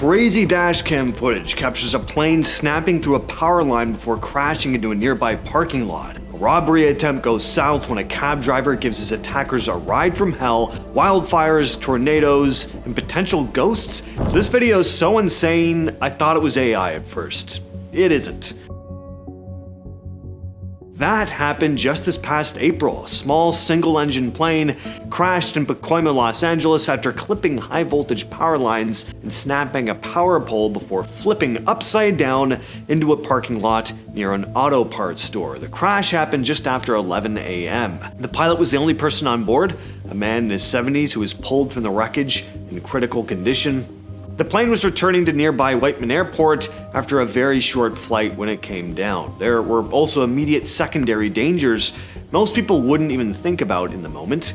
crazy dashcam footage captures a plane snapping through a power line before crashing into a nearby parking lot. A robbery attempt goes south when a cab driver gives his attackers a ride from hell, wildfires, tornadoes, and potential ghosts. So this video is so insane, I thought it was AI at first. It isn't. That happened just this past April. A small single-engine plane crashed in Pacoima, Los Angeles after clipping high-voltage power lines and snapping a power pole before flipping upside down into a parking lot near an auto parts store. The crash happened just after 11 a.m. The pilot was the only person on board, a man in his 70s who was pulled from the wreckage in critical condition. The plane was returning to nearby Whiteman Airport after a very short flight when it came down. There were also immediate secondary dangers most people wouldn't even think about in the moment.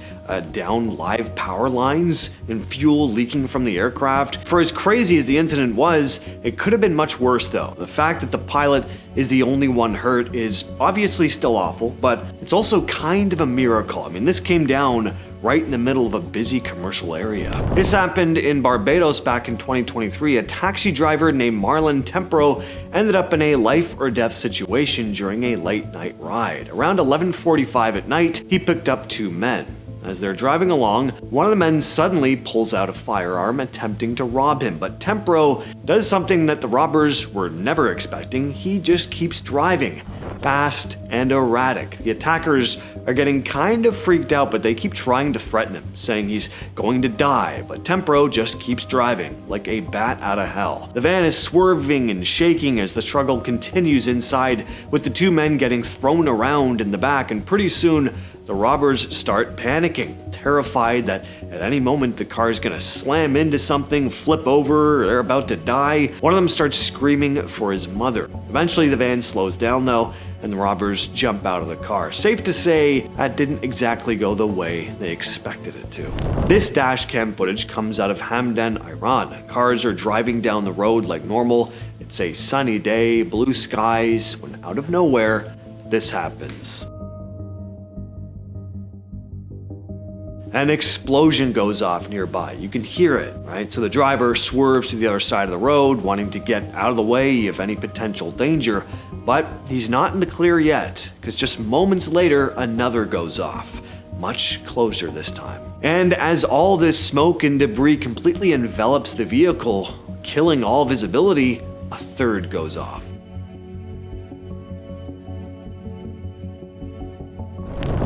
Down live power lines and fuel leaking from the aircraft. For as crazy as the incident was, it could have been much worse though. The fact that the pilot is the only one hurt is obviously still awful, but it's also kind of a miracle. I mean, this came down right in the middle of a busy commercial area. This happened in Barbados back in 2023. A taxi driver named Marlon Tempero ended up in a life or death situation during a late night ride. Around 11:45 at night, he picked up two men. As they're driving along, one of the men suddenly pulls out a firearm attempting to rob him, but Tempero does something that the robbers were never expecting. He just keeps driving, fast and erratic. The attackers are getting kind of freaked out, but they keep trying to threaten him, saying he's going to die, but Tempero just keeps driving, like a bat out of hell. The van is swerving and shaking as the struggle continues inside, with the two men getting thrown around in the back, and pretty soon, the robbers start panicking, terrified that at any moment the car is gonna slam into something, flip over, they're about to die. One of them starts screaming for his mother. Eventually the van slows down though, and the robbers jump out of the car. Safe to say, that didn't exactly go the way they expected it to. This dashcam footage comes out of Hamdan, Iran. Cars are driving down the road like normal. It's a sunny day, blue skies, when out of nowhere, this happens. An explosion goes off nearby. You can hear it, right? So the driver swerves to the other side of the road, wanting to get out of the way of any potential danger, but he's not in the clear yet, because just moments later, another goes off, much closer this time. And as all this smoke and debris completely envelops the vehicle, killing all visibility, a third goes off.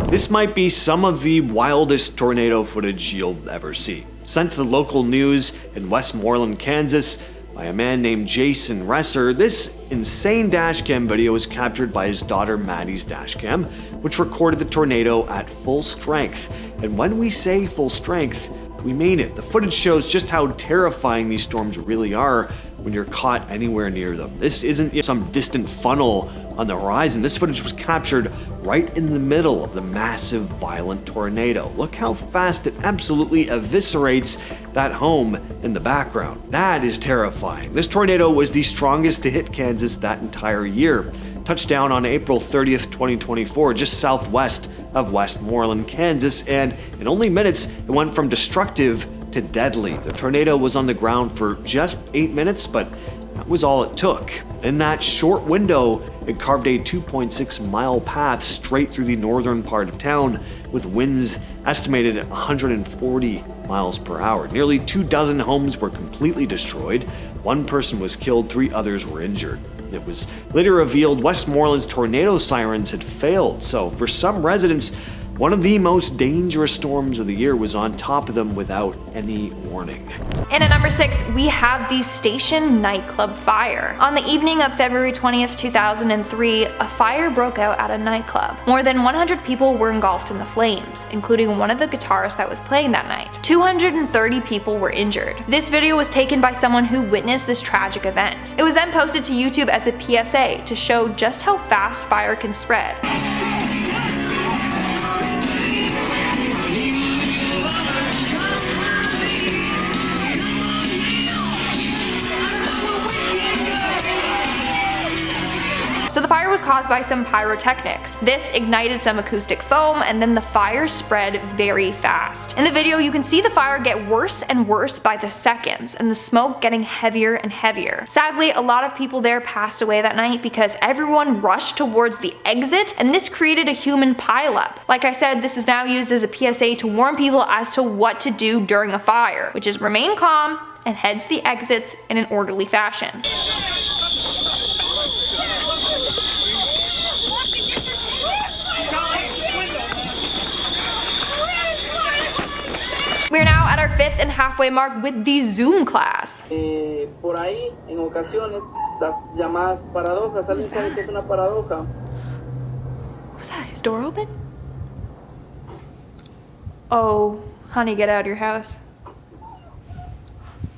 This might be some of the wildest tornado footage you'll ever see. Sent to the local news in Westmoreland, Kansas by a man named Jason Resser, this insane dashcam video was captured by his daughter Maddie's dashcam, which recorded the tornado at full strength. And when we say full strength, we mean it. The footage shows just how terrifying these storms really are when you're caught anywhere near them. This isn't some distant funnel on the horizon. This footage was captured right in the middle of the massive, violent tornado. Look how fast it absolutely eviscerates that home in the background. That is terrifying. This tornado was the strongest to hit Kansas that entire year. Touched down on April 30th, 2024, just southwest of Westmoreland, Kansas, and in only minutes, it went from destructive to deadly. The tornado was on the ground for just 8 minutes, but that was all it took. In that short window, it carved a 2.6-mile path straight through the northern part of town, with winds estimated at 140 miles per hour. Nearly 24 homes were completely destroyed. One person was killed, 3 others were injured. It was later revealed Westmoreland's tornado sirens had failed, so for some residents, one of the most dangerous storms of the year was on top of them without any warning. And at number 6, we have the Station nightclub fire. On the evening of February 20th, 2003, a fire broke out at a nightclub. More than 100 people were engulfed in the flames, including one of the guitarists that was playing that night. 230 people were injured. This video was taken by someone who witnessed this tragic event. It was then posted to YouTube as a PSA to show just how fast fire can spread. So the fire was caused by some pyrotechnics. This ignited some acoustic foam, and then the fire spread very fast. In the video, you can see the fire get worse and worse by the seconds, and the smoke getting heavier and heavier. Sadly, a lot of people there passed away that night because everyone rushed towards the exit, and this created a human pileup. Like I said, this is now used as a PSA to warn people as to what to do during a fire, which is remain calm and head to the exits in an orderly fashion. We're now at our 5th and halfway mark with the Zoom class. Por ahí, en ocasiones, las llamadas paradojas. ¿Alguien sabe qué es una paradoja? What was that? His door open? Oh, honey, get out of your house.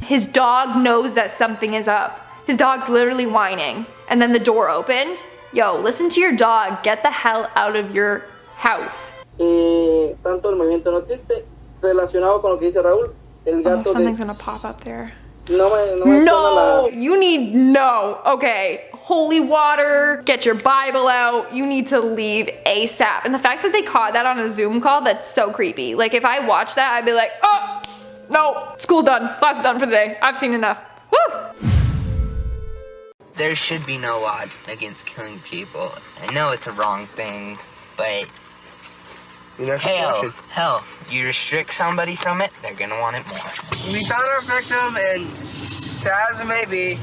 His dog knows that something is up. His dog's literally whining. And then the door opened. Yo, listen to your dog. Get the hell out of your house. Tanto el movimiento no existe. Relacionado con lo que dice Raúl, el gato something's gonna pop up there. No, you need okay, holy water, get your Bible out, you need to leave ASAP. And the fact that they caught that on a Zoom call, that's so creepy. Like if I watched that, I'd be like, oh, no, school's done, class is done for the day, I've seen enough. Woo! There should be no law against killing people. I know it's a wrong thing, but hell, you restrict somebody from it, they're gonna want it more. We found our victim, and sad as it may be,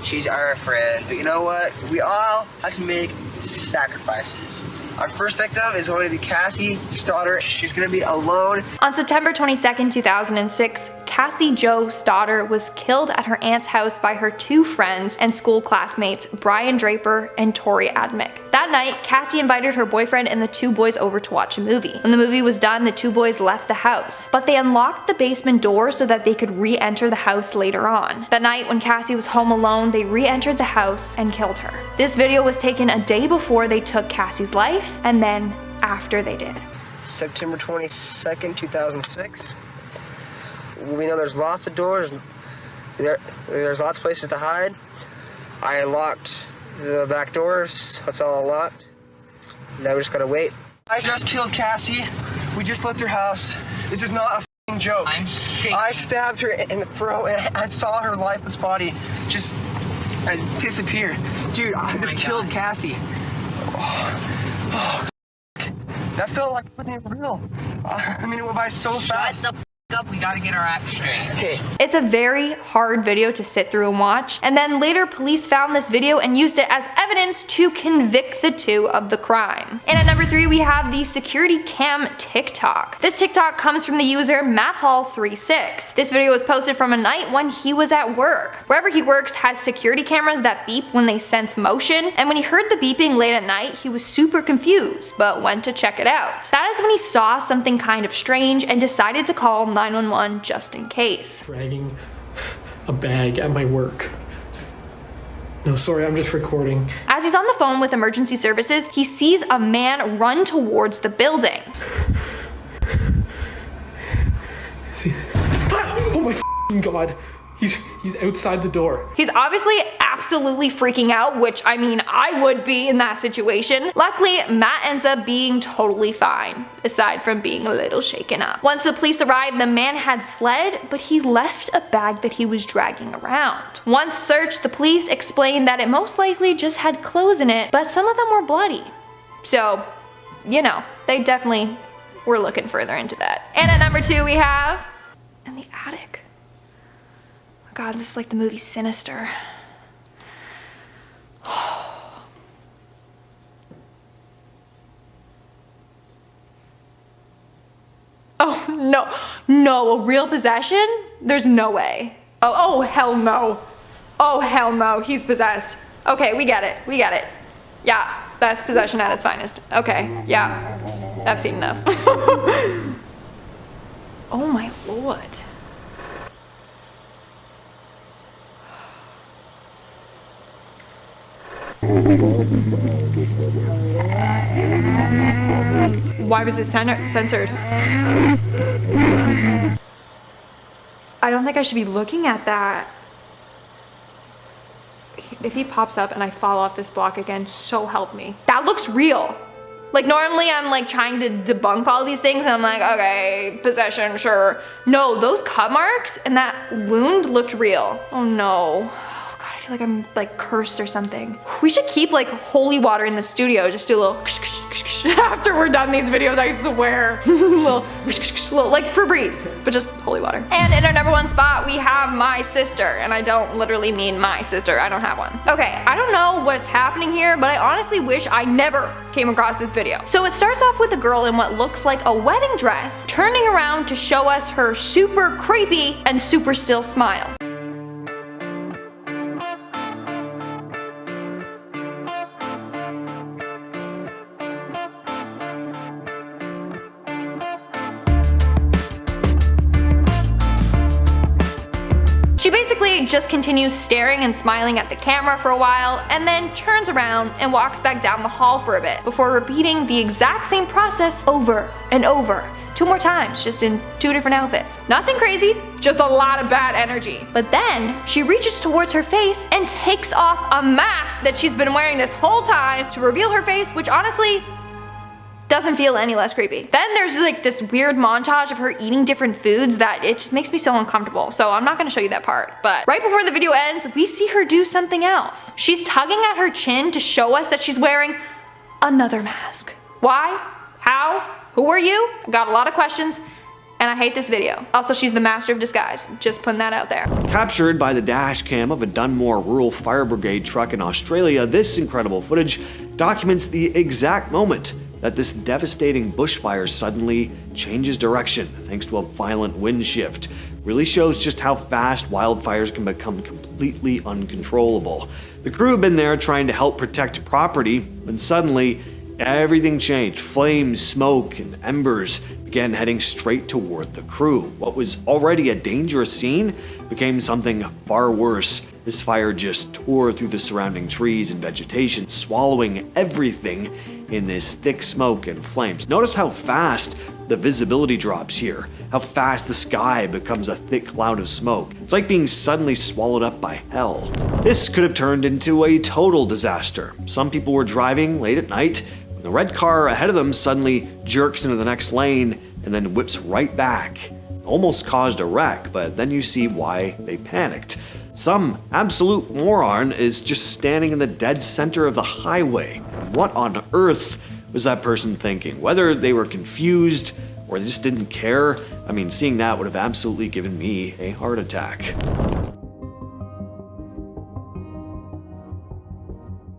she's our friend. But you know what? We all have to make sacrifices. Our first victim is going to be Cassie Stoddard. She's going to be alone. On September 22nd, 2006, Cassie Jo Stoddard was killed at her aunt's house by her two friends and school classmates, Brian Draper and Tori Admick. That night, Cassie invited her boyfriend and the two boys over to watch a movie. When the movie was done, the two boys left the house, but they unlocked the basement door so that they could re-enter the house later on. That night, when Cassie was home alone, they re-entered the house and killed her. This video was taken a day before they took Cassie's life, and then after they did. September 22nd, 2006. We know there's lots of doors. There's lots of places to hide. I unlocked the back doors, so it's all locked. Now we just gotta wait. I just killed Cassie. We just left her house. This is not a f***ing joke. I'm shaking. I stabbed her in the throat, and I saw her lifeless body just disappear. Dude, I just killed Cassie. Oh, that felt like fucking real. I mean, it went by so fast. Shut the f up, we gotta get our act straight. Okay. It's a very hard video to sit through and watch, and then later police found this video and used it as evidence to convict the two of the crime. And at number 3, we have the security cam TikTok. This TikTok comes from the user MattHall36. This video was posted from a night when he was at work. Wherever he works has security cameras that beep when they sense motion, and when he heard the beeping late at night, he was super confused, but went to check it out. That is when he saw something kind of strange and decided to call 911 just in case. Dragging a bag at my work. No, sorry, I'm just recording. As he's on the phone with emergency services, he sees a man run towards the building. See? Oh my f***ing god. He's outside the door. He's obviously absolutely freaking out, which I mean, I would be in that situation. Luckily, Matt ends up being totally fine, aside from being a little shaken up. Once the police arrived, the man had fled, but he left a bag that he was dragging around. Once searched, the police explained that it most likely just had clothes in it, but some of them were bloody. So, you know, they definitely were looking further into that. And at number 2, we have in the attic. God, this is like the movie Sinister. Oh, no. No, a real possession? There's no way. Oh, hell no. Oh, hell no. He's possessed. Okay, we get it. We get it. Yeah, that's possession at its finest. Okay, yeah. I've seen enough. Oh my lord. Why was it censored? I don't think I should be looking at that. if he pops up and I fall off this block again, so help me. That looks real. Like normally I'm like trying to debunk all these things and I'm like, okay, possession, sure. No, those cut marks and that wound looked real. Oh no. Oh God, I feel like I'm like cursed or something. We should keep like holy water in the studio. Just do a little after we're done these videos, I swear. little like Febreze, but just holy water. And in our number one spot, we have my sister. And I don't literally mean my sister, I don't have one. Okay, I don't know what's happening here, but I honestly wish I never came across this video. So it starts off with a girl in what looks like a wedding dress, turning around to show us her super creepy and super still smile. She basically just continues staring and smiling at the camera for a while and then turns around and walks back down the hall for a bit before repeating the exact same process over and over. 2 more times, just in 2 different outfits. Nothing crazy, just a lot of bad energy. But then she reaches towards her face and takes off a mask that she's been wearing this whole time to reveal her face, which honestly doesn't feel any less creepy. Then there's like this weird montage of her eating different foods that it just makes me so uncomfortable. So I'm not gonna show you that part. But right before the video ends, we see her do something else. She's tugging at her chin to show us that she's wearing another mask. Why? How? Who are you? I've got a lot of questions. And I hate this video. Also, she's the master of disguise. Just putting that out there. Captured by the dash cam of a Dunmore Rural Fire Brigade truck in Australia, this incredible footage documents the exact moment that this devastating bushfire suddenly changes direction thanks to a violent wind shift. Really shows just how fast wildfires can become completely uncontrollable. The crew had been there trying to help protect property when suddenly everything changed. Flames, smoke, and embers began heading straight toward the crew. What was already a dangerous scene became something far worse. This fire just tore through the surrounding trees and vegetation, swallowing everything in this thick smoke and flames. Notice how fast the visibility drops here, how fast the sky becomes a thick cloud of smoke. It's like being suddenly swallowed up by hell. This could have turned into a total disaster. Some people were driving late at night when the red car ahead of them suddenly jerks into the next lane and then whips right back. Almost caused a wreck, but then you see why they panicked. Some absolute moron is just standing in the dead center of the highway. What on earth was that person thinking? Whether they were confused or they just didn't care, I mean, seeing that would have absolutely given me a heart attack.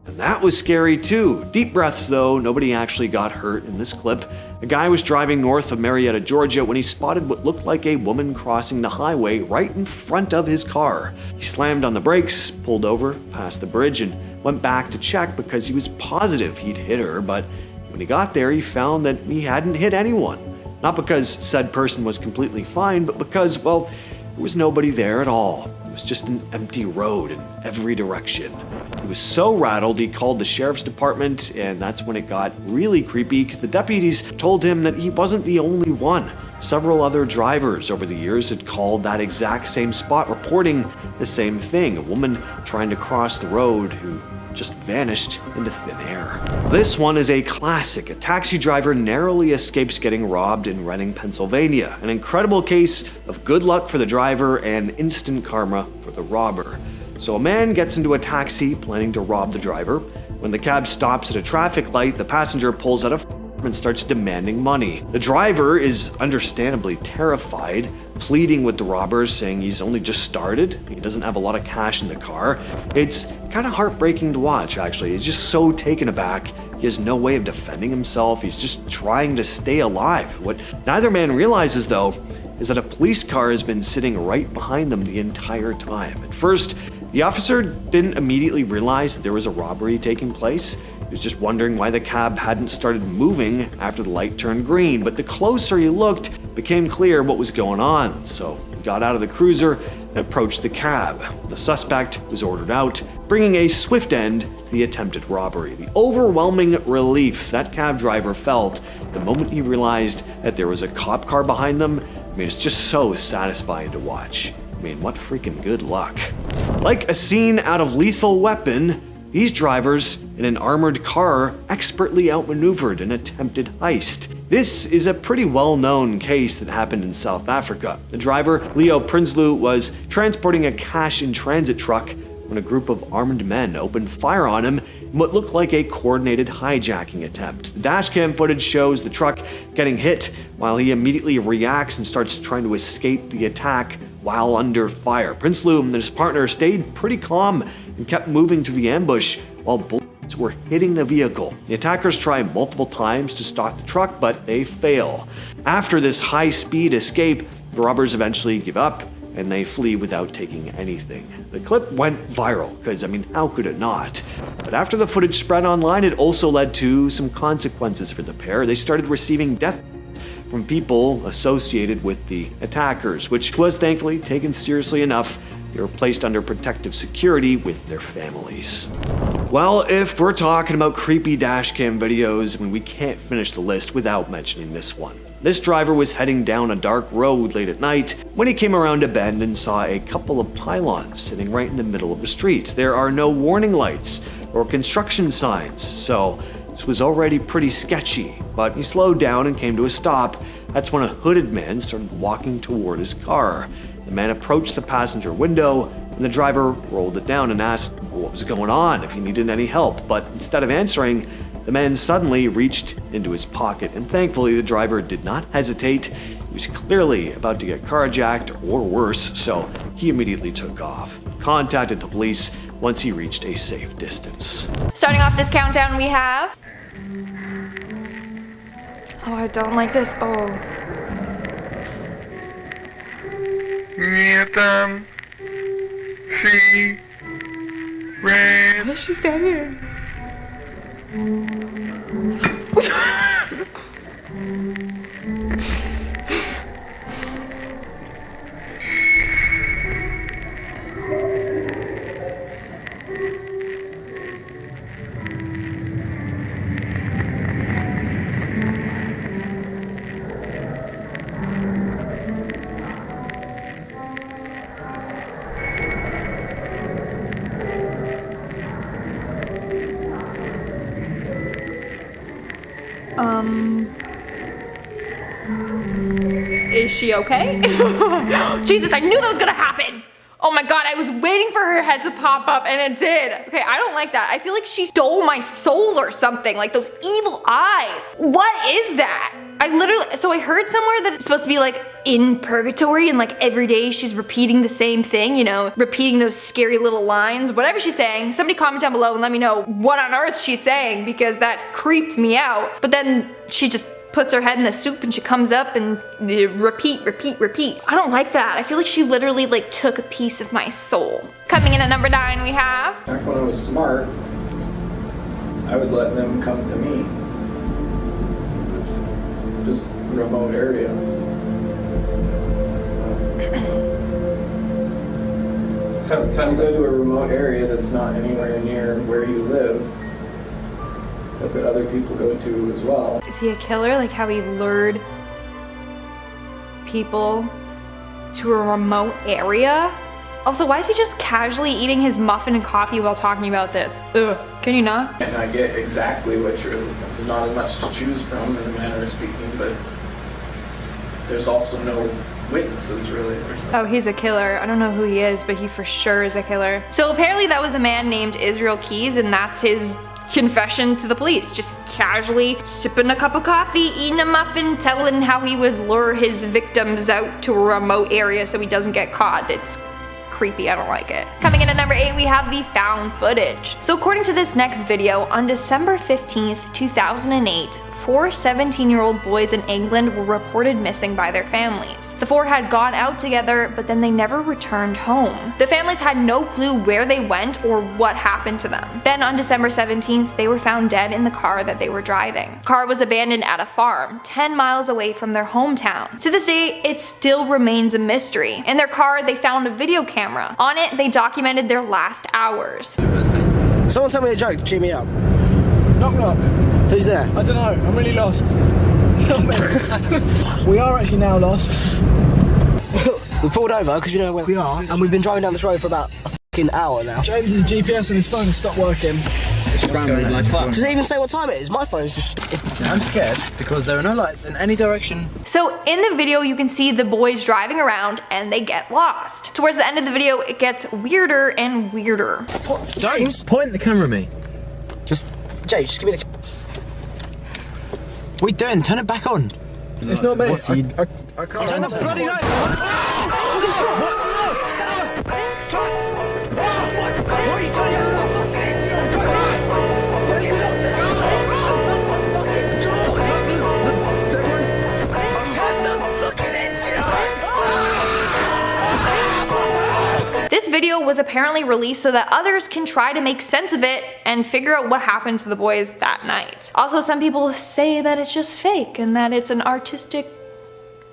And that was scary too. Deep breaths though, nobody actually got hurt in this clip. A guy was driving north of Marietta, Georgia when he spotted what looked like a woman crossing the highway right in front of his car. He slammed on the brakes, pulled over, passed the bridge, and went back to check because he was positive he'd hit her, but when he got there he found that he hadn't hit anyone. Not because said person was completely fine, but because, well, there was nobody there at all. It was just an empty road in every direction. He was so rattled he called the sheriff's department, and that's when it got really creepy because the deputies told him that he wasn't the only one. Several other drivers over the years had called that exact same spot, reporting the same thing, a woman trying to cross the road who just vanished into thin air. This one is a classic. A taxi driver narrowly escapes getting robbed in Reading, Pennsylvania. An incredible case of good luck for the driver and instant karma for the robber. So a man gets into a taxi planning to rob the driver. When the cab stops at a traffic light, the passenger pulls out a and starts demanding money. The driver is understandably terrified, pleading with the robbers, saying he's only just started, he doesn't have a lot of cash in the car. It's kind of heartbreaking to watch, actually. He's just so taken aback. He has no way of defending himself. He's just trying to stay alive. What neither man realizes, though, is that a police car has been sitting right behind them the entire time. At first, the officer didn't immediately realize that there was a robbery taking place. He was just wondering why the cab hadn't started moving after the light turned green, but the closer he looked, it became clear what was going on. So he got out of the cruiser and approached the cab. The suspect was ordered out, bringing a swift end to the attempted robbery. The overwhelming relief that cab driver felt the moment he realized that there was a cop car behind them, I mean, it's just so satisfying to watch. I mean, what freaking good luck. Like a scene out of Lethal Weapon, these drivers in an armored car expertly outmaneuvered an attempted heist. This is a pretty well-known case that happened in South Africa. The driver, Leo Prinsloo, was transporting a cash-in-transit truck when a group of armed men opened fire on him in what looked like a coordinated hijacking attempt. The dashcam footage shows the truck getting hit while he immediately reacts and starts trying to escape the attack while under fire. Prinsloo and his partner stayed pretty calm and kept moving through the ambush while bullets were hitting the vehicle. The attackers try multiple times to stop the truck, but they fail. After this high-speed escape, the robbers eventually give up and they flee without taking anything. The clip went viral, because, how could it not? But after the footage spread online, it also led to some consequences for the pair. They started receiving death from people associated with the attackers, which was thankfully taken seriously enough. They were placed under protective security with their families. Well, if we're talking about creepy dashcam videos, we can't finish the list without mentioning this one. This driver was heading down a dark road late at night when he came around a bend and saw a couple of pylons sitting right in the middle of the street. There are no warning lights or construction signs, so this was already pretty sketchy, but he slowed down and came to a stop. That's when a hooded man started walking toward his car. The man approached the passenger window, and the driver rolled it down and asked what was going on, if he needed any help. But instead of answering, the man suddenly reached into his pocket, and thankfully the driver did not hesitate. He was clearly about to get carjacked or worse, so he immediately took off. Contacted the police once he reached a safe distance. Starting off this countdown, we have... Oh, I don't like this. Oh. What is she saying? Is she okay? Jesus, I knew that was gonna happen! Oh my god, I was waiting for her head to pop up and it did. Okay, I don't like that. I feel like she stole my soul or something, like those evil eyes. What is that? So I heard somewhere that it's supposed to be like in purgatory and like every day she's repeating the same thing, repeating those scary little lines. Whatever she's saying, somebody comment down below and let me know what on earth she's saying, because that creeped me out. But then she just puts her head in the soup and she comes up and repeat. I don't like that. I feel like she literally like took a piece of my soul. Coming in at number 9, we have... Back when I was smart, I would let them come to me. Just remote area. Come go to a remote area that's not anywhere near where you live, that other people go to as well. Is he a killer? Like how he lured people to a remote area? Also, why is he just casually eating his muffin and coffee while talking about this? Ugh, can you not? And I get exactly what you're, there's not as much to choose from in a manner of speaking, but there's also no witnesses really. Oh, he's a killer. I don't know who he is, but he for sure is a killer. So apparently that was a man named Israel Keys, and that's his confession to the police. Just casually sipping a cup of coffee, eating a muffin, telling how he would lure his victims out to a remote area so he doesn't get caught. It's creepy, I don't like it. Coming in at number 8, we have the found footage. So according to this next video, on December 15th, 2008, 4 17-year-old boys in England were reported missing by their families. The 4 had gone out together, but then they never returned home. The families had no clue where they went or what happened to them. Then on December 17th, they were found dead in the car that they were driving. The car was abandoned at a farm, 10 miles away from their hometown. To this day, it still remains a mystery. In their car, they found a video camera. On it, they documented their last hours. Someone tell me a joke to cheer me up. Knock knock. Who's there? I don't know, I'm really lost. We are actually now lost. We pulled over because we don't know where we are, and we've been driving down this road for about f***ing hour now. James's GPS on his phone has stopped working. Scrambling like fuck. Does it even say what time it is? My phone's just... I'm scared because there are no lights in any direction. So in the video you can see the boys driving around and they get lost. Towards the end of the video it gets weirder and weirder. James? Point the camera at me. James, just give me the... What are you doing? Turn it back on. It's not me. I can't... Turn the bloody lights on. What the fuck? What? No! Turn... What are you turning on? This video was apparently released so that others can try to make sense of it and figure out what happened to the boys that night. Also, some people say that it's just fake and that it's an artistic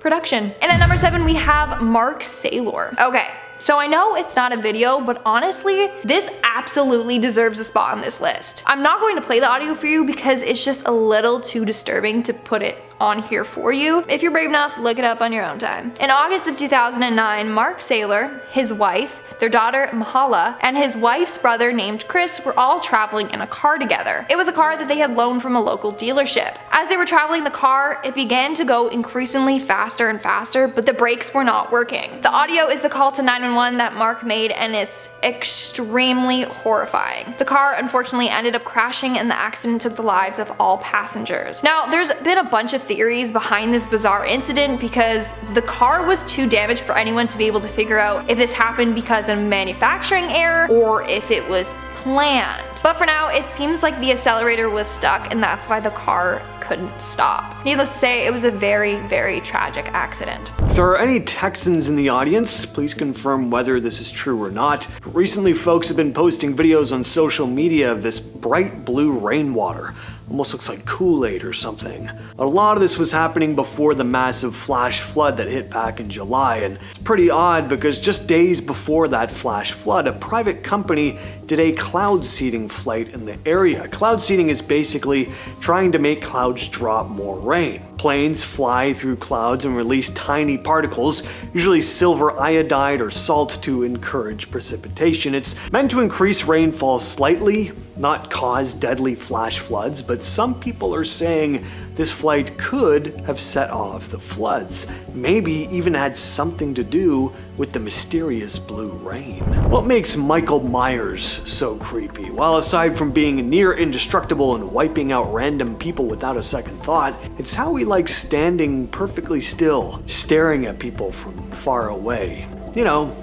production. And at number 7 we have Mark Saylor. Okay. So I know it's not a video, but honestly, this absolutely deserves a spot on this list. I'm not going to play the audio for you because it's just a little too disturbing to put it on here for you. If you're brave enough, look it up on your own time. In August of 2009, Mark Saylor, his wife, their daughter Mahala, and his wife's brother named Chris were all traveling in a car together. It was a car that they had loaned from a local dealership. As they were traveling the car, it began to go increasingly faster and faster, but the brakes were not working. The audio is the call to 911 that Mark made, and it's extremely horrifying. The car unfortunately ended up crashing and the accident took the lives of all passengers. Now, there's been a bunch of theories behind this bizarre incident because the car was too damaged for anyone to be able to figure out if this happened because of manufacturing error or if it was planned. But for now, it seems like the accelerator was stuck and that's why the car couldn't stop. Needless to say, it was a very, very tragic accident. If there are any Texans in the audience, please confirm whether this is true or not. Recently, folks have been posting videos on social media of this bright blue rainwater. Almost looks like Kool-Aid or something. A lot of this was happening before the massive flash flood that hit back in July, and it's pretty odd because just days before that flash flood, a private company did a cloud seeding flight in the area. Cloud seeding is basically trying to make clouds drop more rain. Planes fly through clouds and release tiny particles, usually silver iodide or salt, to encourage precipitation. It's meant to increase rainfall slightly, not cause deadly flash floods, but some people are saying this flight could have set off the floods, maybe even had something to do with the mysterious blue rain. What makes Michael Myers so creepy? Well, aside from being near indestructible and wiping out random people without a second thought, it's how he likes standing perfectly still, staring at people from far away. You know,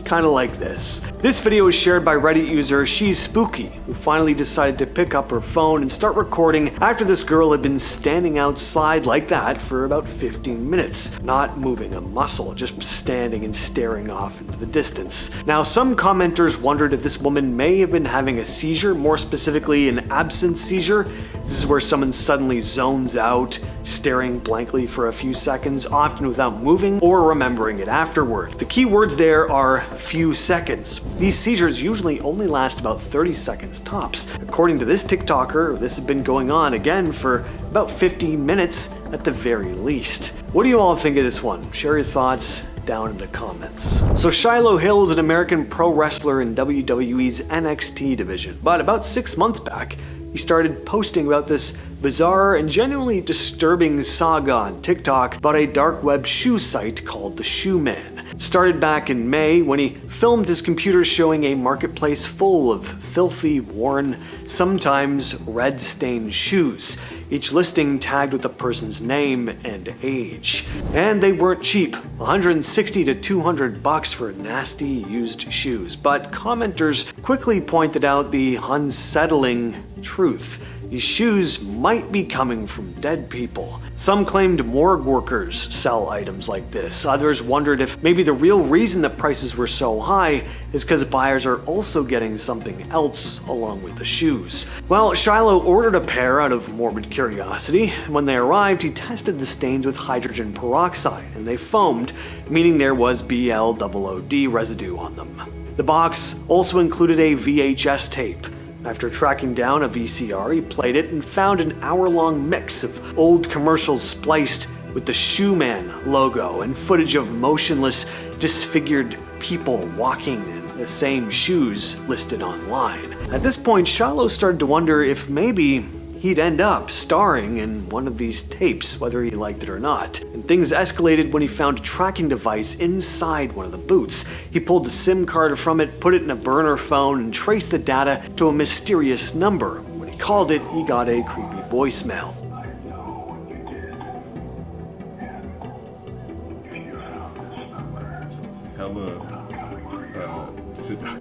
kind of like this. This video was shared by Reddit user She's Spooky, who finally decided to pick up her phone and start recording after this girl had been standing outside like that for about 15 minutes, not moving a muscle, just standing and staring off into the distance. Now, some commenters wondered if this woman may have been having a seizure, more specifically an absence seizure. This is where someone suddenly zones out, staring blankly for a few seconds, often without moving or remembering it afterward. The key words there are few seconds. These seizures usually only last about 30 seconds tops. According to this TikToker, this has been going on again for about 50 minutes at the very least. What do you all think of this one? Share your thoughts down in the comments. So Shiloh Hill is an American pro wrestler in WWE's NXT division, but about 6 months back, he started posting about this bizarre and genuinely disturbing saga on TikTok about a dark web shoe site called The Shoe Man. It started back in May when he filmed his computer showing a marketplace full of filthy, worn, sometimes red-stained shoes, each listing tagged with the person's name and age. And they weren't cheap, $160 to $200 for nasty used shoes. But commenters quickly pointed out the unsettling truth. These shoes might be coming from dead people. Some claimed morgue workers sell items like this. Others wondered if maybe the real reason the prices were so high is because buyers are also getting something else along with the shoes. Well, Shiloh ordered a pair out of morbid curiosity. When they arrived, he tested the stains with hydrogen peroxide, and they foamed, meaning there was BLOOD residue on them. The box also included a VHS tape. After tracking down a VCR, he played it and found an hour-long mix of old commercials spliced with the Shoe Man logo and footage of motionless, disfigured people walking and the same shoes listed online. At this point, Shiloh started to wonder if maybe he'd end up starring in one of these tapes, whether he liked it or not. And things escalated when he found a tracking device inside one of the boots. He pulled the SIM card from it, put it in a burner phone, and traced the data to a mysterious number. When he called it, he got a creepy voicemail.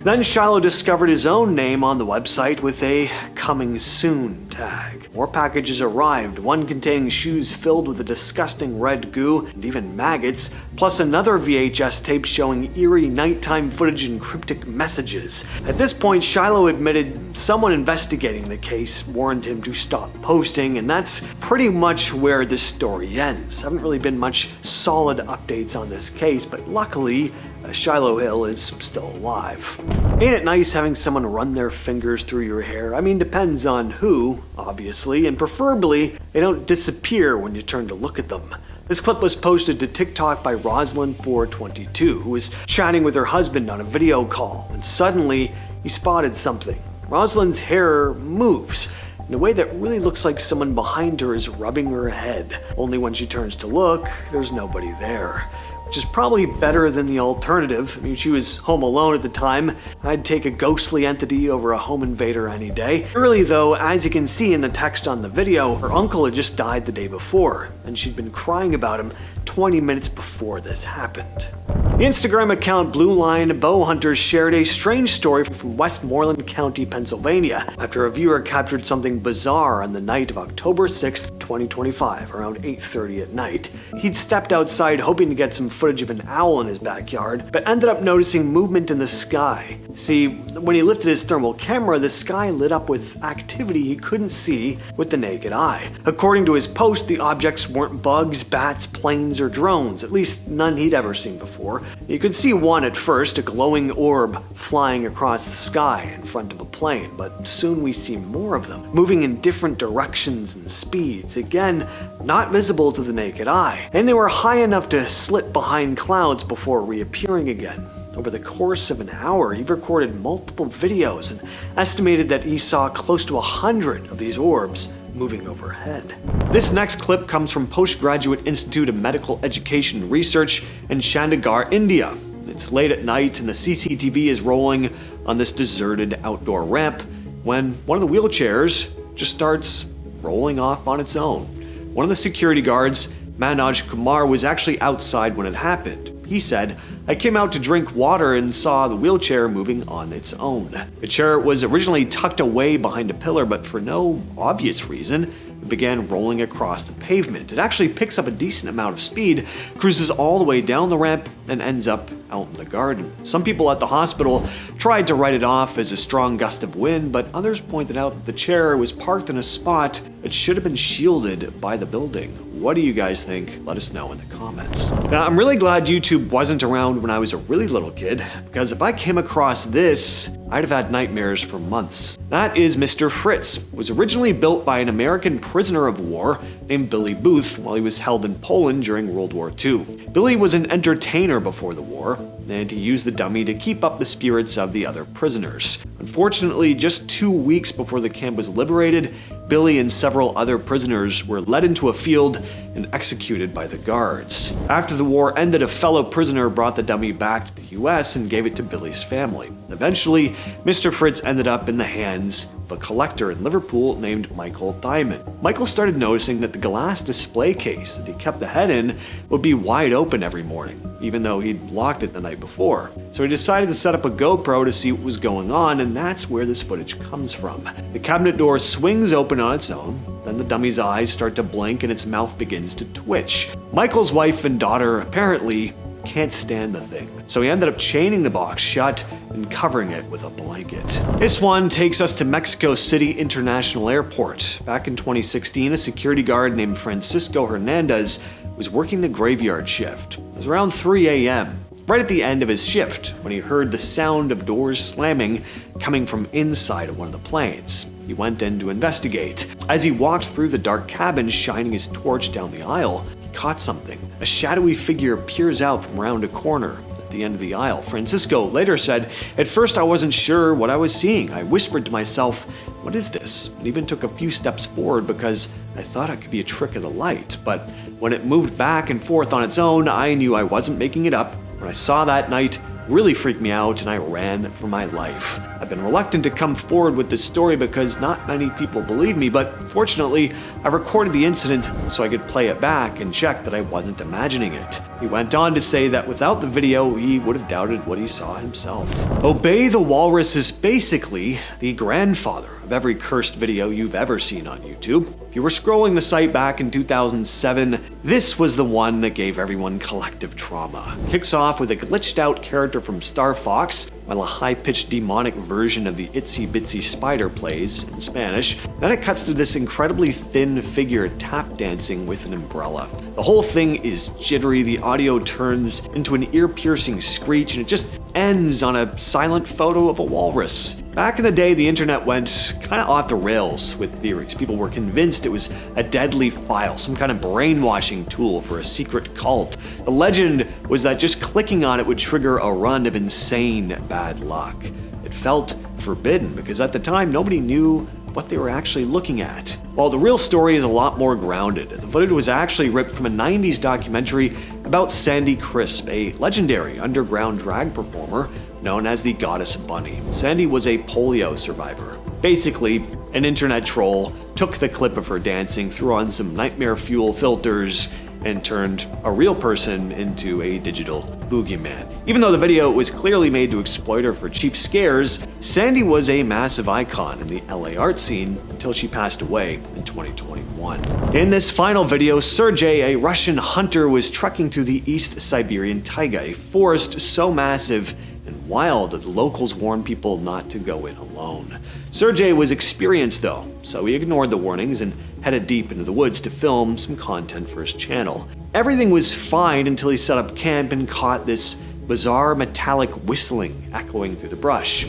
Then Shiloh discovered his own name on the website with a "coming soon" tag. More packages arrived, one containing shoes filled with a disgusting red goo and even maggots, plus another VHS tape showing eerie nighttime footage and cryptic messages. At this point, Shiloh admitted someone investigating the case warned him to stop posting, and that's pretty much where this story ends. Haven't really been much solid updates on this case, but luckily, Shiloh Hill is still alive. Ain't it nice having someone run their fingers through your hair? I mean, depends on who, obviously, and preferably they don't disappear when you turn to look at them. This clip was posted to TikTok by Rosalind422, who was chatting with her husband on a video call, and suddenly he spotted something. Rosalind's hair moves in a way that really looks like someone behind her is rubbing her head. Only when she turns to look, there's nobody there. Which is probably better than the alternative. I mean, she was home alone at the time. I'd take a ghostly entity over a home invader any day. Really though, as you can see in the text on the video, her uncle had just died the day before, and she'd been crying about him 20 minutes before this happened. The Instagram account Blue Line Bow Hunters shared a strange story from Westmoreland County, Pennsylvania, after a viewer captured something bizarre on the night of October 6th, 2025, around 8:30 at night. He'd stepped outside hoping to get some footage of an owl in his backyard, but ended up noticing movement in the sky. See, when he lifted his thermal camera, the sky lit up with activity he couldn't see with the naked eye. According to his post, the objects weren't bugs, bats, planes, or drones, at least none he'd ever seen before. You could see one at first, a glowing orb flying across the sky in front of a plane, but soon we see more of them, moving in different directions and speeds, again, not visible to the naked eye. And they were high enough to slip behind clouds before reappearing again. Over the course of an hour, he recorded multiple videos and estimated that he saw close to 100 of these orbs moving overhead. This next clip comes from Postgraduate Institute of Medical Education and Research in Chandigarh, India. It's late at night and the CCTV is rolling on this deserted outdoor ramp when one of the wheelchairs just starts rolling off on its own. One of the security guards, Manoj Kumar, was actually outside when it happened. He said, "I came out to drink water and saw the wheelchair moving on its own." The chair was originally tucked away behind a pillar, but for no obvious reason, it began rolling across the pavement. It actually picks up a decent amount of speed, cruises all the way down the ramp, and ends up out in the garden. Some people at the hospital tried to write it off as a strong gust of wind, but others pointed out that the chair was parked in a spot that should have been shielded by the building. What do you guys think? Let us know in the comments. Now, I'm really glad YouTube wasn't around when I was a really little kid, because if I came across this, I'd have had nightmares for months. That is Mr. Fritz. It was originally built by an American prisoner of war named Billy Booth while he was held in Poland during World War II. Billy was an entertainer before the war, and he used the dummy to keep up the spirits of the other prisoners. Unfortunately, just 2 weeks before the camp was liberated, Billy and several other prisoners were led into a field and executed by the guards. After the war ended, a fellow prisoner brought the dummy back to the US and gave it to Billy's family. Eventually, Mr. Fritz ended up in the hands of a collector in Liverpool named Michael Diamond. Michael started noticing that the glass display case that he kept the head in would be wide open every morning, even though he'd locked it the night before. So he decided to set up a GoPro to see what was going on, and that's where this footage comes from. The cabinet door swings open on its own, then the dummy's eyes start to blink and its mouth begins to twitch. Michael's wife and daughter apparently can't stand the thing, so he ended up chaining the box shut and covering it with a blanket. This one takes us to Mexico City International Airport. Back in 2016, a security guard named Francisco Hernandez was working the graveyard shift. It was around 3 a.m. right at the end of his shift when he heard the sound of doors slamming coming from inside of one of the planes. He went in to investigate. As he walked through the dark cabin, shining his torch down the aisle, he caught something. A shadowy figure peers out from around a corner at the end of the aisle. Francisco later said, "At first I wasn't sure what I was seeing. I whispered to myself, 'What is this?' and even took a few steps forward because I thought it could be a trick of the light. But when it moved back and forth on its own, I knew I wasn't making it up. When I saw that night, really freaked me out and I ran for my life. I've been reluctant to come forward with this story because not many people believe me, but fortunately, I recorded the incident so I could play it back and check that I wasn't imagining it." He went on to say that without the video, he would have doubted what he saw himself. Obey the Walrus is basically the grandfather of every cursed video you've ever seen on YouTube. If you were scrolling the site back in 2007, this was the one that gave everyone collective trauma. Kicks off with a glitched out character from Star Fox, while a high-pitched demonic version of the Itsy Bitsy Spider plays in Spanish. Then it cuts to this incredibly thin figure tap dancing with an umbrella. The whole thing is jittery, the audio turns into an ear-piercing screech, and it just ends on a silent photo of a walrus. Back in the day, the internet went kind of off the rails with theories. People were convinced it was a deadly file, some kind of brainwashing tool for a secret cult. The legend was that just clicking on it would trigger a run of insane bad luck. It felt forbidden because at the time nobody knew what they were actually looking at. While the real story is a lot more grounded, the footage was actually ripped from a 90s documentary about Sandy Crisp, a legendary underground drag performer known as the Goddess Bunny. Sandy was a polio survivor. Basically, an internet troll took the clip of her dancing, threw on some nightmare fuel filters, and turned a real person into a digital boogeyman. Even though the video was clearly made to exploit her for cheap scares, Sandy was a massive icon in the LA art scene until she passed away in 2021. In this final video, Sergey, a Russian hunter, was trekking through the East Siberian taiga, a forest so massive and wild that the locals warned people not to go in alone. Sergey was experienced though, so he ignored the warnings and headed deep into the woods to film some content for his channel. Everything was fine until he set up camp and caught this bizarre metallic whistling echoing through the brush.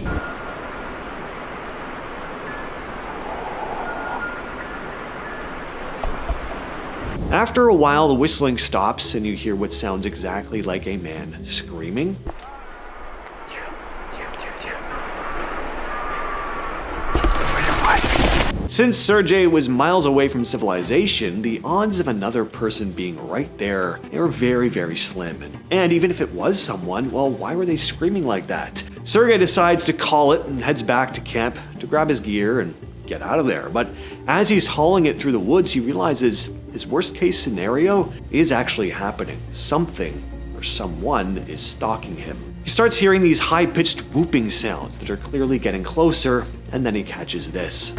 After a while, the whistling stops and you hear what sounds exactly like a man screaming. Since Sergey was miles away from civilization, the odds of another person being right there, they were very, very slim. And even if it was someone, well, why were they screaming like that? Sergey decides to call it and heads back to camp to grab his gear and get out of there. But as he's hauling it through the woods, he realizes his worst case scenario is actually happening. Something or someone is stalking him. He starts hearing these high-pitched whooping sounds that are clearly getting closer, and then he catches this.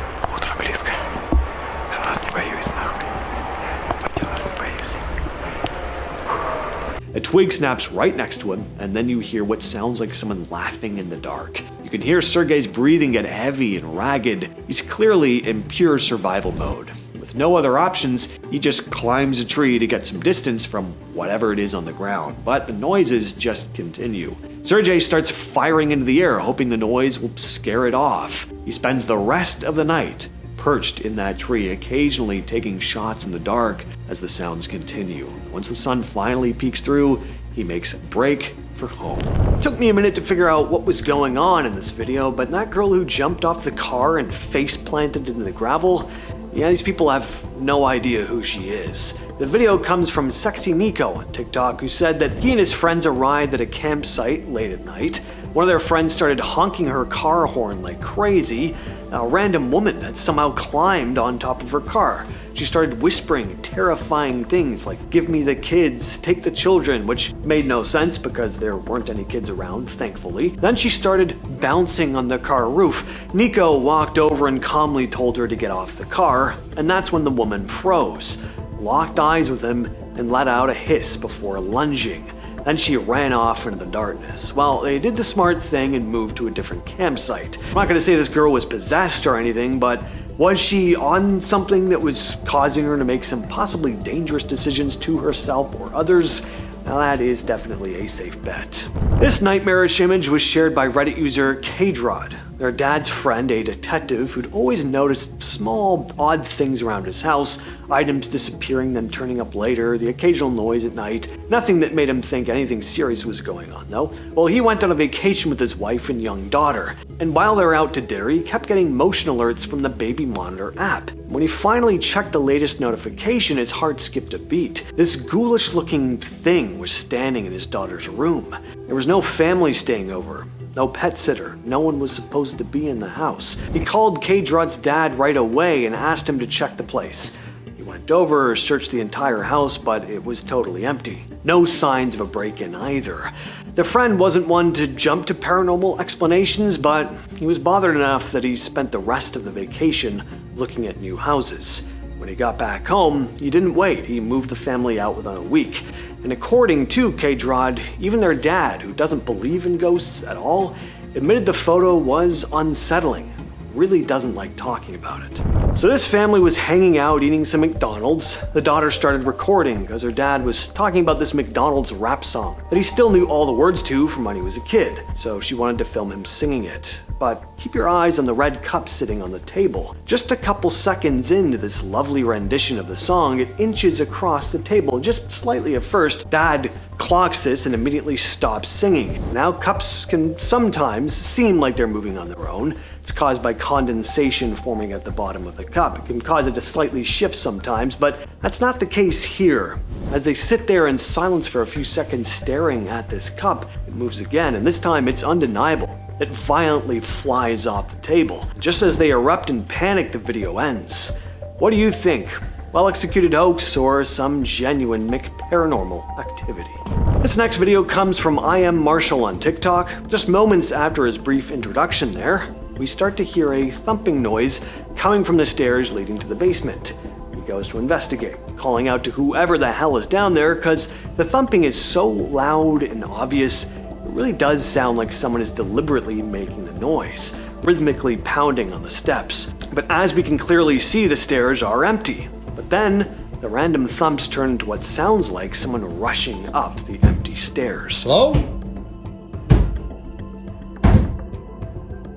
A twig snaps right next to him, and then you hear what sounds like someone laughing in the dark. You can hear Sergey's breathing get heavy and ragged. He's clearly in pure survival mode. With no other options, he just climbs a tree to get some distance from whatever it is on the ground, but the noises just continue. Sergey starts firing into the air, hoping the noise will scare it off. He spends the rest of the night perched in that tree, occasionally taking shots in the dark as the sounds continue. Once the sun finally peeks through, he makes a break for home. It took me a minute to figure out what was going on in this video, but that girl who jumped off the car and face planted in the gravel, yeah, these people have no idea who she is. The video comes from Sexy Nico on TikTok, who said that he and his friends arrived at a campsite late at night. One of their friends started honking her car horn like crazy. A random woman had somehow climbed on top of her car. She started whispering terrifying things like, "Give me the kids, take the children," which made no sense because there weren't any kids around, thankfully. Then she started bouncing on the car roof. Nico walked over and calmly told her to get off the car, and that's when the woman froze, locked eyes with him, and let out a hiss before lunging. Then she ran off into the darkness. Well, they did the smart thing and moved to a different campsite. I'm not going to say this girl was possessed or anything, but was she on something that was causing her to make some possibly dangerous decisions to herself or others? Now that is definitely a safe bet. This nightmarish image was shared by Reddit user Kdrod. Their dad's friend, a detective who'd always noticed small, odd things around his house, items disappearing then turning up later, the occasional noise at night. Nothing that made him think anything serious was going on, though. Well, he went on a vacation with his wife and young daughter, and while they were out to dinner, he kept getting motion alerts from the baby monitor app. When he finally checked the latest notification, his heart skipped a beat. This ghoulish-looking thing was standing in his daughter's room. There was no family staying over. No pet sitter. No one was supposed to be in the house. He called K-Drud's dad right away and asked him to check the place. He went over, searched the entire house, but it was totally empty. No signs of a break-in either. The friend wasn't one to jump to paranormal explanations, but he was bothered enough that he spent the rest of the vacation looking at new houses. When he got back home, he didn't wait. He moved the family out within a week. And according to K-Drud, even their dad, who doesn't believe in ghosts at all, admitted the photo was unsettling. Really doesn't like talking about it. So this family was hanging out eating some McDonald's. The daughter started recording because her dad was talking about this McDonald's rap song that he still knew all the words to from when he was a kid. So she wanted to film him singing it. But keep your eyes on the red cup sitting on the table. Just a couple seconds into this lovely rendition of the song, it inches across the table, just slightly at first. Dad clocks this and immediately stops singing. Now cups can sometimes seem like they're moving on their own. It's caused by condensation forming at the bottom of the cup. It can cause it to slightly shift sometimes, but that's not the case here. As they sit there in silence for a few seconds staring at this cup, it moves again, and this time it's undeniable. It violently flies off the table. Just as they erupt in panic, the video ends. What do you think? Well-executed hoax or some genuine paranormal activity? This next video comes from I Am Marshall on TikTok. Just moments after his brief introduction there, we start to hear a thumping noise coming from the stairs leading to the basement. He goes to investigate, calling out to whoever the hell is down there because the thumping is so loud and obvious, it really does sound like someone is deliberately making the noise, rhythmically pounding on the steps. But as we can clearly see, the stairs are empty. But then, the random thumps turn into what sounds like someone rushing up the empty stairs. Hello?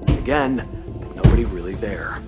Again, nobody really there.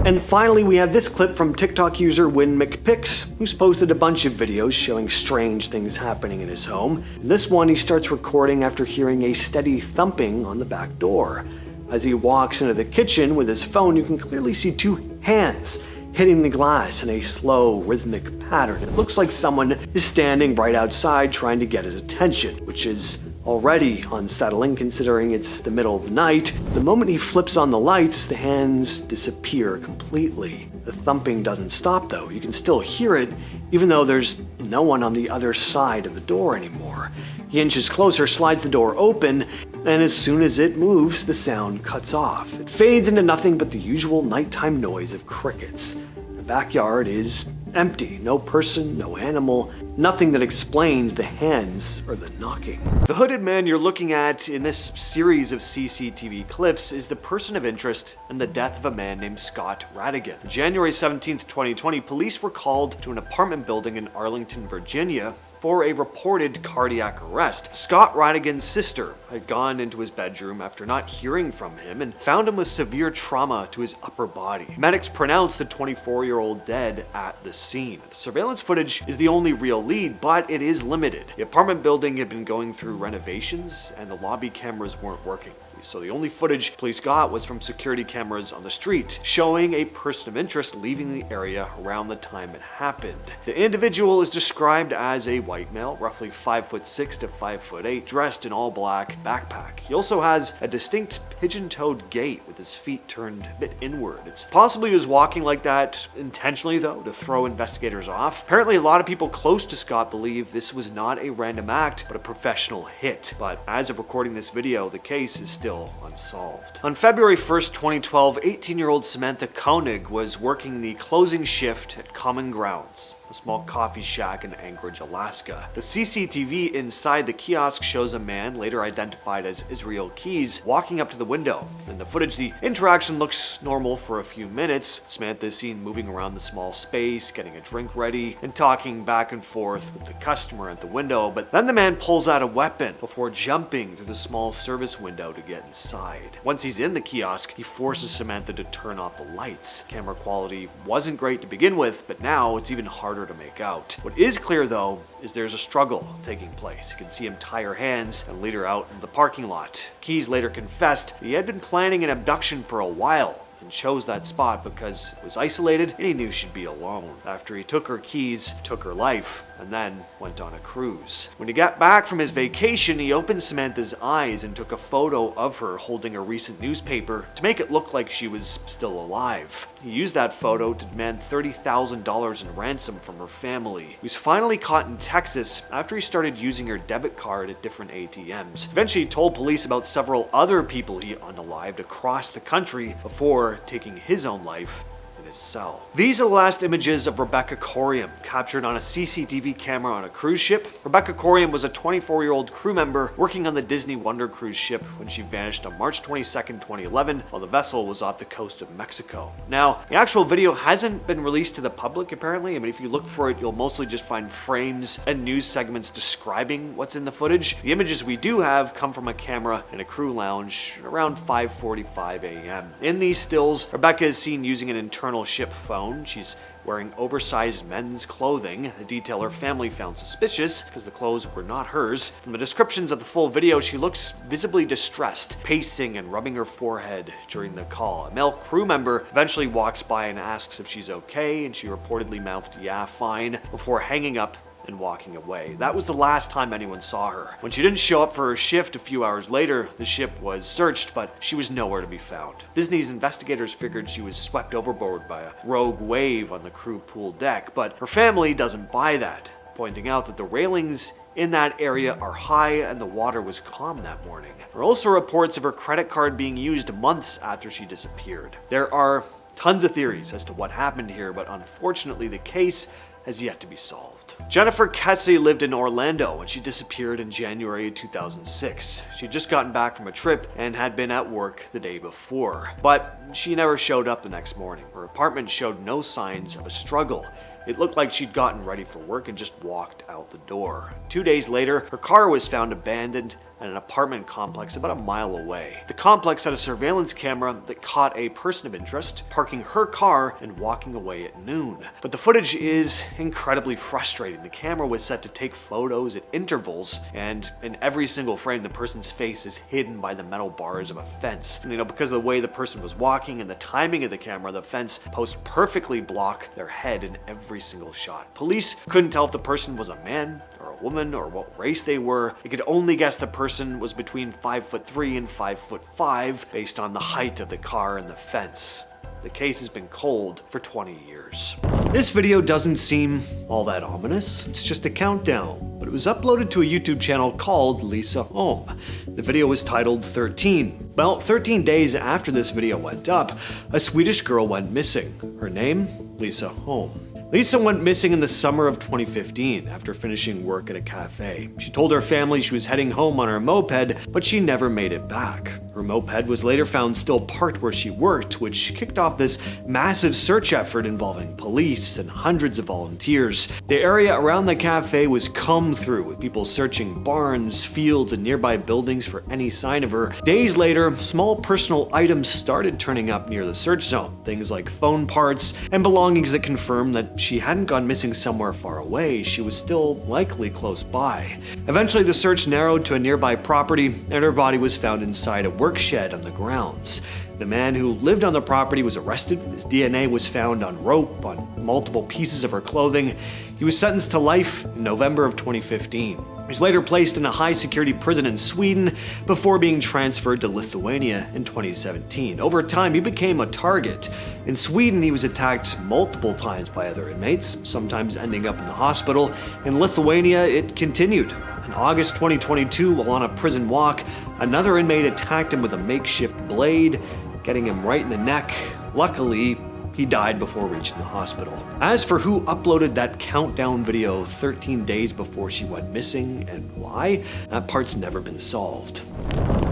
And finally, we have this clip from TikTok user Win McPix, who's posted a bunch of videos showing strange things happening in his home. In this one, he starts recording after hearing a steady thumping on the back door. As he walks into the kitchen with his phone, you can clearly see two hands hitting the glass in a slow, rhythmic pattern. It looks like someone is standing right outside trying to get his attention, which is already unsettling considering it's the middle of the night. The moment he flips on the lights, the hands disappear completely. The thumping doesn't stop though. You can still hear it even though there's no one on the other side of the door anymore. He inches closer, slides the door open, and as soon as it moves, the sound cuts off. It fades into nothing but the usual nighttime noise of crickets. The backyard is empty. No person, no animal, nothing that explains the hands or the knocking. The hooded man you're looking at in this series of CCTV clips is the person of interest in the death of a man named Scott Radigan. On January 17th, 2020, police were called to an apartment building in Arlington, Virginia, for a reported cardiac arrest. Scott Radigan's sister had gone into his bedroom after not hearing from him and found him with severe trauma to his upper body. Medics pronounced the 24-year-old dead at the scene. The surveillance footage is the only real lead, but it is limited. The apartment building had been going through renovations and the lobby cameras weren't working. So the only footage police got was from security cameras on the street, showing a person of interest leaving the area around the time it happened. The individual is described as a white male, roughly 5'6" to 5'8", dressed in all black backpack. He also has a distinct pigeon-toed gait with his feet turned a bit inward. It's possible he was walking like that intentionally though, to throw investigators off. Apparently a lot of people close to Scott believe this was not a random act, but a professional hit. But as of recording this video, the case is still unsolved. On February 1st, 2012, 18-year-old Samantha Koenig was working the closing shift at Common Grounds. a small coffee shack in Anchorage, Alaska. The CCTV inside the kiosk shows a man, later identified as Israel Keys, walking up to the window. In the footage, the interaction looks normal for a few minutes. Samantha is seen moving around the small space, getting a drink ready, and talking back and forth with the customer at the window, but then the man pulls out a weapon before jumping through the small service window to get inside. Once he's in the kiosk, he forces Samantha to turn off the lights. Camera quality wasn't great to begin with, but now it's even harder to make out. What is clear though is there's a struggle taking place. You can see him tie her hands and lead her out in the parking lot. Keys later confessed he had been planning an abduction for a while and chose that spot because it was isolated and he knew she'd be alone. After he took her keys, took her life, and then went on a cruise. When he got back from his vacation, he opened Samantha's eyes and took a photo of her holding a recent newspaper to make it look like she was still alive. He used that photo to demand $30,000 in ransom from her family. He was finally caught in Texas after he started using her debit card at different ATMs. Eventually, he told police about several other people he unalived across the country before taking his own life in his cell. These are the last images of Rebecca Corium, captured on a CCTV camera on a cruise ship. Rebecca Corium was a 24-year-old crew member working on the Disney Wonder cruise ship when she vanished on March 22nd, 2011, while the vessel was off the coast of Mexico. Now, the actual video hasn't been released to the public, apparently. I mean, if you look for it, you'll mostly just find frames and news segments describing what's in the footage. The images we do have come from a camera in a crew lounge around 5:45 a.m. In these stills, Rebecca is seen using an internal ship phone. She's wearing oversized men's clothing, a detail her family found suspicious because the clothes were not hers. From the descriptions of the full video, she looks visibly distressed, pacing and rubbing her forehead during the call. A male crew member eventually walks by and asks if she's okay, and she reportedly mouthed, "Yeah, fine," before hanging up and walking away. That was the last time anyone saw her. When she didn't show up for her shift a few hours later, the ship was searched, but she was nowhere to be found. Disney's investigators figured she was swept overboard by a rogue wave on the crew pool deck, but her family doesn't buy that, pointing out that the railings in that area are high and the water was calm that morning. There are also reports of her credit card being used months after she disappeared. There are tons of theories as to what happened here, but unfortunately the case has yet to be solved. Jennifer Kesey lived in Orlando when she disappeared in January 2006. She'd just gotten back from a trip and had been at work the day before, but she never showed up the next morning. Her apartment showed no signs of a struggle. It looked like she'd gotten ready for work and just walked out the door. 2 days later, her car was found abandoned at an apartment complex about a mile away. The complex had a surveillance camera that caught a person of interest parking her car and walking away at noon. But the footage is incredibly frustrating. The camera was set to take photos at intervals, and in every single frame, the person's face is hidden by the metal bars of a fence. And, because of the way the person was walking and the timing of the camera, the fence posts perfectly block their head in every single shot. Police couldn't tell if the person was a man or a woman or what race they were. They could only guess the person was between 5'3" and 5'5" based on the height of the car and the fence. The case has been cold for 20 years. This video doesn't seem all that ominous. It's just a countdown, but it was uploaded to a YouTube channel called Lisa Holm. The video was titled 13. Well, 13 days after this video went up, a Swedish girl went missing. Her name? Lisa Holm. Lisa went missing in the summer of 2015 after finishing work at a cafe. She told her family she was heading home on her moped, but she never made it back. Her moped was later found still parked where she worked, which kicked off this massive search effort involving police and hundreds of volunteers. The area around the cafe was combed through, with people searching barns, fields, and nearby buildings for any sign of her. Days later, small personal items started turning up near the search zone, things like phone parts and belongings that confirmed that she hadn't gone missing somewhere far away. She was still likely close by. Eventually, the search narrowed to a nearby property, and her body was found inside a work shed on the grounds. The man who lived on the property was arrested. His DNA was found on rope, on multiple pieces of her clothing. He was sentenced to life in November of 2015. He was later placed in a high-security prison in Sweden before being transferred to Lithuania in 2017. Over time, he became a target. In Sweden, he was attacked multiple times by other inmates, sometimes ending up in the hospital. In Lithuania, it continued. In August 2022, while on a prison walk, another inmate attacked him with a makeshift blade, getting him right in the neck. Luckily, he died before reaching the hospital. As for who uploaded that countdown video 13 days before she went missing and why, that part's never been solved.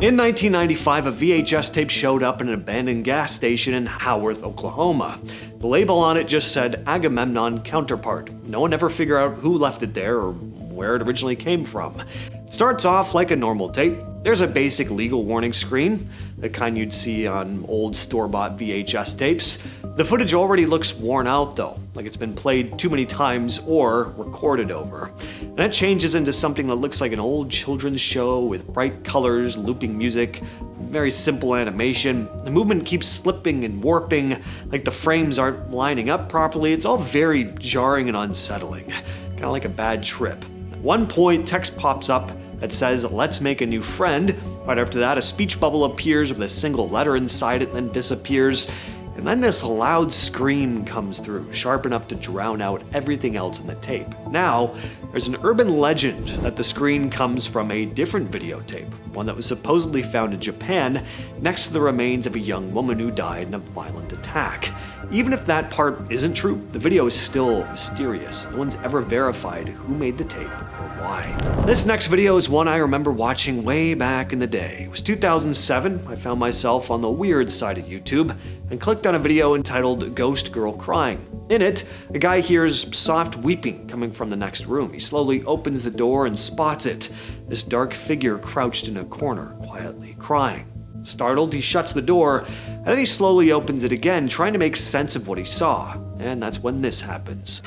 In 1995, a VHS tape showed up in an abandoned gas station in Haworth, Oklahoma. The label on it just said Agamemnon Counterpart. No one ever figured out who left it there or where it originally came from. It starts off like a normal tape. There's a basic legal warning screen, the kind you'd see on old store-bought VHS tapes. The footage already looks worn out though, like it's been played too many times or recorded over. And it changes into something that looks like an old children's show with bright colors, looping music, very simple animation. The movement keeps slipping and warping, like the frames aren't lining up properly. It's all very jarring and unsettling, kind of like a bad trip. At one point, text pops up that says, "Let's make a new friend." Right after that, a speech bubble appears with a single letter inside it and then disappears. And then this loud scream comes through, sharp enough to drown out everything else in the tape. Now, there's an urban legend that the screen comes from a different videotape, one that was supposedly found in Japan next to the remains of a young woman who died in a violent attack. Even if that part isn't true, the video is still mysterious. No one's ever verified who made the tape or why. This next video is one I remember watching way back in the day. It was 2007. I found myself on the weird side of YouTube and clicked on a video entitled "Ghost Girl Crying." In it, a guy hears soft weeping coming from the next room. He slowly opens the door and spots it. This dark figure crouched in a corner, quietly crying. Startled, he shuts the door, and then he slowly opens it again, trying to make sense of what he saw. And that's when this happens.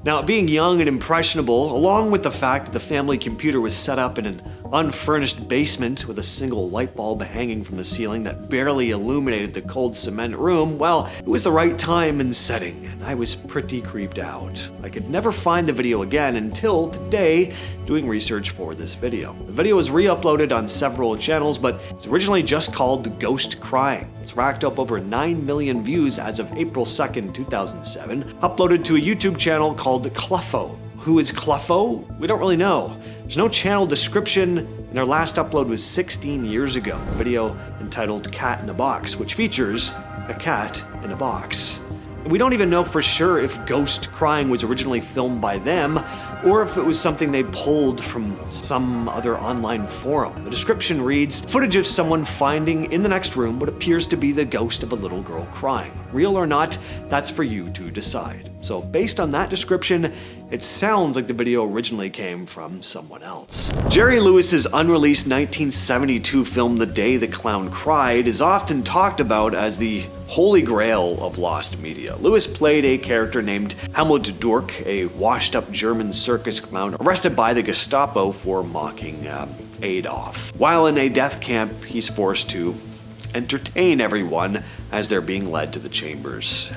Now, being young and impressionable, along with the fact that the family computer was set up in an unfurnished basement with a single light bulb hanging from the ceiling that barely illuminated the cold cement room, well, it was the right time and setting, and I was pretty creeped out. I could never find the video again until today, doing research for this video. The video was re-uploaded on several channels, but it was originally just called Ghost Crying. It's racked up over 9 million views as of April 2nd, 2007, uploaded to a YouTube channel called Cluffo. Who is Cluffo? We don't really know. There's no channel description, and their last upload was 16 years ago, a video entitled Cat in a Box, which features a cat in a box. We don't even know for sure if Ghost Crying was originally filmed by them, or if it was something they pulled from some other online forum. The description reads, "Footage of someone finding in the next room what appears to be the ghost of a little girl crying. Real or not, that's for you to decide." So based on that description, it sounds like the video originally came from someone else. Jerry Lewis's unreleased 1972 film The Day the Clown Cried is often talked about as the holy grail of lost media. Lewis played a character named Helmut Durk, a washed-up German circus clown arrested by the Gestapo for mocking Adolf. While in a death camp, he's forced to entertain everyone as they're being led to the chambers.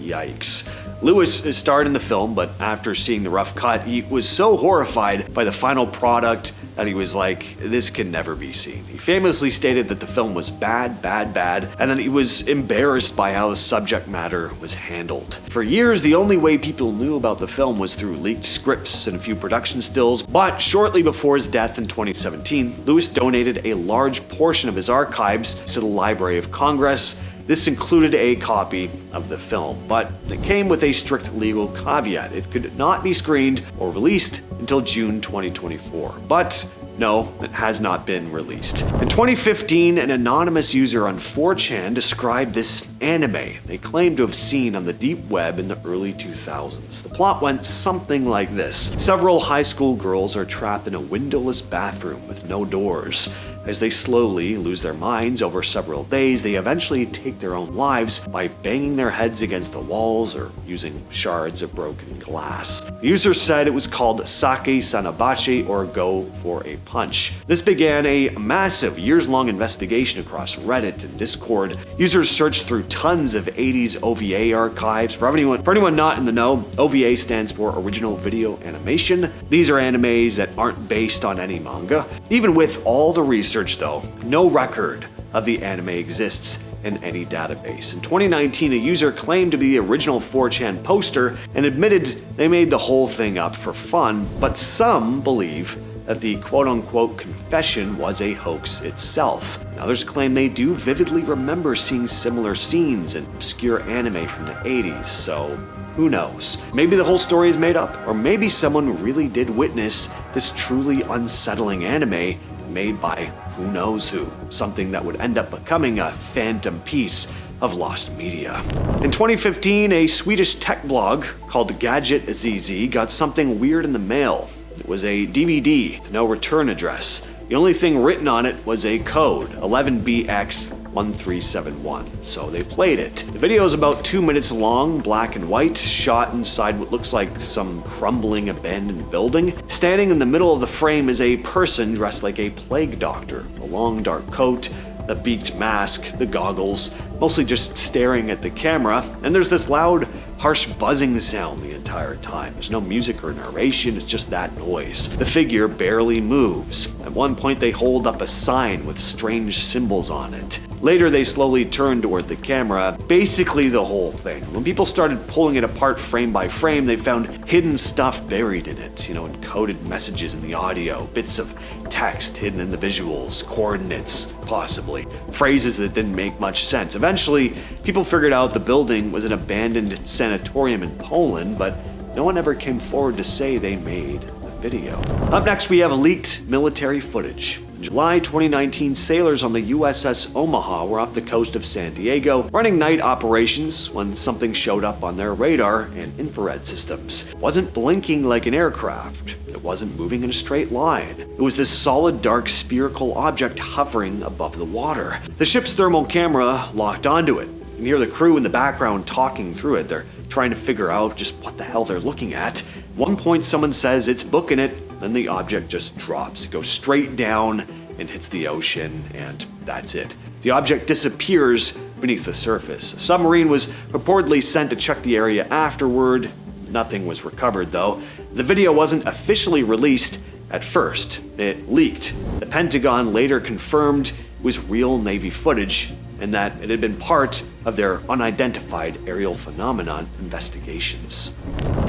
Yikes. Lewis starred in the film, but after seeing the rough cut, he was so horrified by the final product that he was like, this can never be seen. He famously stated that the film was bad, bad, bad, and that he was embarrassed by how the subject matter was handled. For years, the only way people knew about the film was through leaked scripts and a few production stills, but shortly before his death in 2017, Lewis donated a large portion of his archives to the Library of Congress. This included a copy of the film, but it came with a strict legal caveat. It could not be screened or released until June 2024. But no, it has not been released. In 2015, an anonymous user on 4chan described this anime they claimed to have seen on the deep web in the early 2000s. The plot went something like this. Several high school girls are trapped in a windowless bathroom with no doors. As they slowly lose their minds over several days, they eventually take their own lives by banging their heads against the walls or using shards of broken glass. The user said it was called Sake Sanabashi, or Go for a Punch. This began a massive years-long investigation across Reddit and Discord. Users searched through tons of 80s OVA archives. For anyone not in the know, OVA stands for Original Video Animation. These are animes that aren't based on any manga. Even with all the research though, no record of the anime exists in any database. In 2019, a user claimed to be the original 4chan poster and admitted they made the whole thing up for fun, but some believe that the quote-unquote confession was a hoax itself. And others claim they do vividly remember seeing similar scenes in obscure anime from the 80s, so who knows? Maybe the whole story is made up, or maybe someone really did witness this truly unsettling anime made by who knows who, something that would end up becoming a phantom piece of lost media. In 2015, a Swedish tech blog called Gadget ZZ got something weird in the mail. It was a DVD with no return address. The only thing written on it was a code, 11BX1371, so they played it. The video is about 2 minutes long, black and white, shot inside what looks like some crumbling abandoned building. Standing in the middle of the frame is a person dressed like a plague doctor, a long dark coat, the beaked mask, the goggles, mostly just staring at the camera, and there's this loud, harsh buzzing sound the entire time. There's no music or narration, it's just that noise. The figure barely moves. At one point they hold up a sign with strange symbols on it. Later they slowly turn toward the camera, basically the whole thing. When people started pulling it apart frame by frame, they found hidden stuff buried in it, encoded messages in the audio, bits of text hidden in the visuals, coordinates, possibly, phrases that didn't make much sense. Eventually, people figured out the building was an abandoned sanatorium in Poland, but no one ever came forward to say they made the video. Up next, we have leaked military footage. In July 2019, sailors on the USS Omaha were off the coast of San Diego running night operations when something showed up on their radar and infrared systems. It wasn't blinking like an aircraft. It wasn't moving in a straight line. It was this solid, dark, spherical object hovering above the water. The ship's thermal camera locked onto it. You can hear the crew in the background talking through it. They're trying to figure out just what the hell they're looking at. At one point, someone says it's booking it, then the object just drops. It goes straight down and hits the ocean, and that's it. The object disappears beneath the surface. A submarine was reportedly sent to check the area afterward. Nothing was recovered, though. The video wasn't officially released at first. It leaked. The Pentagon later confirmed it was real Navy footage and that it had been part of their unidentified aerial phenomenon investigations.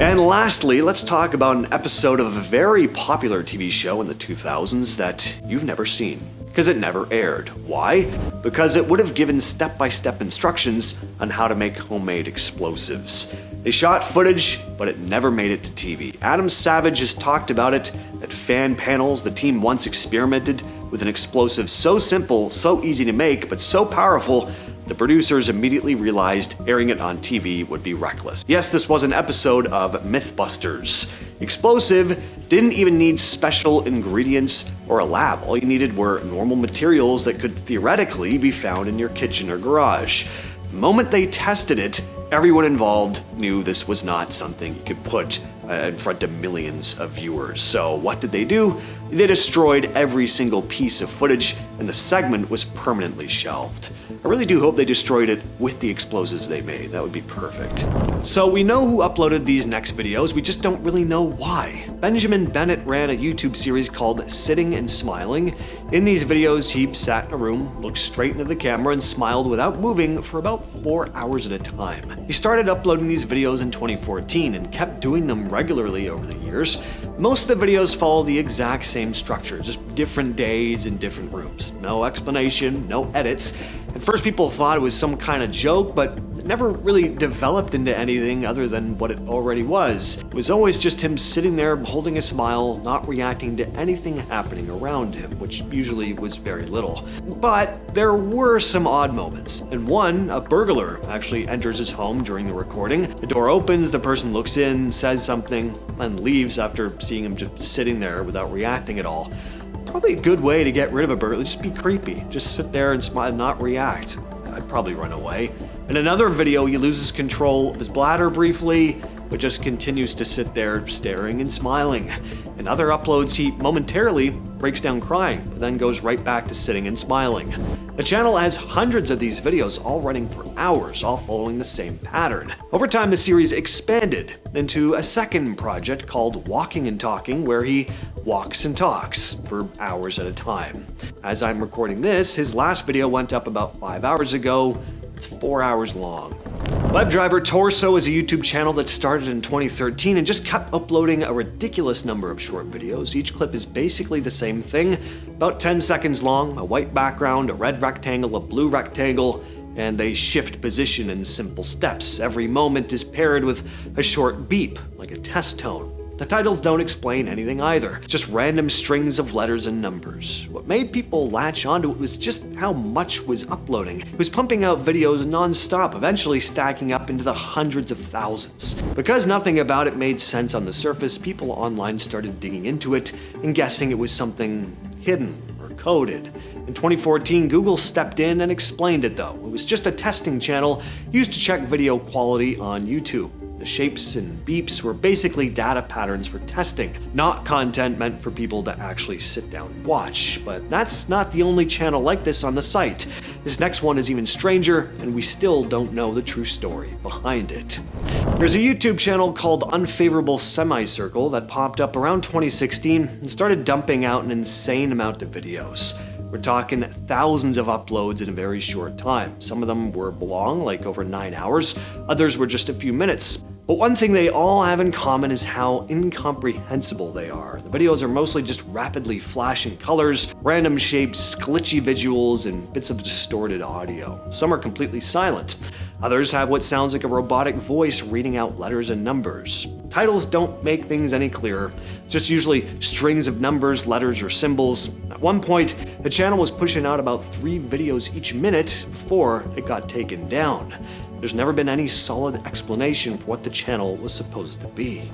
And lastly, let's talk about an episode of a very popular TV show in the 2000s that you've never seen, because it never aired. Why? Because it would have given step-by-step instructions on how to make homemade explosives. They shot footage, but it never made it to TV. Adam Savage has talked about it at fan panels. The team once experimented with an explosive so simple, so easy to make, but so powerful, the producers immediately realized airing it on TV would be reckless. Yes, this was an episode of Mythbusters. The explosive didn't even need special ingredients or a lab. All you needed were normal materials that could theoretically be found in your kitchen or garage. The moment they tested it, everyone involved knew this was not something you could put in front of millions of viewers. So what did they do? They destroyed every single piece of footage, and the segment was permanently shelved. I really do hope they destroyed it with the explosives they made. That would be perfect. So we know who uploaded these next videos, we just don't really know why. Benjamin Bennett ran a YouTube series called Sitting and Smiling. In these videos, he sat in a room, looked straight into the camera, and smiled without moving for about 4 hours at a time. He started uploading these videos in 2014 and kept doing them regularly over the years. Most of the videos follow the exact same structure, just different days in different rooms. No explanation, no edits. At first people thought it was some kind of joke, but it never really developed into anything other than what it already was. It was always just him sitting there holding a smile, not reacting to anything happening around him, which usually was very little. But there were some odd moments. In one, a burglar actually enters his home during the recording. The door opens, the person looks in, says something, and leaves after seeing him just sitting there without reacting at all. Probably a good way to get rid of a burglar, just be creepy. Just sit there and smile, not react. I'd probably run away. In another video, he loses control of his bladder briefly, but just continues to sit there staring and smiling. In other uploads, he momentarily breaks down crying, but then goes right back to sitting and smiling. The channel has hundreds of these videos all running for hours, all following the same pattern. Over time, the series expanded into a second project called Walking and Talking, where he walks and talks for hours at a time. As I'm recording this, his last video went up about 5 hours ago. It's 4 hours long. WebDriver Torso is a YouTube channel that started in 2013 and just kept uploading a ridiculous number of short videos. Each clip is basically the same thing, about 10 seconds long, a white background, a red rectangle, a blue rectangle, and they shift position in simple steps. Every moment is paired with a short beep, like a test tone. The titles don't explain anything either, just random strings of letters and numbers. What made people latch onto it was just how much was uploading. It was pumping out videos non-stop, eventually stacking up into the hundreds of thousands. Because nothing about it made sense on the surface, people online started digging into it and guessing it was something hidden or coded. In 2014, Google stepped in and explained it though. It was just a testing channel used to check video quality on YouTube. The shapes and beeps were basically data patterns for testing, not content meant for people to actually sit down and watch. But that's not the only channel like this on the site. This next one is even stranger, and we still don't know the true story behind it. There's a YouTube channel called Unfavorable Semicircle that popped up around 2016 and started dumping out an insane amount of videos. We're talking thousands of uploads in a very short time. Some of them were long, like over 9 hours, others were just a few minutes. But one thing they all have in common is how incomprehensible they are. The videos are mostly just rapidly flashing colors, random shapes, glitchy visuals, and bits of distorted audio. Some are completely silent. Others have what sounds like a robotic voice reading out letters and numbers. Titles don't make things any clearer. It's just usually strings of numbers, letters, or symbols. At one point, the channel was pushing out about 3 videos each minute before it got taken down. There's never been any solid explanation for what the channel was supposed to be.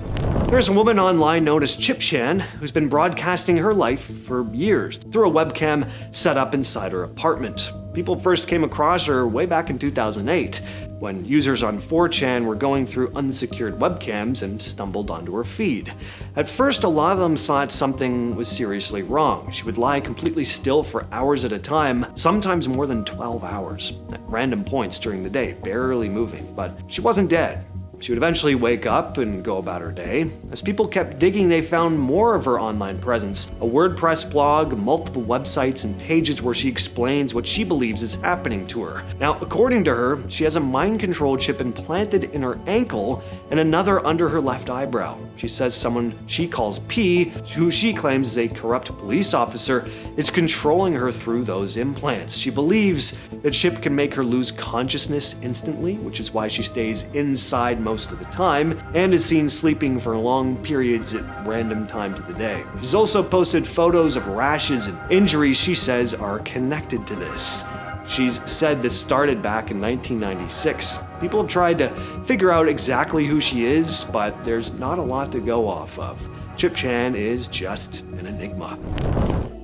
There's a woman online known as Chipchan who's been broadcasting her life for years through a webcam set up inside her apartment. People first came across her way back in 2008, when users on 4chan were going through unsecured webcams and stumbled onto her feed. At first, a lot of them thought something was seriously wrong. She would lie completely still for hours at a time, sometimes more than 12 hours, at random points during the day, barely moving. But she wasn't dead. She would eventually wake up and go about her day. As people kept digging, they found more of her online presence. A WordPress blog, multiple websites, and pages where she explains what she believes is happening to her. Now, according to her, she has a mind control chip implanted in her ankle and another under her left eyebrow. She says someone she calls P, who she claims is a corrupt police officer, is controlling her through those implants. She believes the chip can make her lose consciousness instantly, which is why she stays inside most of the time, and is seen sleeping for long periods at random times of the day. She's also posted photos of rashes and injuries she says are connected to this. She's said this started back in 1996. People have tried to figure out exactly who she is, but there's not a lot to go off of. Chipchan is just an enigma.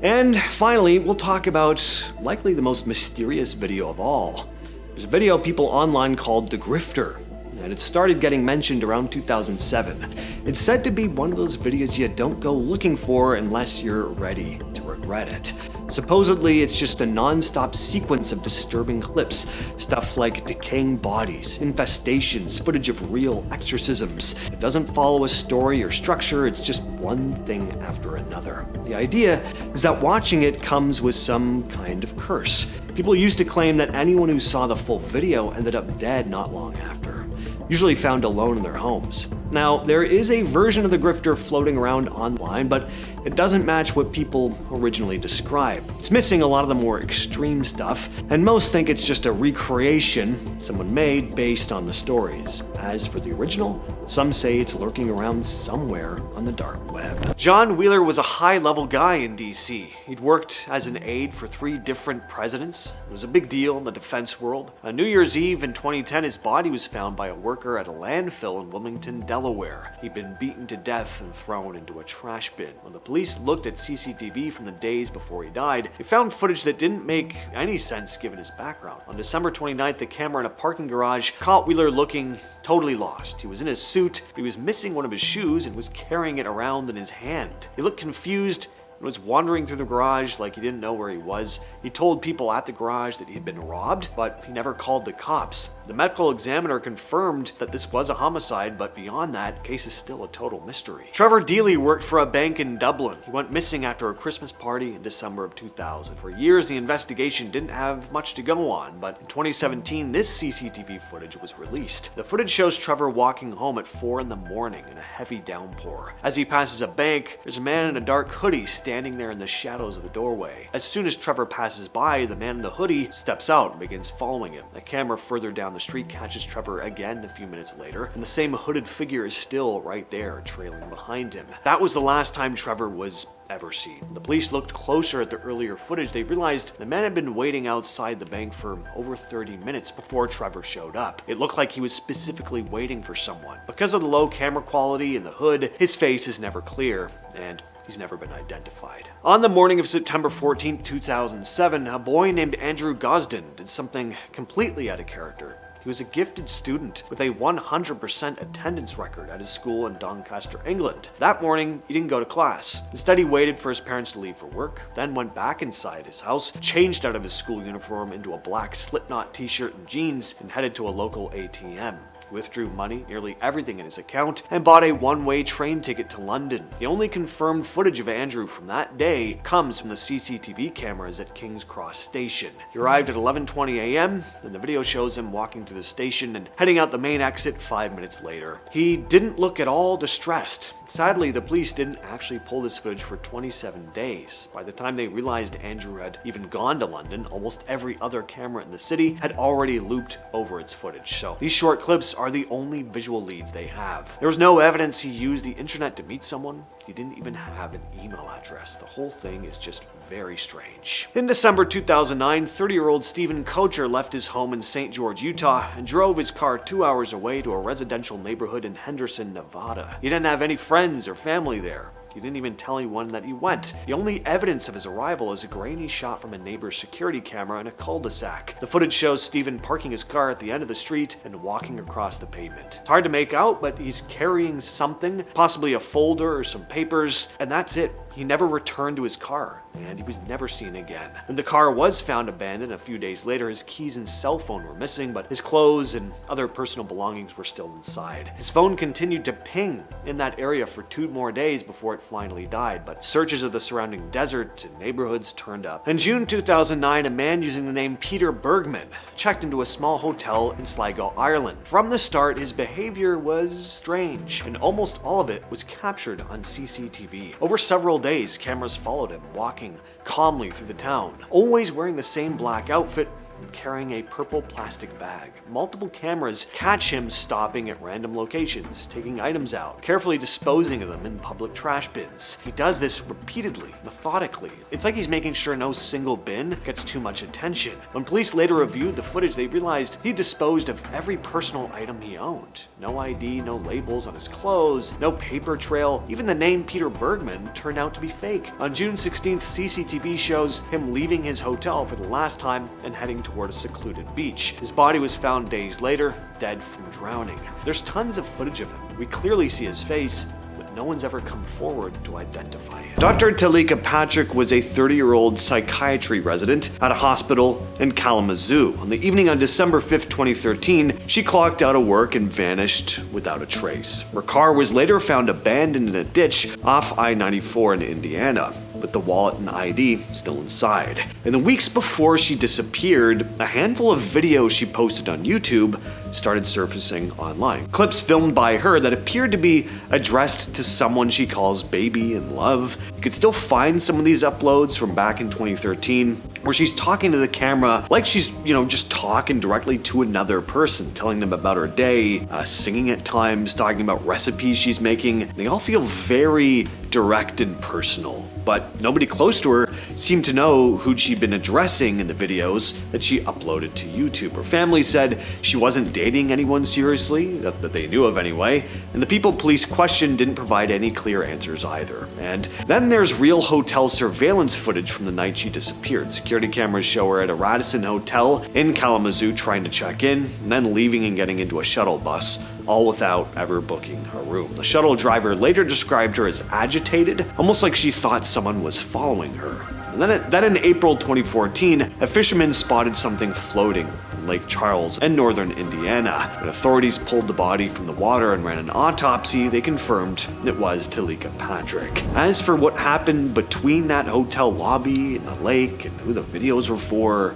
And finally, we'll talk about likely the most mysterious video of all. There's a video people online called The Grifter, and it started getting mentioned around 2007. It's said to be one of those videos you don't go looking for unless you're ready to regret it. Supposedly, it's just a non-stop sequence of disturbing clips, stuff like decaying bodies, infestations, footage of real exorcisms. It doesn't follow a story or structure, it's just one thing after another. The idea is that watching it comes with some kind of curse. People used to claim that anyone who saw the full video ended up dead not long after, usually found alone in their homes. Now, there is a version of the grifter floating around online, but it doesn't match what people originally described. It's missing a lot of the more extreme stuff, and most think it's just a recreation someone made based on the stories. As for the original, some say it's lurking around somewhere on the dark web. John Wheeler was a high-level guy in DC. He'd worked as an aide for 3 different presidents. It was a big deal in the defense world. On New Year's Eve in 2010, his body was found by a worker at a landfill in Wilmington, Delaware. He'd been beaten to death and thrown into a trash bin. When the police looked at CCTV from the days before he died, they found footage that didn't make any sense given his background. On December 29th, the camera in a parking garage caught Wheeler looking totally lost. He was in his suit, but he was missing one of his shoes and was carrying it around in his hand. He looked confused and was wandering through the garage like he didn't know where he was. He told people at the garage that he'd been robbed, but he never called the cops. The medical examiner confirmed that this was a homicide, but beyond that, the case is still a total mystery. Trevor Deely worked for a bank in Dublin. He went missing after a Christmas party in December of 2000. For years, the investigation didn't have much to go on, but in 2017, this CCTV footage was released. The footage shows Trevor walking home at 4 in the morning in a heavy downpour. As he passes a bank, there's a man in a dark hoodie standing there in the shadows of the doorway. As soon as Trevor passes by, the man in the hoodie steps out and begins following him. A camera further down the street catches Trevor again a few minutes later, and the same hooded figure is still right there, trailing behind him. That was the last time Trevor was ever seen. The police looked closer at the earlier footage. They realized the man had been waiting outside the bank for over 30 minutes before Trevor showed up. It looked like he was specifically waiting for someone. Because of the low camera quality in the hood, his face is never clear, and he's never been identified. On the morning of September 14, 2007, a boy named Andrew Gosden did something completely out of character. He was a gifted student with a 100% attendance record at his school in Doncaster, England. That morning, he didn't go to class. Instead, he waited for his parents to leave for work, then went back inside his house, changed out of his school uniform into a black Slipknot t-shirt and jeans, and headed to a local ATM. He withdrew money, nearly everything in his account, and bought a one-way train ticket to London. The only confirmed footage of Andrew from that day comes from the CCTV cameras at King's Cross Station. He arrived at 11:20 a.m., and the video shows him walking through the station and heading out the main exit 5 minutes later. He didn't look at all distressed. Sadly, the police didn't actually pull this footage for 27 days. By the time they realized Andrew had even gone to London, almost every other camera in the city had already looped over its footage. So these short clips are the only visual leads they have. There was no evidence he used the internet to meet someone. He didn't even have an email address. The whole thing is just very strange. In December 2009, 30-year-old Stephen Kocher left his home in St. George, Utah, and drove his car 2 hours away to a residential neighborhood in Henderson, Nevada. He didn't have any friends or family there. He didn't even tell anyone that he went. The only evidence of his arrival is a grainy shot from a neighbor's security camera in a cul-de-sac. The footage shows Stephen parking his car at the end of the street and walking across the pavement. It's hard to make out, but he's carrying something, possibly a folder or some papers, and that's it. He never returned to his car, and he was never seen again. When the car was found abandoned a few days later, his keys and cell phone were missing, but his clothes and other personal belongings were still inside. His phone continued to ping in that area for 2 more days before it finally died, but searches of the surrounding desert and neighborhoods turned up. In June 2009, a man using the name Peter Bergman checked into a small hotel in Sligo, Ireland. From the start, his behavior was strange, and almost all of it was captured on CCTV. Over several days, cameras followed him, walking calmly through the town, always wearing the same black outfit and carrying a purple plastic bag. Multiple cameras catch him stopping at random locations, taking items out, carefully disposing of them in public trash bins. He does this repeatedly, methodically. It's like he's making sure no single bin gets too much attention. When police later reviewed the footage, they realized he disposed of every personal item he owned. No ID, no labels on his clothes, no paper trail. Even the name Peter Bergman turned out to be fake. On June 16th, CCTV shows him leaving his hotel for the last time and heading toward a secluded beach. His body was found days later, dead from drowning. There's tons of footage of him. We clearly see his face, but no one's ever come forward to identify him. Dr. Talika Patrick was a 30-year-old psychiatry resident at a hospital in Kalamazoo. On the evening on December 5th, 2013, she clocked out of work and vanished without a trace. Her car was later found abandoned in a ditch off I-94 in Indiana, with the wallet and ID still inside. In the weeks before she disappeared, a handful of videos she posted on YouTube started surfacing online. Clips filmed by her that appeared to be addressed to someone she calls baby in love. You could still find some of these uploads from back in 2013 where she's talking to the camera like she's, just talking directly to another person, telling them about her day, singing at times, talking about recipes she's making. They all feel very direct and personal, but nobody close to her seemed to know who'd she'd been addressing in the videos that she uploaded to YouTube. Her family said she wasn't dating anyone seriously, that they knew of anyway, and the people police questioned didn't provide any clear answers either. And then there's real hotel surveillance footage from the night she disappeared. Security cameras show her at a Radisson hotel in Kalamazoo trying to check in, and then leaving and getting into a shuttle bus all without ever booking a room. The shuttle driver later described her as agitated, almost like she thought someone was following her. And then in April 2014, a fisherman spotted something floating in Lake Charles in northern Indiana. When authorities pulled the body from the water and ran an autopsy, they confirmed it was Talika Patrick. As for what happened between that hotel lobby and the lake and who the videos were for,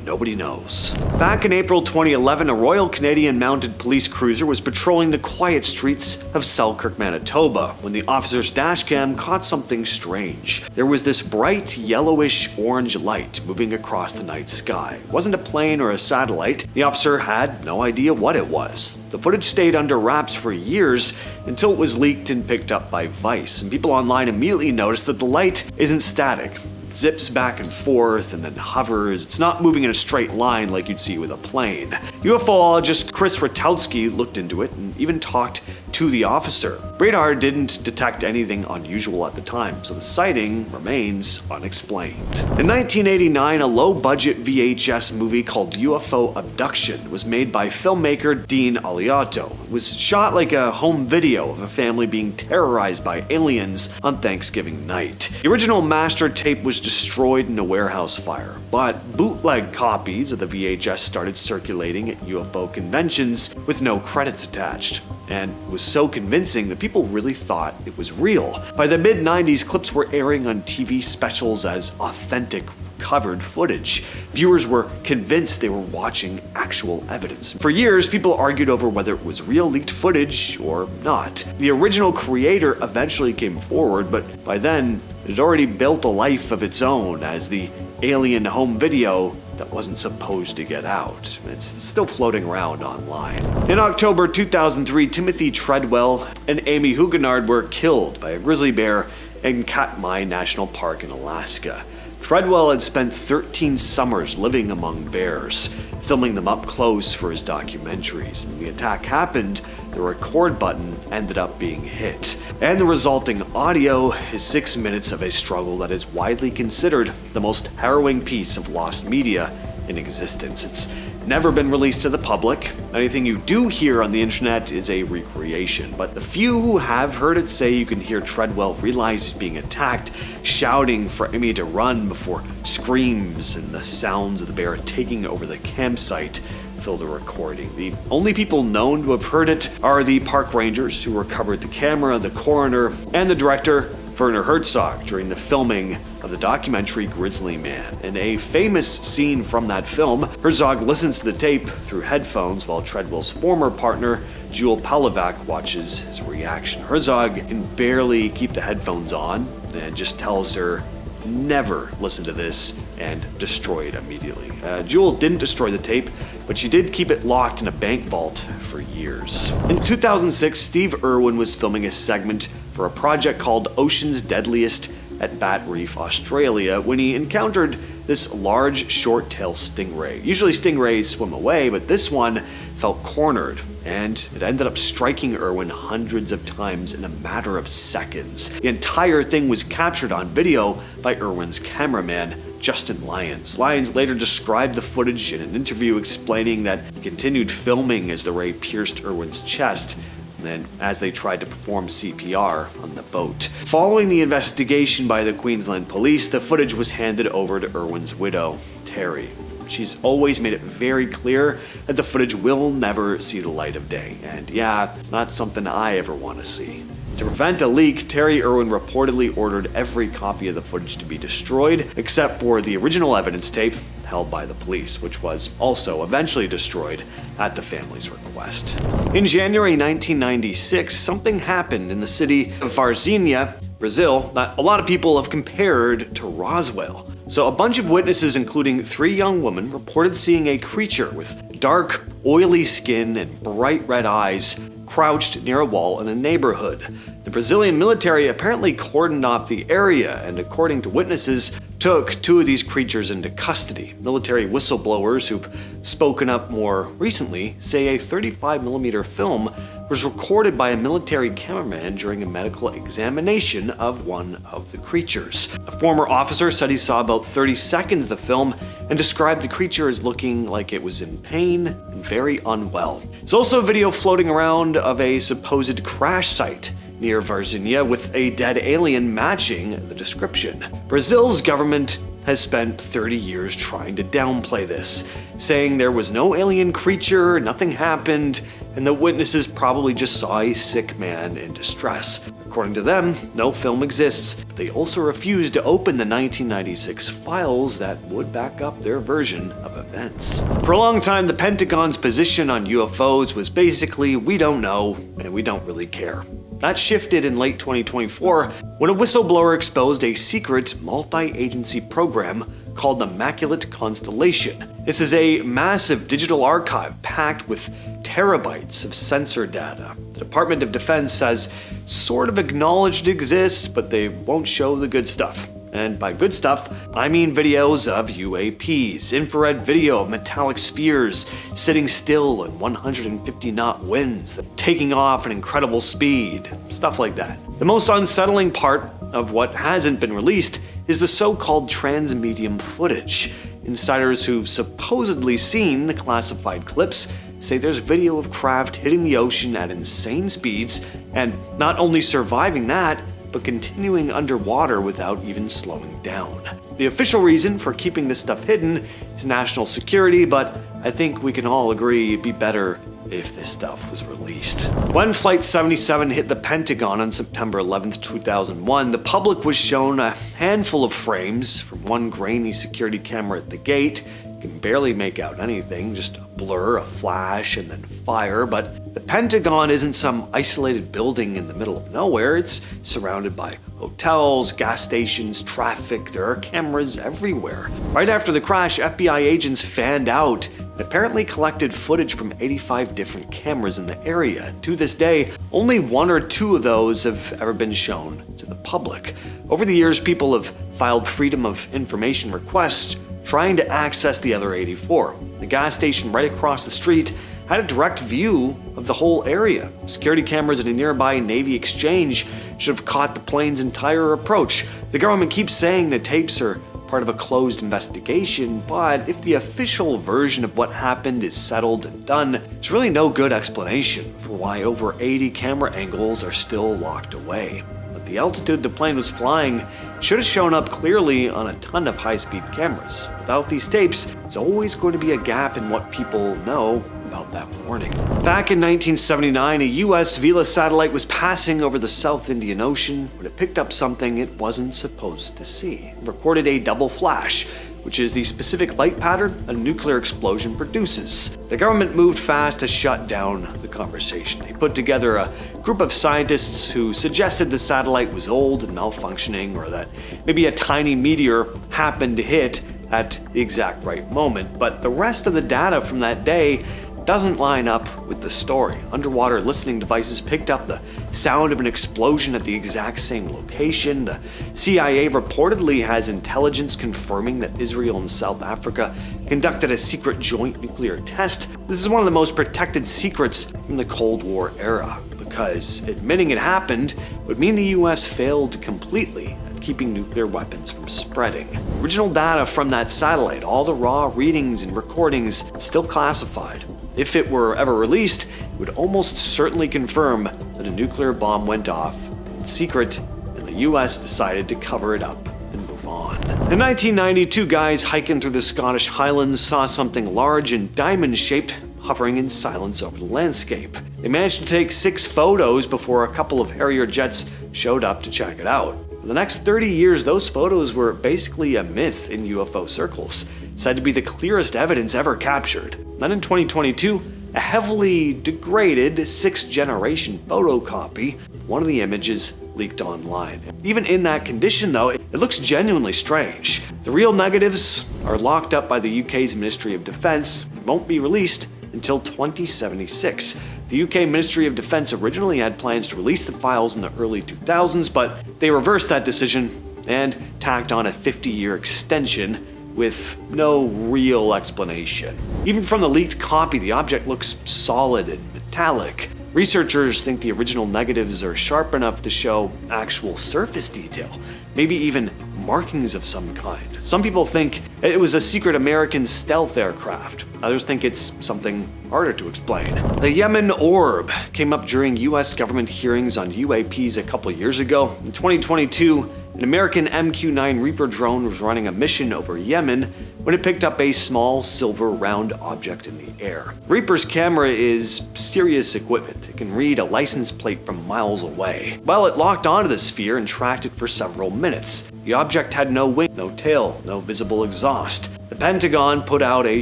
nobody knows. Back in April 2011, a Royal Canadian Mounted Police cruiser was patrolling the quiet streets of Selkirk, Manitoba, when the officer's dashcam caught something strange. There was this bright yellowish orange light moving across the night sky. It wasn't a plane or a satellite. The officer had no idea what it was. The footage stayed under wraps for years until it was leaked and picked up by Vice, and people online immediately noticed that the light isn't static. Zips back and forth and then hovers. It's not moving in a straight line like you'd see with a plane. UFOologist Chris Rotowski looked into it and even talked to the officer. Radar didn't detect anything unusual at the time, so the sighting remains unexplained. In 1989, a low-budget VHS movie called UFO Abduction was made by filmmaker Dean Aliotto. It was shot like a home video of a family being terrorized by aliens on Thanksgiving night. The original master tape was destroyed in a warehouse fire, but bootleg copies of the VHS started circulating at UFO conventions with no credits attached. And it was so convincing that people really thought it was real. By the mid-90s, clips were airing on TV specials as authentic, recovered footage. Viewers were convinced they were watching actual evidence. For years, people argued over whether it was real leaked footage or not. The original creator eventually came forward, but by then, it had already built a life of its own as the alien home video that wasn't supposed to get out. It's still floating around online. In October 2003, Timothy Treadwell and Amy Huguenard were killed by a grizzly bear in Katmai National Park in Alaska. Treadwell had spent 13 summers living among bears, filming them up close for his documentaries. When the attack happened, the record button ended up being hit, and the resulting audio is 6 minutes of a struggle that is widely considered the most harrowing piece of lost media in existence. It's never been released to the public. Anything you do hear on the internet is a recreation, but the few who have heard it say you can hear Treadwell realize he's being attacked, shouting for Amy to run before screams and the sounds of the bear taking over the campsite fill the recording. The only people known to have heard it are the park rangers who recovered the camera, the coroner, and the director, Werner Herzog, during the filming of the documentary Grizzly Man. In a famous scene from that film, Herzog listens to the tape through headphones while Treadwell's former partner, Jewel Palovac, watches his reaction. Herzog can barely keep the headphones on and just tells her, "Never listen to this," and destroy it immediately. Jewel didn't destroy the tape, but she did keep it locked in a bank vault for years. In 2006, Steve Irwin was filming a segment for a project called Ocean's Deadliest at Bat Reef, Australia, when he encountered this large short-tailed stingray. Usually stingrays swim away, but this one felt cornered, and it ended up striking Irwin hundreds of times in a matter of seconds. The entire thing was captured on video by Irwin's cameraman, Justin Lyons. Lyons later described the footage in an interview, explaining that he continued filming as the ray pierced Irwin's chest, and as they tried to perform CPR on the boat. Following the investigation by the Queensland Police, the footage was handed over to Irwin's widow, Terry. She's always made it very clear that the footage will never see the light of day, and yeah, it's not something I ever want to see. To prevent a leak, Terry Irwin reportedly ordered every copy of the footage to be destroyed, except for the original evidence tape held by the police, which was also eventually destroyed at the family's request. In January 1996, something happened in the city of Varginha, Brazil, that a lot of people have compared to Roswell. So a bunch of witnesses, including 3 young women, reported seeing a creature with dark, oily skin and bright red eyes crouched near a wall in a neighborhood. The Brazilian military apparently cordoned off the area, and according to witnesses, took two of these creatures into custody. Military whistleblowers who've spoken up more recently say a 35mm film was recorded by a military cameraman during a medical examination of one of the creatures. A former officer said he saw about 30 seconds of the film and described the creature as looking like it was in pain and very unwell. There's also a video floating around of a supposed crash site near Varginha with a dead alien matching the description. Brazil's government has spent 30 years trying to downplay this, saying there was no alien creature, nothing happened, and the witnesses probably just saw a sick man in distress. According to them, no film exists, but they also refused to open the 1996 files that would back up their version of events. For a long time, the Pentagon's position on UFOs was basically, we don't know, and we don't really care. That shifted in late 2024 when a whistleblower exposed a secret multi-agency program called the Immaculate Constellation. This is a massive digital archive packed with terabytes of sensor data. The Department of Defense has sort of acknowledged it exists, but they won't show the good stuff. And by good stuff, I mean videos of UAPs, infrared video of metallic spheres sitting still in 150-knot winds, taking off at incredible speed, stuff like that. The most unsettling part of what hasn't been released is the so-called transmedium footage. Insiders who've supposedly seen the classified clips say there's video of craft hitting the ocean at insane speeds and not only surviving that, but continuing underwater without even slowing down. The official reason for keeping this stuff hidden is national security, but I think we can all agree it'd be better if this stuff was released. When Flight 77 hit the Pentagon on September 11th, 2001, the public was shown a handful of frames from one grainy security camera at the gate. You can barely make out anything, just a blur, a flash, and then fire, but the Pentagon isn't some isolated building in the middle of nowhere. It's surrounded by hotels, gas stations, traffic. There are cameras everywhere. Right after the crash, FBI agents fanned out and apparently collected footage from 85 different cameras in the area. To this day, only one or two of those have ever been shown to the public. Over the years, people have filed Freedom of Information requests trying to access the other 84. The gas station right across the street had a direct view of the whole area. Security cameras at a nearby Navy exchange should have caught the plane's entire approach. The government keeps saying the tapes are part of a closed investigation, but if the official version of what happened is settled and done, there's really no good explanation for why over 80 camera angles are still locked away. But the altitude the plane was flying should have shown up clearly on a ton of high-speed cameras. Without these tapes, there's always going to be a gap in what people know about that warning. Back in 1979, a US Vela satellite was passing over the South Indian Ocean when it picked up something it wasn't supposed to see. It recorded a double flash, which is the specific light pattern a nuclear explosion produces. The government moved fast to shut down the conversation. They put together a group of scientists who suggested the satellite was old and malfunctioning, or that maybe a tiny meteor happened to hit at the exact right moment. But the rest of the data from that day doesn't line up with the story. Underwater listening devices picked up the sound of an explosion at the exact same location. The CIA reportedly has intelligence confirming that Israel and South Africa conducted a secret joint nuclear test. This is one of the most protected secrets from the Cold War era, because admitting it happened would mean the US failed completely at keeping nuclear weapons from spreading. Original data from that satellite, all the raw readings and recordings, it's still classified. If it were ever released, it would almost certainly confirm that a nuclear bomb went off in secret, and the US decided to cover it up and move on. In 1990, two guys hiking through the Scottish Highlands saw something large and diamond-shaped hovering in silence over the landscape. They managed to take 6 photos before a couple of Harrier jets showed up to check it out. For the next 30 years, those photos were basically a myth in UFO circles, said to be the clearest evidence ever captured. Then in 2022, a heavily degraded 6th-generation photocopy of one of the images leaked online. Even in that condition, though, it looks genuinely strange. The real negatives are locked up by the UK's Ministry of Defence and won't be released until 2076. The UK Ministry of Defence originally had plans to release the files in the early 2000s, but they reversed that decision and tacked on a 50-year extension with no real explanation. Even from the leaked copy, the object looks solid and metallic. Researchers think the original negatives are sharp enough to show actual surface detail, maybe even markings of some kind. Some people think it was a secret American stealth aircraft. Others think it's something harder to explain. The Yemen orb came up during US government hearings on UAPs a couple years ago. In 2022, an American MQ-9 Reaper drone was running a mission over Yemen when it picked up a small silver round object in the air. Reaper's camera is serious equipment. It can read a license plate from miles away. Well, it locked onto the sphere and tracked it for several minutes. The object had no wing, no tail, no visible exhaust. The Pentagon put out a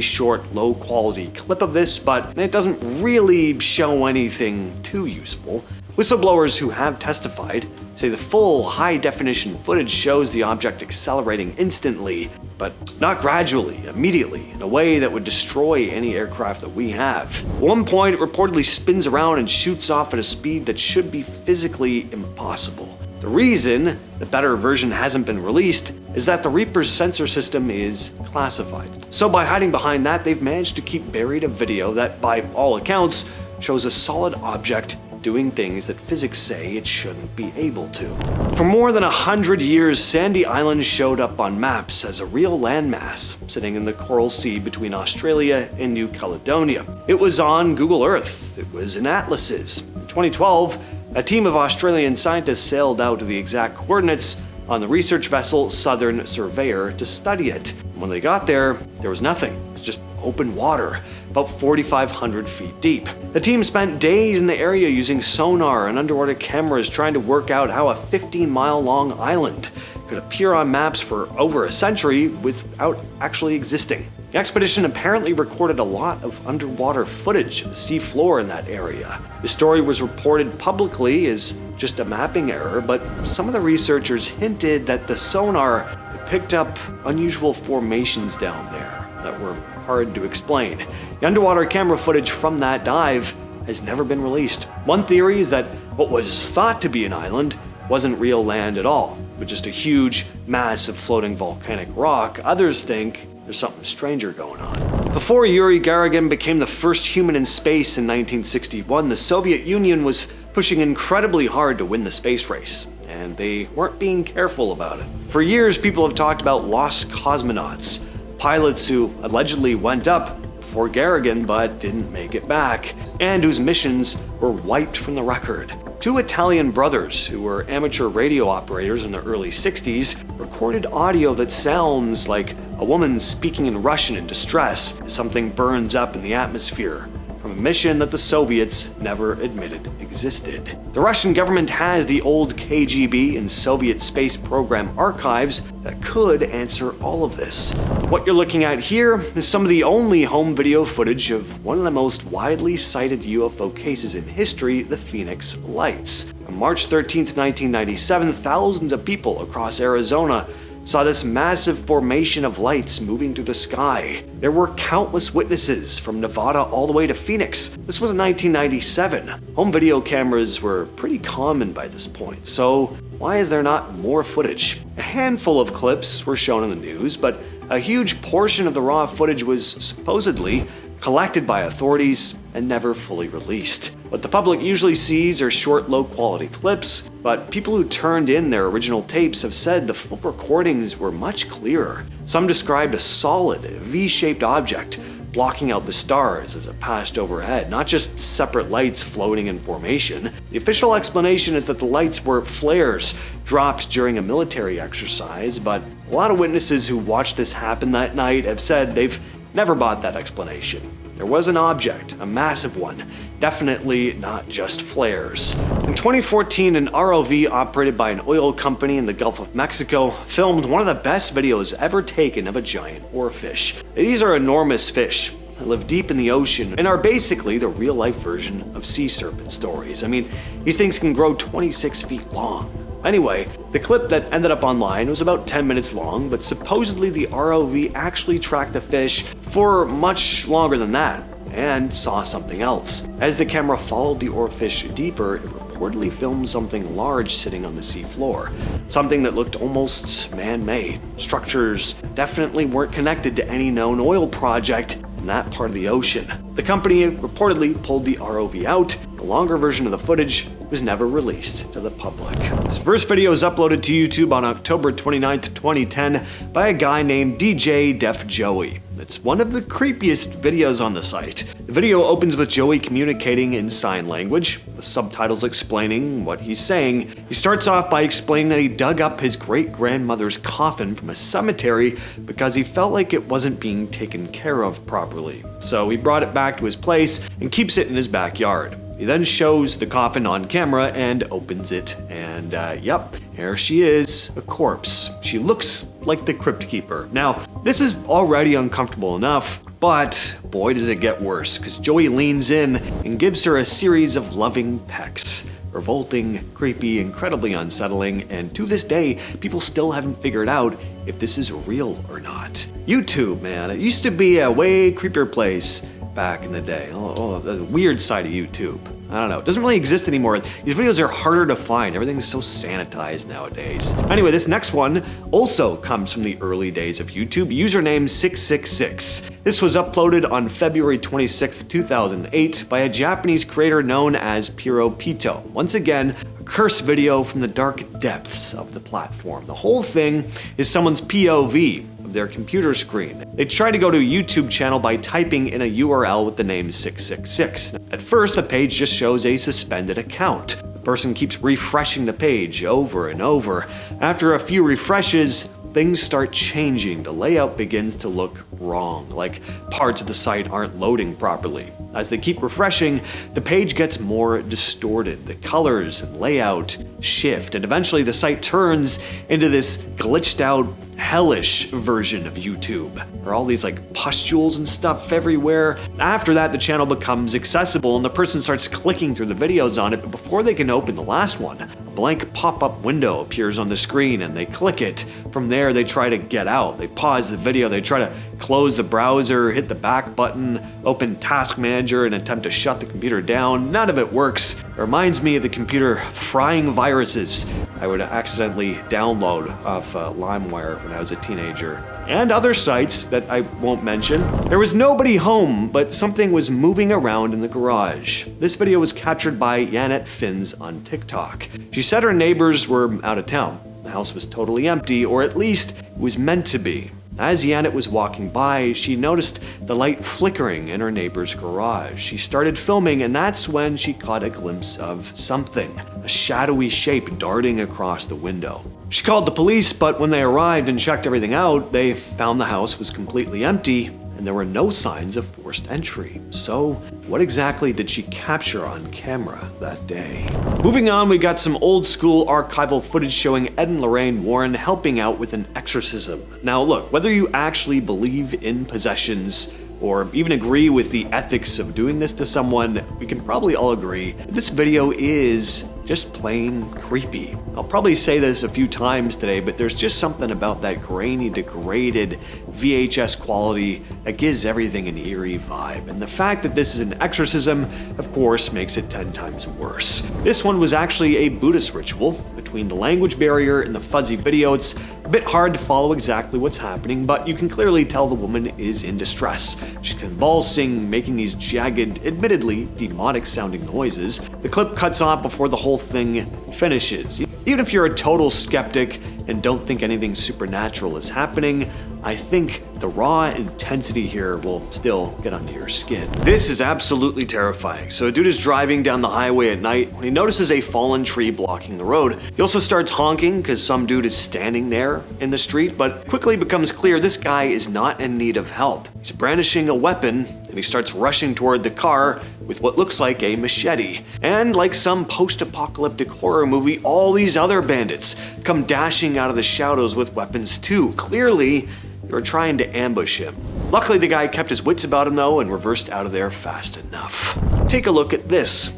short, low-quality clip of this, but it doesn't really show anything too useful. Whistleblowers who have testified say the full high-definition footage shows the object accelerating instantly, but not gradually, immediately, in a way that would destroy any aircraft that we have. At one point, it reportedly spins around and shoots off at a speed that should be physically impossible. The reason the better version hasn't been released is that the Reaper's sensor system is classified. So by hiding behind that, they've managed to keep buried a video that, by all accounts, shows a solid object doing things that physics say it shouldn't be able to. For more than 100 years, Sandy Island showed up on maps as a real landmass sitting in the Coral Sea between Australia and New Caledonia. It was on Google Earth. It was in atlases. In 2012, a team of Australian scientists sailed out to the exact coordinates on the research vessel Southern Surveyor to study it. When they got there was nothing. It was just open water, about 4,500 feet deep. The team spent days in the area using sonar and underwater cameras trying to work out how a 15-mile-long island could appear on maps for over a century without actually existing. The expedition apparently recorded a lot of underwater footage of the sea floor in that area. The story was reported publicly as just a mapping error, but some of the researchers hinted that the sonar had picked up unusual formations down there that were hard to explain. The underwater camera footage from that dive has never been released. One theory is that what was thought to be an island wasn't real land at all, but just a huge mass of floating volcanic rock. Others think there's something stranger going on. Before Yuri Gagarin became the first human in space in 1961, the Soviet Union was pushing incredibly hard to win the space race, and they weren't being careful about it. For years, people have talked about lost cosmonauts, pilots who allegedly went up before Gagarin but didn't make it back, and whose missions were wiped from the record. Two Italian brothers who were amateur radio operators in the early 60s recorded audio that sounds like a woman speaking in Russian in distress as something burns up in the atmosphere from a mission that the Soviets never admitted existed. The Russian government has the old KGB and Soviet space program archives that could answer all of this. What you're looking at here is some of the only home video footage of one of the most widely cited UFO cases in history, the Phoenix Lights. On March 13, 1997, thousands of people across Arizona saw this massive formation of lights moving through the sky. There were countless witnesses from Nevada all the way to Phoenix. This was 1997. Home video cameras were pretty common by this point, so why is there not more footage? A handful of clips were shown in the news, but a huge portion of the raw footage was supposedly collected by authorities and never fully released. What the public usually sees are short, low-quality clips, but people who turned in their original tapes have said the full recordings were much clearer. Some described a solid, V-shaped object blocking out the stars as it passed overhead, not just separate lights floating in formation. The official explanation is that the lights were flares dropped during a military exercise, but a lot of witnesses who watched this happen that night have said they've never bought that explanation. There was an object, a massive one, definitely not just flares. In 2014, an ROV operated by an oil company in the Gulf of Mexico filmed one of the best videos ever taken of a giant oarfish. These are enormous fish that live deep in the ocean and are basically the real-life version of sea serpent stories. I mean, these things can grow 26 feet long. Anyway, the clip that ended up online was about 10 minutes long, but supposedly the ROV actually tracked the fish for much longer than that and saw something else. As the camera followed the oarfish deeper, it reportedly filmed something large sitting on the seafloor. Something that looked almost man-made. Structures definitely weren't connected to any known oil project in that part of the ocean. The company reportedly pulled the ROV out. The longer version of the footage was never released to the public. This first video was uploaded to YouTube on October 29th, 2010 by a guy named DJ Def Joey. It's one of the creepiest videos on the site. The video opens with Joey communicating in sign language, with subtitles explaining what he's saying. He starts off by explaining that he dug up his great-grandmother's coffin from a cemetery because he felt like it wasn't being taken care of properly. So he brought it back to his place and keeps it in his backyard. He then shows the coffin on camera and opens it, and yep, here she is, a corpse. She looks like the Crypt Keeper. Now, this is already uncomfortable enough, but boy does it get worse, because Joey leans in and gives her a series of loving pecks. Revolting, creepy, incredibly unsettling, and to this day, people still haven't figured out if this is real or not. YouTube, man, it used to be a way creepier place back in the day. The weird side of YouTube. I don't know, it doesn't really exist anymore. These videos are harder to find. Everything's so sanitized nowadays. Anyway, this next one also comes from the early days of YouTube, username 666. This was uploaded on February 26th, 2008 by a Japanese creator known as Piro Pito. Once again, a cursed video from the dark depths of the platform. The whole thing is someone's POV of their computer screen. They try to go to a YouTube channel by typing in a URL with the name 666. At first, the page just shows a suspended account. The person keeps refreshing the page over and over. After a few refreshes, things start changing. The layout begins to look wrong, like parts of the site aren't loading properly. As they keep refreshing, the page gets more distorted. The colors and layout shift, and eventually the site turns into this glitched out, hellish version of YouTube. There are all these like pustules and stuff everywhere. After that, the channel becomes accessible and the person starts clicking through the videos on it, but before they can open the last one, a blank pop-up window appears on the screen and they click it. From there, they try to get out. They pause the video, they try to close the browser, hit the back button, open Task Manager and attempt to shut the computer down. None of it works. It reminds me of the computer frying viruses I would accidentally download off LimeWire when I was a teenager. And other sites that I won't mention. There was nobody home, but something was moving around in the garage. This video was captured by Janet Fins on TikTok. She said her neighbors were out of town. The house was totally empty, or at least it was meant to be. As Janet was walking by, she noticed the light flickering in her neighbor's garage. She started filming, and that's when she caught a glimpse of something, a shadowy shape darting across the window. She called the police, but when they arrived and checked everything out, they found the house was completely empty and there were no signs of forced entry. So, what exactly did she capture on camera that day? Moving on, we got some old school archival footage showing Ed and Lorraine Warren helping out with an exorcism. Now look, whether you actually believe in possessions or even agree with the ethics of doing this to someone, we can probably all agree that this video is just plain creepy. I'll probably say this a few times today, but there's just something about that grainy, degraded VHS quality that gives everything an eerie vibe. And the fact that this is an exorcism, of course, makes it 10 times worse. This one was actually a Buddhist ritual. Between the language barrier and the fuzzy video, it's a bit hard to follow exactly what's happening, but you can clearly tell the woman is in distress. She's convulsing, making these jagged, admittedly demonic sounding noises. The clip cuts off before the whole thing finishes. Even if you're a total skeptic and don't think anything supernatural is happening, I think the raw intensity here will still get under your skin. This is absolutely terrifying. So a dude is driving down the highway at night when he notices a fallen tree blocking the road. He also starts honking because some dude is standing there in the street, but quickly becomes clear this guy is not in need of help. He's brandishing a weapon and he starts rushing toward the car with what looks like a machete. And like some post-apocalyptic horror movie, all these other bandits come dashing out of the shadows with weapons too. Clearly, they were trying to ambush him. Luckily, the guy kept his wits about him though and reversed out of there fast enough. Take a look at this.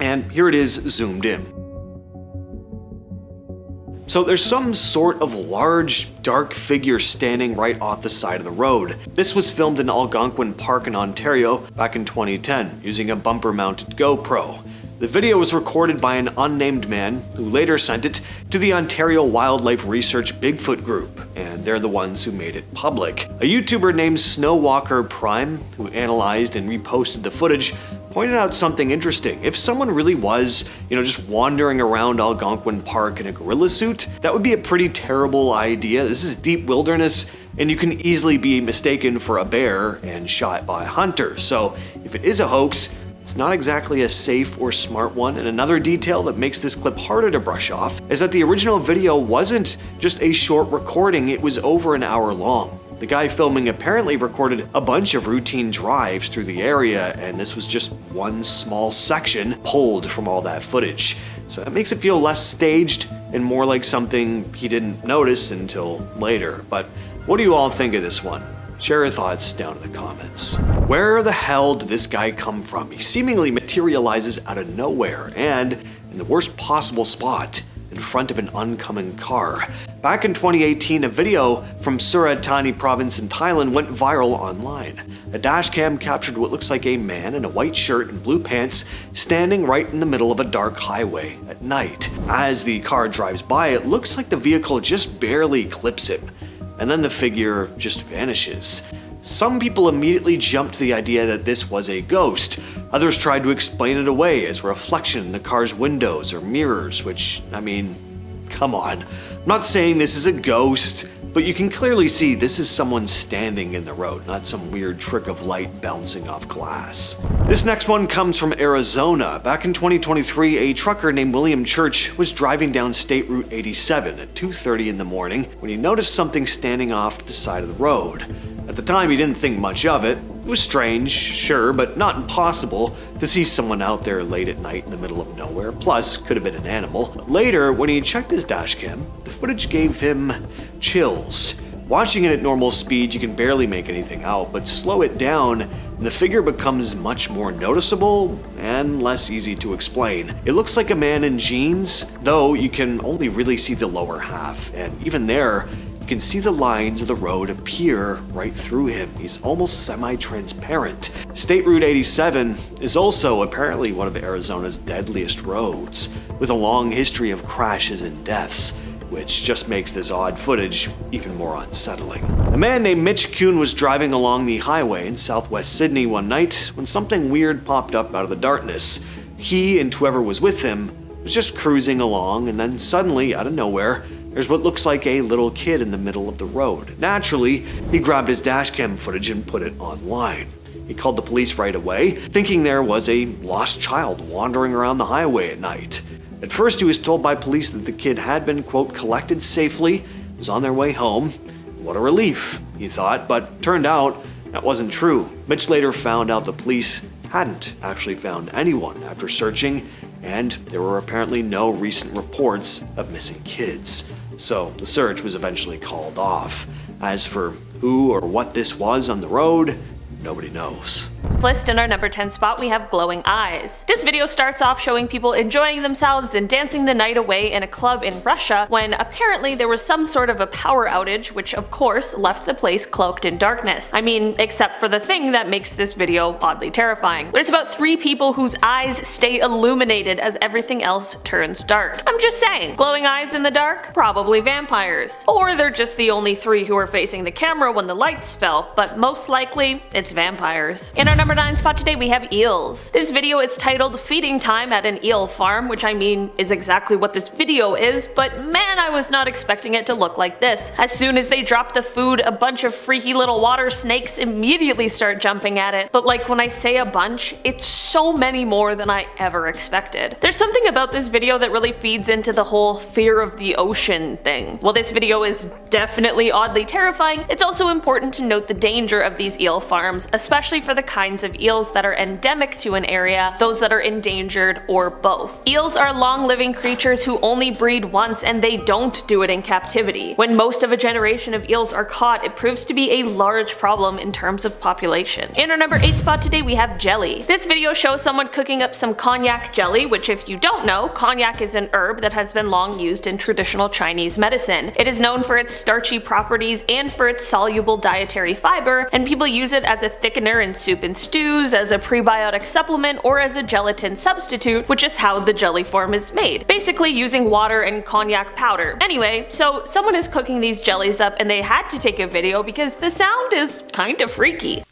And here it is zoomed in. So there's some sort of large, dark figure standing right off the side of the road. This was filmed in Algonquin Park in Ontario back in 2010 using a bumper-mounted GoPro. The video was recorded by an unnamed man who later sent it to the Ontario Wildlife Research Bigfoot group, and they're the ones who made it public. A YouTuber named Snowwalker Prime, who analyzed and reposted the footage, pointed out something interesting. If someone really was, just wandering around Algonquin Park in a gorilla suit, that would be a pretty terrible idea. This is deep wilderness, and you can easily be mistaken for a bear and shot by a hunter. So if it is a hoax, it's not exactly a safe or smart one, and another detail that makes this clip harder to brush off is that the original video wasn't just a short recording, it was over an hour long. The guy filming apparently recorded a bunch of routine drives through the area, and this was just one small section pulled from all that footage. So that makes it feel less staged and more like something he didn't notice until later. But what do you all think of this one? Share your thoughts down in the comments. Where the hell did this guy come from? He seemingly materializes out of nowhere and in the worst possible spot, in front of an oncoming car. Back in 2018, a video from Surat Thani province in Thailand went viral online. A dashcam captured what looks like a man in a white shirt and blue pants standing right in the middle of a dark highway at night. As the car drives by, it looks like the vehicle just barely clips him, and then the figure just vanishes. Some people immediately jumped to the idea that this was a ghost. Others tried to explain it away as a reflection in the car's windows or mirrors, which, come on. I'm not saying this is a ghost, but you can clearly see this is someone standing in the road, not some weird trick of light bouncing off glass. This next one comes from Arizona. Back in 2023, a trucker named William Church was driving down State Route 87 at 2:30 in the morning when he noticed something standing off the side of the road. At the time, he didn't think much of it. It was strange, sure, but not impossible to see someone out there late at night in the middle of nowhere, plus could have been an animal. But later, when he checked his dashcam, the footage gave him chills. Watching it at normal speed, you can barely make anything out, but slow it down, and the figure becomes much more noticeable and less easy to explain. It looks like a man in jeans, though you can only really see the lower half, and even there, you can see the lines of the road appear right through him. He's almost semi-transparent. State Route 87 is also apparently one of Arizona's deadliest roads, with a long history of crashes and deaths, which just makes this odd footage even more unsettling. A man named Mitch Kuhn was driving along the highway in southwest Sydney one night when something weird popped up out of the darkness. He and whoever was with him was just cruising along, and then suddenly, out of nowhere, there's what looks like a little kid in the middle of the road. Naturally, he grabbed his dashcam footage and put it online. He called the police right away, thinking there was a lost child wandering around the highway at night. At first, he was told by police that the kid had been, quote, collected safely, was on their way home. What a relief, he thought, but turned out that wasn't true. Mitch later found out the police hadn't actually found anyone after searching, and there were apparently no recent reports of missing kids. So the search was eventually called off. As for who or what this was on the road, nobody knows. List in our number 10 spot, we have glowing eyes. This video starts off showing people enjoying themselves and dancing the night away in a club in Russia when apparently there was some sort of a power outage, which of course left the place cloaked in darkness. Except for the thing that makes this video oddly terrifying. There's about 3 people whose eyes stay illuminated as everything else turns dark. I'm just saying, glowing eyes in the dark? Probably vampires. Or they're just the only 3 who are facing the camera when the lights fell, but most likely it's vampires. In our number 9 spot today, we have eels. This video is titled Feeding Time at an Eel Farm, which is exactly what this video is, but man, I was not expecting it to look like this. As soon as they drop the food, a bunch of freaky little water snakes immediately start jumping at it. But when I say a bunch, it's so many more than I ever expected. There's something about this video that really feeds into the whole fear of the ocean thing. While this video is definitely oddly terrifying, it's also important to note the danger of these eel farms terms, especially for the kinds of eels that are endemic to an area, those that are endangered, or both. Eels are long-living creatures who only breed once, and they don't do it in captivity. When most of a generation of eels are caught, it proves to be a large problem in terms of population. In our number 8 spot today, we have jelly. This video shows someone cooking up some cognac jelly, which, if you don't know, cognac is an herb that has been long used in traditional Chinese medicine. It is known for its starchy properties and for its soluble dietary fiber, and people use it as a thickener in soup and stews, as a prebiotic supplement, or as a gelatin substitute, which is how the jelly form is made, basically using water and cognac powder. Anyway, so someone is cooking these jellies up and they had to take a video because the sound is kind of freaky.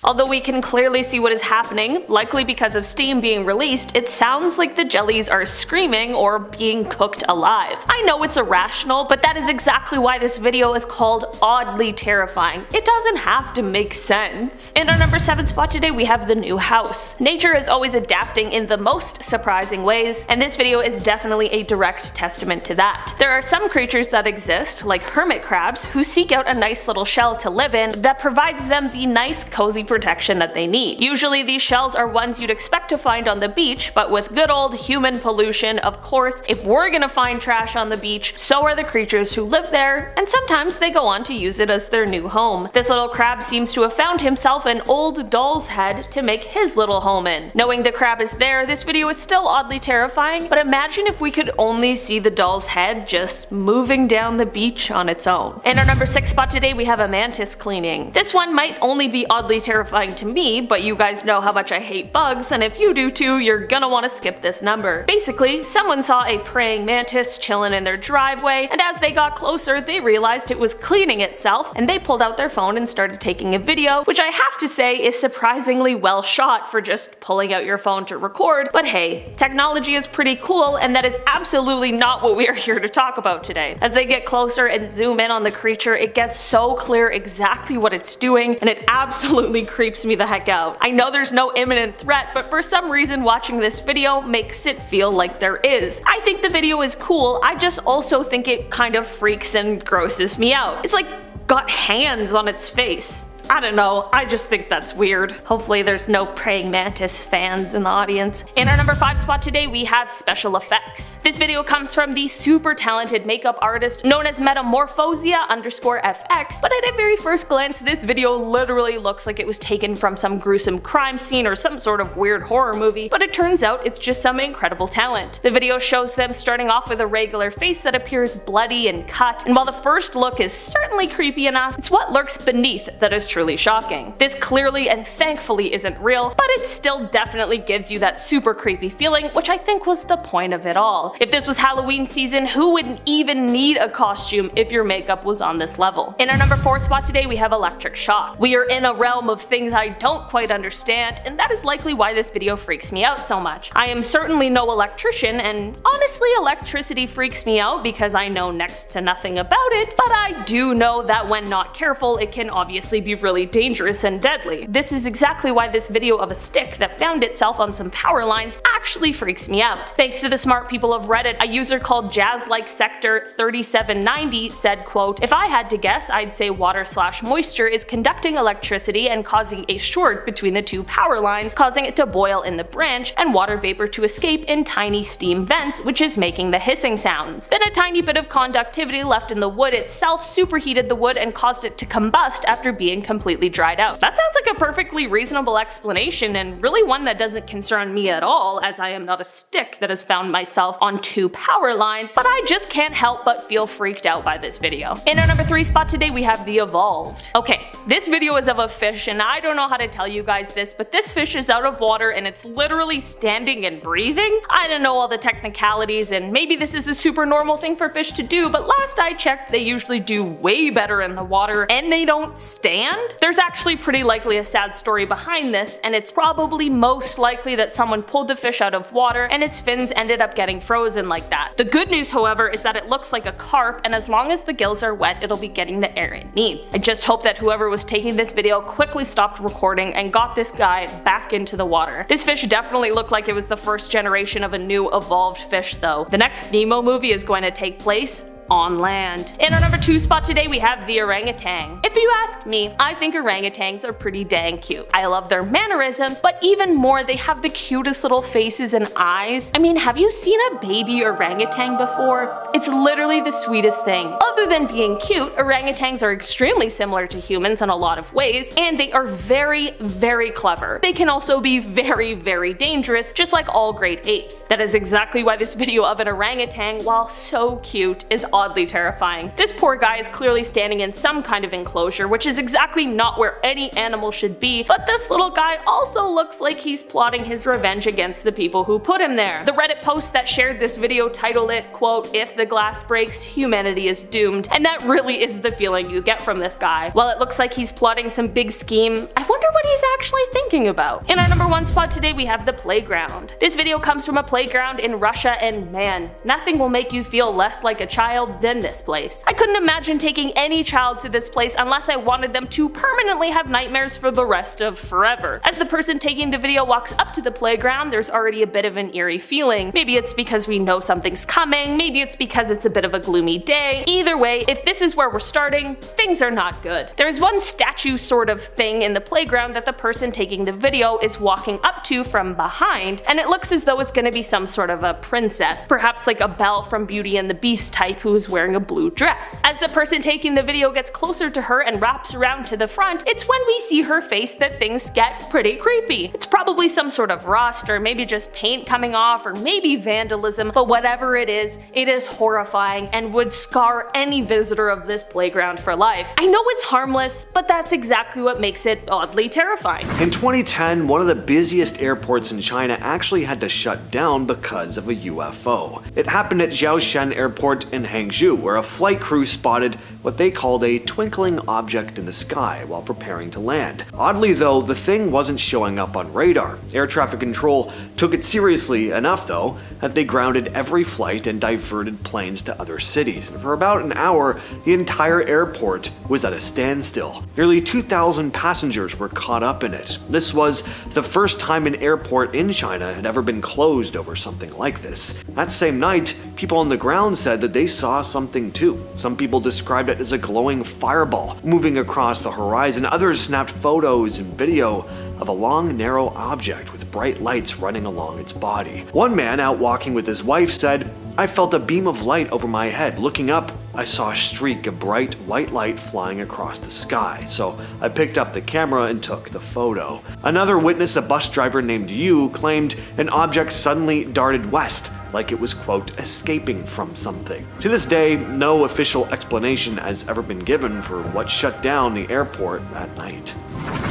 Although we can clearly see what is happening, likely because of steam being released, it sounds like the jellies are screaming or being cooked alive. I know it's irrational, but that is exactly why this video is called oddly terrifying. It doesn't have to make sense. In our number 7 spot today, we have the new house. Nature is always adapting in the most surprising ways, and this video is definitely a direct testament to that. There are some creatures that exist, like hermit crabs, who seek out a nice little shell to live in that provides them the nice, cozy protection that they need. Usually these shells are ones you'd expect to find on the beach, but with good old human pollution, of course, if we're gonna find trash on the beach, so are the creatures who live there, and sometimes they go on to use it as their new home. This little crab seems to have found himself an old doll's head to make his little home in. Knowing the crab is there, this video is still oddly terrifying, but imagine if we could only see the doll's head just moving down the beach on its own. In our number 6 spot today, we have a mantis cleaning. This one might only be oddly terrifying to me, but you guys know how much I hate bugs, and if you do too, you're gonna want to skip this number. Basically, someone saw a praying mantis chilling in their driveway, and as they got closer, they realized it was cleaning itself, and they pulled out their phone and started taking a video, which I have to say is surprisingly well shot for just pulling out your phone to record, but hey, technology is pretty cool, and that is absolutely not what we are here to talk about today. As they get closer and zoom in on the creature, it gets so clear exactly what it's doing, and it absolutely creeps me the heck out. I know there's no imminent threat, but for some reason watching this video makes it feel like there is. I think the video is cool, I just also think it kind of freaks and grosses me out. It's like got hands on its face. I don't know, I just think that's weird. Hopefully there's no praying mantis fans in the audience. In our number 5 spot today, we have special effects. This video comes from the super talented makeup artist known as Metamorphosia_FX, but at a very first glance, this video literally looks like it was taken from some gruesome crime scene or some sort of weird horror movie, but it turns out it's just some incredible talent. The video shows them starting off with a regular face that appears bloody and cut, and while the first look is certainly creepy enough, it's what lurks beneath that is truly shocking. This clearly and thankfully isn't real, but it still definitely gives you that super creepy feeling, which I think was the point of it all. If this was Halloween season, who wouldn't even need a costume if your makeup was on this level? In our number 4 spot today, we have electric shock. We are in a realm of things I don't quite understand, and that is likely why this video freaks me out so much. I am certainly no electrician, and honestly electricity freaks me out because I know next to nothing about it, but I do know that when not careful, it can obviously be really dangerous and deadly. This is exactly why this video of a stick that found itself on some power lines actually freaks me out. Thanks to the smart people of Reddit, a user called JazzLikeSector3790 said, quote, "If I had to guess, I'd say water/moisture is conducting electricity and causing a short between the two power lines, causing it to boil in the branch and water vapor to escape in tiny steam vents, which is making the hissing sounds. Then a tiny bit of conductivity left in the wood itself superheated the wood and caused it to combust after being completely dried out." That sounds like a perfectly reasonable explanation, and really one that doesn't concern me at all, as I am not a stick that has found myself on 2 power lines, but I just can't help but feel freaked out by this video. In our number 3 spot today, we have the evolved. Okay, this video is of a fish, and I don't know how to tell you guys this, but this fish is out of water and it's literally standing and breathing. I don't know all the technicalities, and maybe this is a super normal thing for fish to do, but last I checked, they usually do way better in the water, and they don't stand. land? There's actually pretty likely a sad story behind this, and it's probably most likely that someone pulled the fish out of water and its fins ended up getting frozen like that. The good news, however, is that it looks like a carp, and as long as the gills are wet, it'll be getting the air it needs. I just hope that whoever was taking this video quickly stopped recording and got this guy back into the water. This fish definitely looked like it was the first generation of a new evolved fish though. The next Nemo movie is going to take place on land. In our number 2 spot today, we have the orangutan. If you ask me, I think orangutans are pretty dang cute. I love their mannerisms, but even more, they have the cutest little faces and eyes. I mean, have you seen a baby orangutan before? It's literally the sweetest thing. Other than being cute, orangutans are extremely similar to humans in a lot of ways, and they are very, very clever. They can also be very, very dangerous, just like all great apes. That is exactly why this video of an orangutan, while so cute, is oddly terrifying. This poor guy is clearly standing in some kind of enclosure, which is exactly not where any animal should be, but this little guy also looks like he's plotting his revenge against the people who put him there. The Reddit post that shared this video titled it, quote, "If the glass breaks, humanity is doomed," and that really is the feeling you get from this guy. While it looks like he's plotting some big scheme, I wonder what he's actually thinking about. In our number 1 spot today, we have the playground. This video comes from a playground in Russia, and man, nothing will make you feel less like a child than this place. I couldn't imagine taking any child to this place unless I wanted them to permanently have nightmares for the rest of forever. As the person taking the video walks up to the playground, there's already a bit of an eerie feeling. Maybe it's because we know something's coming, maybe it's because it's a bit of a gloomy day. Either way, if this is where we're starting, things are not good. There's one statue sort of thing in the playground that the person taking the video is walking up to from behind, and it looks as though it's gonna be some sort of a princess, perhaps like a Belle from Beauty and the Beast type who's wearing a blue dress. As the person taking the video gets closer to her and wraps around to the front, it's when we see her face that things get pretty creepy. It's probably some sort of rust, or maybe just paint coming off, or maybe vandalism, but whatever it is horrifying and would scar any visitor of this playground for life. I know it's harmless, but that's exactly what makes it oddly terrifying. In 2010, one of the busiest airports in China actually had to shut down because of a UFO. It happened at Jiaoshan Airport in Hangzhou, where a flight crew spotted what they called a twinkling object in the sky while preparing to land. Oddly though, the thing wasn't showing up on radar. Air traffic control took it seriously enough though, that they grounded every flight and diverted planes to other cities. And for about an hour, the entire airport was at a standstill. Nearly 2,000 passengers were caught up in it. This was the first time an airport in China had ever been closed over something like this. That same night, people on the ground said that they saw something too. Some people described it as a glowing fireball moving across the horizon. Others snapped photos and video of a long, narrow object with bright lights running along its body. One man out walking with his wife said, "I felt a beam of light over my head. Looking up, I saw a streak of bright white light flying across the sky, so I picked up the camera and took the photo." Another witness, a bus driver named Yu, claimed an object suddenly darted west, like it was, quote, escaping from something. To this day, no official explanation has ever been given for what shut down the airport that night.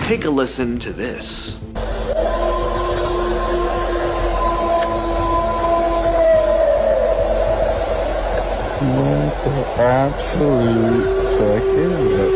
Take a listen to this. What the absolute fuck is it?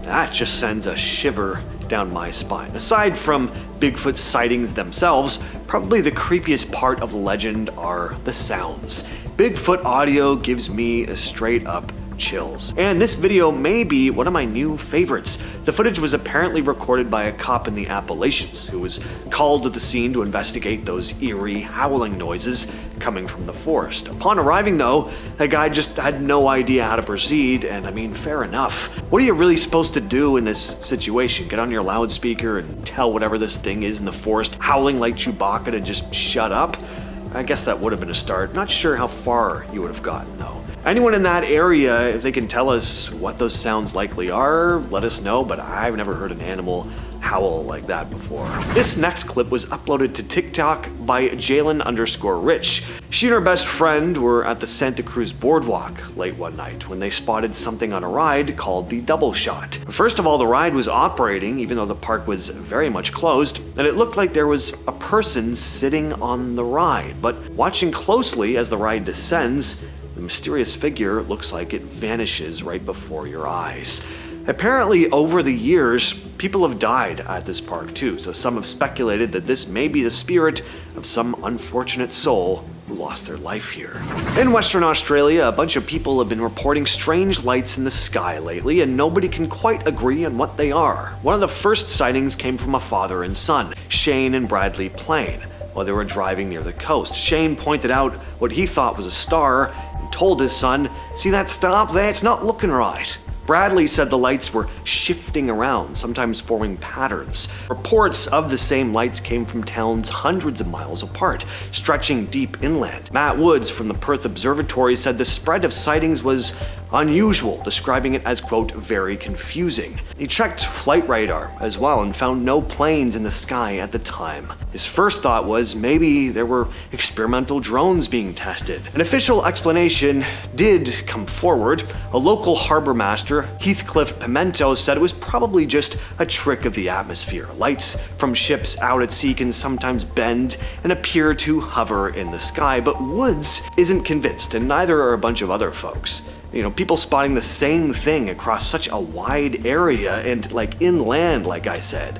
That just sends a shiver down my spine. Aside from Bigfoot sightings themselves, probably the creepiest part of the legend are the sounds. Bigfoot audio gives me a straight up chills. And this video may be one of my new favorites. The footage was apparently recorded by a cop in the Appalachians who was called to the scene to investigate those eerie howling noises coming from the forest. Upon arriving though, the guy just had no idea how to proceed, and I mean, fair enough. What are you really supposed to do in this situation? Get on your loudspeaker and tell whatever this thing is in the forest howling like Chewbacca to just shut up? I guess that would have been a start. Not sure how far you would have gotten though. Anyone in that area, if they can tell us what those sounds likely are, let us know, but I've never heard an animal howl like that before. This next clip was uploaded to TikTok by Jalen_Rich. She and her best friend were at the Santa Cruz boardwalk late one night when they spotted something on a ride called the Double Shot. First of all, the ride was operating even though the park was very much closed, and it looked like there was a person sitting on the ride. But watching closely as the ride descends, the mysterious figure looks like it vanishes right before your eyes. Apparently, over the years, people have died at this park too, so some have speculated that this may be the spirit of some unfortunate soul who lost their life here. In Western Australia, a bunch of people have been reporting strange lights in the sky lately, and nobody can quite agree on what they are. One of the first sightings came from a father and son, Shane and Bradley Plain, while they were driving near the coast. Shane pointed out what he thought was a star and told his son, "See that star there? It's not looking right." Bradley said the lights were shifting around, sometimes forming patterns. Reports of the same lights came from towns hundreds of miles apart, stretching deep inland. Matt Woods from the Perth Observatory said the spread of sightings was unusual, describing it as, quote, very confusing. He checked flight radar as well and found no planes in the sky at the time. His first thought was maybe there were experimental drones being tested. An official explanation did come forward. A local harbor master, Heathcliff Pimento, said it was probably just a trick of the atmosphere. Lights from ships out at sea can sometimes bend and appear to hover in the sky, but Woods isn't convinced, and neither are a bunch of other folks. People spotting the same thing across such a wide area and inland, like I said.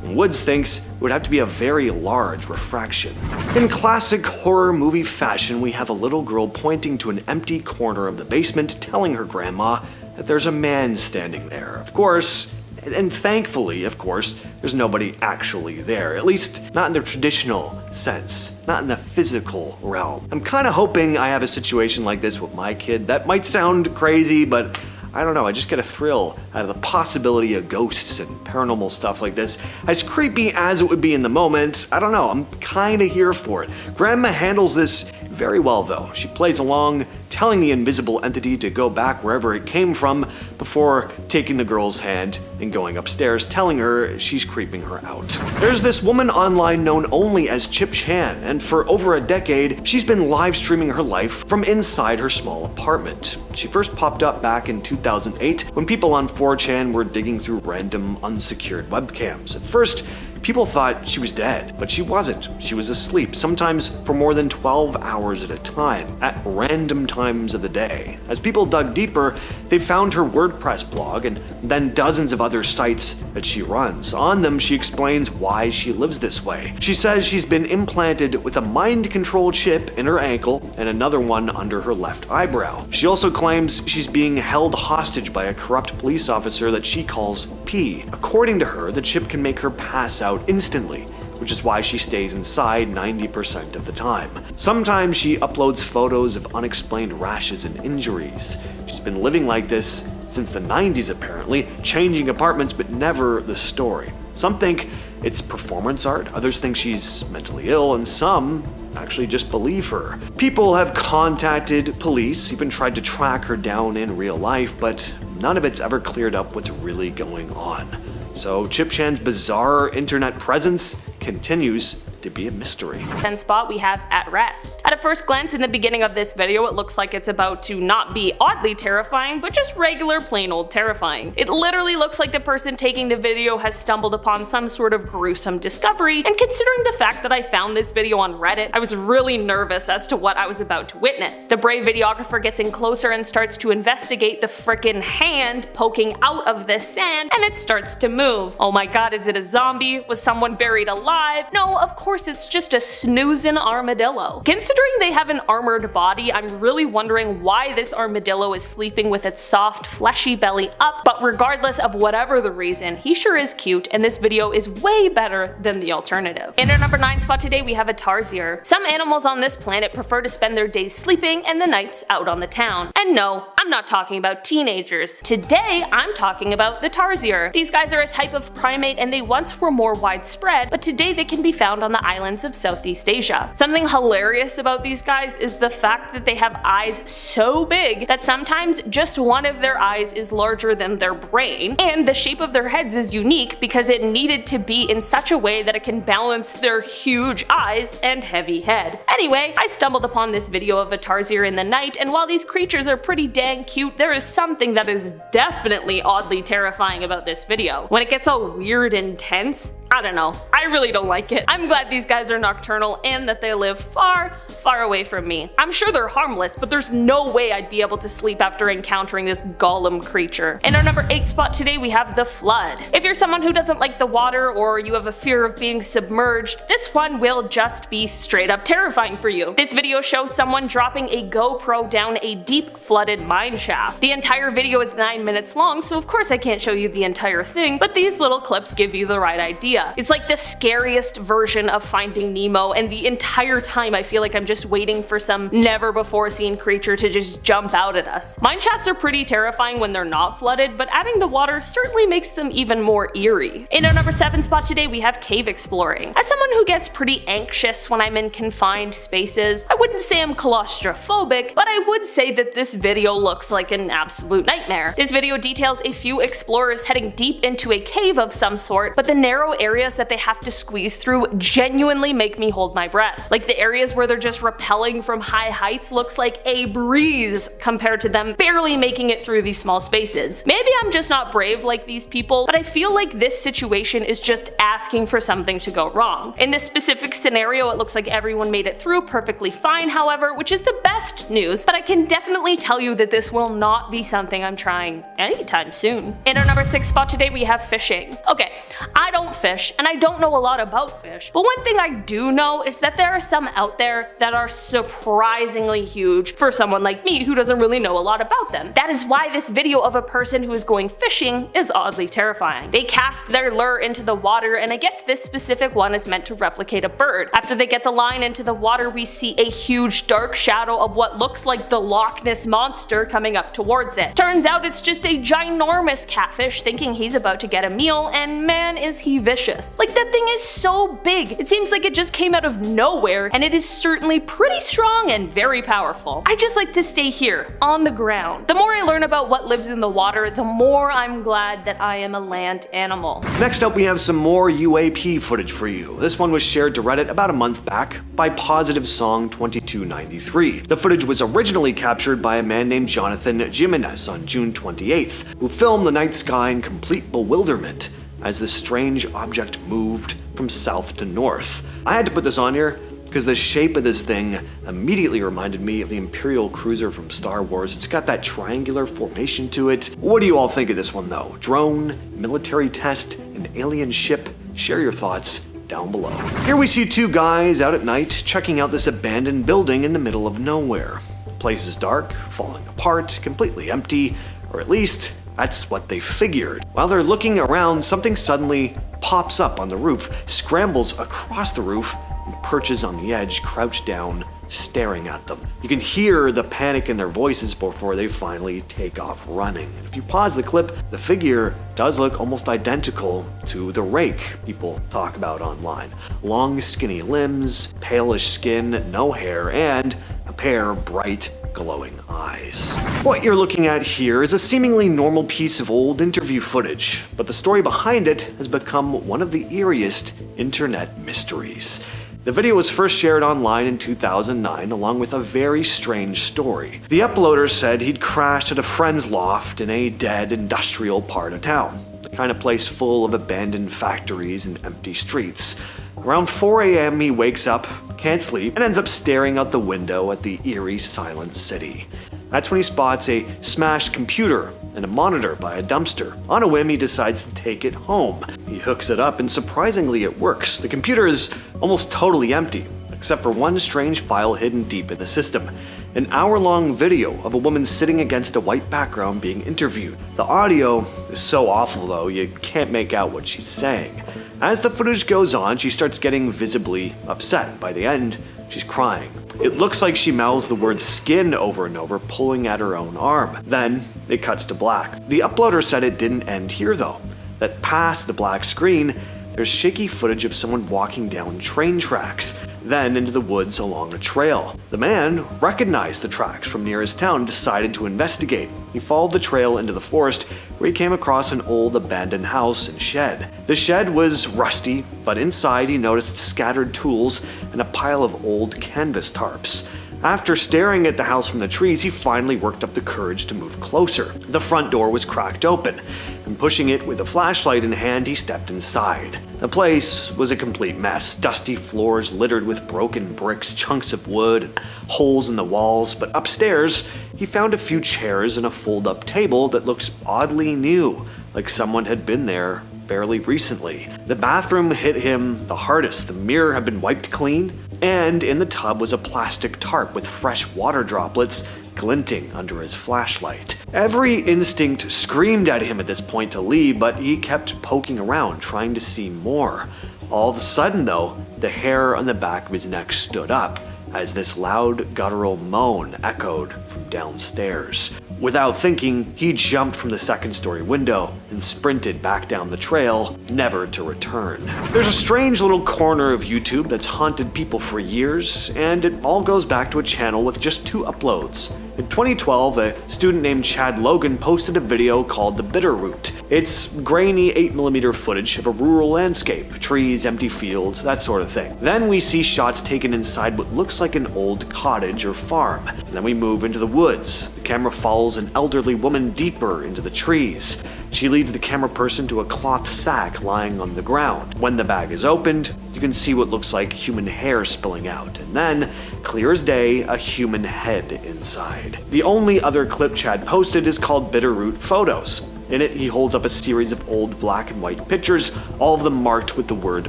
Woods thinks it would have to be a very large refraction. In classic horror movie fashion, we have a little girl pointing to an empty corner of the basement, telling her grandma that there's a man standing there. Of course, and thankfully, of course, there's nobody actually there, at least not in the traditional sense, not in the physical realm. I'm kind of hoping I have a situation like this with my kid. That might sound crazy, but I don't know, I just get a thrill out of the possibility of ghosts and paranormal stuff like this. As creepy as it would be in the moment, I don't know, I'm kinda here for it. Grandma handles this very well though. She plays along, telling the invisible entity to go back wherever it came from before taking the girl's hand and going upstairs, telling her she's creeping her out. There's this woman online known only as Chip Chan, and for over a decade, she's been live streaming her life from inside her small apartment. She first popped up back in 2008 when people on 4chan were digging through random unsecured webcams. At first, people thought she was dead, but she wasn't. She was asleep, sometimes for more than 12 hours at a time, at random times of the day. As people dug deeper, they found her WordPress blog and then dozens of other sites that she runs. On them, she explains why she lives this way. She says she's been implanted with a mind control chip in her ankle and another one under her left eyebrow. She also claims she's being held hostage by a corrupt police officer that she calls P. According to her, the chip can make her pass out instantly, which is why she stays inside 90% of the time. Sometimes she uploads photos of unexplained rashes and injuries. She's been living like this since the 90s apparently, changing apartments but never the story. Some think it's performance art, others think she's mentally ill, and some actually just believe her. People have contacted police, even tried to track her down in real life, but none of it's ever cleared up what's really going on. So Chip Chan's bizarre internet presence continues to be a mystery. 10 spot we have At Rest. At a first glance in the beginning of this video, it looks like it's about to not be oddly terrifying, but just regular plain old terrifying. It literally looks like the person taking the video has stumbled upon some sort of gruesome discovery, and considering the fact that I found this video on Reddit, I was really nervous as to what I was about to witness. The brave videographer gets in closer and starts to investigate the frickin' hand poking out of this sand, and it starts to move. Oh my god, is it a zombie? Was someone buried alive? No, of course it's just a snoozin' armadillo. Considering they have an armored body, I'm really wondering why this armadillo is sleeping with its soft, fleshy belly up, but regardless of whatever the reason, he sure is cute, and this video is way better than the alternative. In our number 9 spot today, we have a tarsier. Some animals on this planet prefer to spend their days sleeping and the nights out on the town. And no, I'm not talking about teenagers. Today, I'm talking about the tarsier. These guys are a type of primate and they once were more widespread, but today they can be found on the islands of Southeast Asia. Something hilarious about these guys is the fact that they have eyes so big that sometimes just one of their eyes is larger than their brain, and the shape of their heads is unique because it needed to be in such a way that it can balance their huge eyes and heavy head. Anyway, I stumbled upon this video of a tarsier in the night, and while these creatures are pretty damn and cute, there is something that is definitely oddly terrifying about this video. When it gets all weird and tense, I don't know. I really don't like it. I'm glad these guys are nocturnal and that they live far, far away from me. I'm sure they're harmless, but there's no way I'd be able to sleep after encountering this golem creature. In our number 8 spot today, we have the flood. If you're someone who doesn't like the water or you have a fear of being submerged, this one will just be straight up terrifying for you. This video shows someone dropping a GoPro down a deep flooded mine shaft. The entire video is 9 minutes long, so of course I can't show you the entire thing, but these little clips give you the right idea. It's like the scariest version of Finding Nemo, and the entire time I feel like I'm just waiting for some never before seen creature to just jump out at us. Mine shafts are pretty terrifying when they're not flooded, but adding the water certainly makes them even more eerie. In our number 7 spot today, we have cave exploring. As someone who gets pretty anxious when I'm in confined spaces, I wouldn't say I'm claustrophobic, but I would say that this video looks like an absolute nightmare. This video details a few explorers heading deep into a cave of some sort, but the narrow areas that they have to squeeze through genuinely make me hold my breath. Like the areas where they're just rappelling from high heights looks like a breeze compared to them barely making it through these small spaces. Maybe I'm just not brave like these people, but I feel like this situation is just asking for something to go wrong. In this specific scenario, it looks like everyone made it through perfectly fine, however, which is the best news, but I can definitely tell you that this will not be something I'm trying anytime soon. In our number 6 spot today, we have fishing. Okay, I don't fish, and I don't know a lot about fish, but one thing I do know is that there are some out there that are surprisingly huge for someone like me who doesn't really know a lot about them. That is why this video of a person who is going fishing is oddly terrifying. They cast their lure into the water, and I guess this specific one is meant to replicate a bird. After they get the line into the water, we see a huge dark shadow of what looks like the Loch Ness monster coming up towards it. Turns out it's just a ginormous catfish thinking he's about to get a meal, and man is he vicious. Like, that thing is so big, it seems like it just came out of nowhere, and it is certainly pretty strong and very powerful. I just like to stay here, on the ground. The more I learn about what lives in the water, the more I'm glad that I am a land animal. Next up, we have some more UAP footage for you. This one was shared to Reddit about a month back by Positive Song 2293. The footage was originally captured by a man named Jonathan Jimenez on June 28th, who filmed the night sky in complete bewilderment as this strange object moved from south to north. I had to put this on here because the shape of this thing immediately reminded me of the Imperial cruiser from Star Wars. It's got that triangular formation to it. What do you all think of this one though? Drone, military test, an alien ship? Share your thoughts down below. Here we see two guys out at night checking out this abandoned building in the middle of nowhere. The place is dark, falling apart, completely empty, or at least that's what they figured. While they're looking around, something suddenly pops up on the roof, scrambles across the roof, and perches on the edge, crouched down, staring at them. You can hear the panic in their voices before they finally take off running. And if you pause the clip, the figure does look almost identical to the rake people talk about online. Long, skinny limbs, palish skin, no hair, and a pair of bright, glowing eyes. What you're looking at here is a seemingly normal piece of old interview footage, but the story behind it has become one of the eeriest internet mysteries. The video was first shared online in 2009 along with a very strange story. The uploader said he'd crashed at a friend's loft in a dead industrial part of town, the kind of place full of abandoned factories and empty streets. Around 4 a.m. he wakes up, can't sleep, and ends up staring out the window at the eerie silent city. That's when he spots a smashed computer and a monitor by a dumpster. On a whim, he decides to take it home. He hooks it up, and surprisingly it works. The computer is almost totally empty, except for one strange file hidden deep in the system. An hour-long video of a woman sitting against a white background being interviewed. The audio is so awful though, you can't make out what she's saying. As the footage goes on, she starts getting visibly upset. By the end, she's crying. It looks like she mouths the word skin over and over, pulling at her own arm. Then it cuts to black. The uploader said it didn't end here though, that past the black screen, there's shaky footage of someone walking down train tracks, then into the woods along a trail. The man recognized the tracks from near his town and decided to investigate. He followed the trail into the forest where he came across an old abandoned house and shed. The shed was rusty, but inside he noticed scattered tools and a pile of old canvas tarps. After staring at the house from the trees, he finally worked up the courage to move closer. The front door was cracked open, and pushing it with a flashlight in hand, he stepped inside. The place was a complete mess. Dusty floors littered with broken bricks, chunks of wood, and holes in the walls, but upstairs, he found a few chairs and a fold-up table that looked oddly new, like someone had been there fairly recently. The bathroom hit him the hardest. The mirror had been wiped clean, and in the tub was a plastic tarp with fresh water droplets glinting under his flashlight. Every instinct screamed at him at this point to leave, but he kept poking around, trying to see more. All of a sudden, though, the hair on the back of his neck stood up as this loud guttural moan echoed from downstairs. Without thinking, he jumped from the second-story window and sprinted back down the trail, never to return. There's a strange little corner of YouTube that's haunted people for years, and it all goes back to a channel with just 2 uploads. In 2012, a student named Chad Logan posted a video called The Bitter Root. It's grainy 8mm footage of a rural landscape, trees, empty fields, that sort of thing. Then we see shots taken inside what looks like an old cottage or farm. And then we move into the woods. The camera follows an elderly woman deeper into the trees. She leads the camera person to a cloth sack lying on the ground. When the bag is opened, you can see what looks like human hair spilling out, and then, clear as day, a human head inside. The only other clip Chad posted is called Bitterroot Photos. In it, he holds up a series of old black and white pictures, all of them marked with the word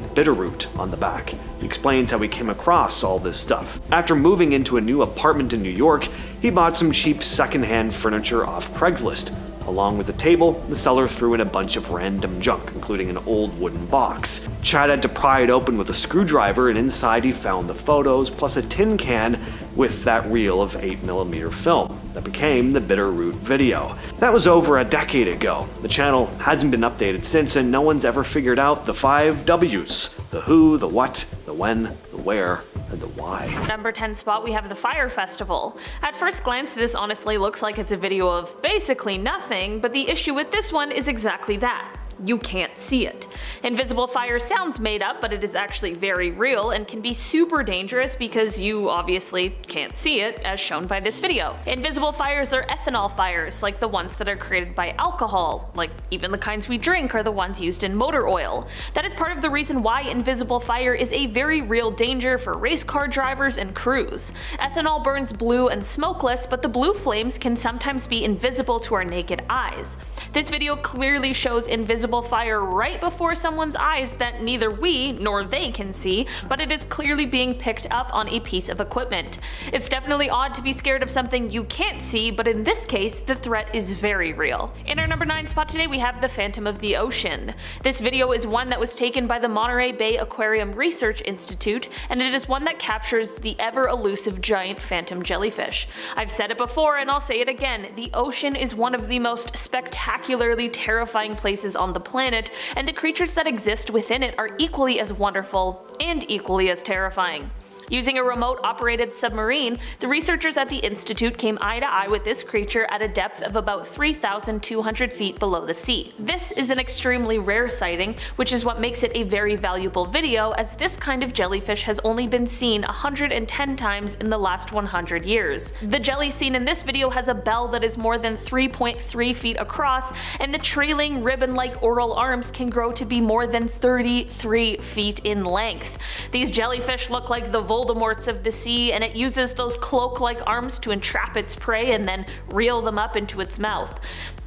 Bitterroot on the back. He explains how he came across all this stuff. After moving into a new apartment in New York, he bought some cheap secondhand furniture off Craigslist. Along with the table, the seller threw in a bunch of random junk, including an old wooden box. Chad had to pry it open with a screwdriver, and inside he found the photos, plus a tin can with that reel of 8mm film that became the Bitterroot video. That was over a decade ago. The channel hasn't been updated since, and no one's ever figured out the 5 W's. The who, the what, the when, the where, and the why. Number 10 spot, we have the Fire Festival. At first glance, this honestly looks like it's a video of basically nothing, but the issue with this one is exactly that. You can't see it. Invisible fire sounds made up, but it is actually very real and can be super dangerous because you obviously can't see it, as shown by this video. Invisible fires are ethanol fires, like the ones that are created by alcohol, like even the kinds we drink are the ones used in motor oil. That is part of the reason why invisible fire is a very real danger for race car drivers and crews. Ethanol burns blue and smokeless, but the blue flames can sometimes be invisible to our naked eyes. This video clearly shows invisible fire right before someone's eyes that neither we nor they can see, but it is clearly being picked up on a piece of equipment. It's definitely odd to be scared of something you can't see, but in this case, the threat is very real. In our number 9 spot today, we have the Phantom of the Ocean. This video is one that was taken by the Monterey Bay Aquarium Research Institute, and it is one that captures the ever-elusive giant phantom jellyfish. I've said it before and I'll say it again, the ocean is one of the most spectacularly terrifying places on the planet, and the creatures that exist within it are equally as wonderful and equally as terrifying. Using a remote-operated submarine, the researchers at the Institute came eye to eye with this creature at a depth of about 3,200 feet below the sea. This is an extremely rare sighting, which is what makes it a very valuable video, as this kind of jellyfish has only been seen 110 times in the last 100 years. The jelly seen in this video has a bell that is more than 3.3 feet across, and the trailing ribbon-like oral arms can grow to be more than 33 feet in length. These jellyfish look like the Voldemorts of the sea, and it uses those cloak-like arms to entrap its prey and then reel them up into its mouth.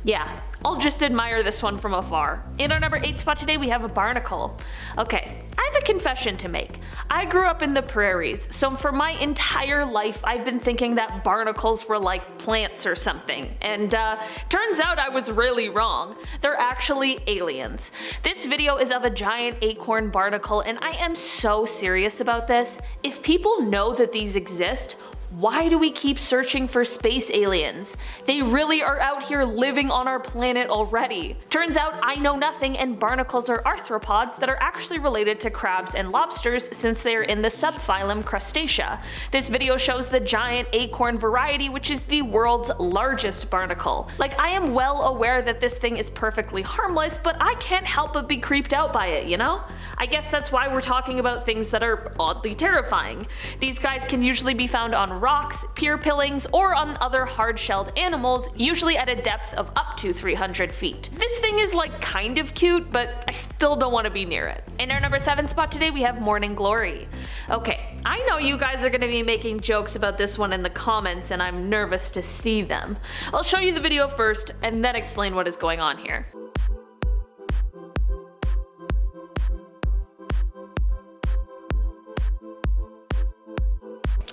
Yeah, I'll just admire this one from afar. In our number 8 spot today, we have a barnacle. Okay, I have a confession to make. I grew up in the prairies, so for my entire life I've been thinking that barnacles were like plants or something, and turns out I was really wrong. They're actually aliens. This video is of a giant acorn barnacle, and I am so serious about this. If people know that these exist, why do we keep searching for space aliens? They really are out here living on our planet already. Turns out I know nothing, and barnacles are arthropods that are actually related to crabs and lobsters since they are in the subphylum Crustacea. This video shows the giant acorn variety, which is the world's largest barnacle. Like, I am well aware that this thing is perfectly harmless, but I can't help but be creeped out by it, you know? I guess that's why we're talking about things that are oddly terrifying. These guys can usually be found on rocks, pier pillings, or on other hard-shelled animals, usually at a depth of up to 300 feet. This thing is like kind of cute, but I still don't want to be near it. In our number 7 spot today, we have Morning Glory. Okay, I know you guys are going to be making jokes about this one in the comments, and I'm nervous to see them. I'll show you the video first, and then explain what is going on here.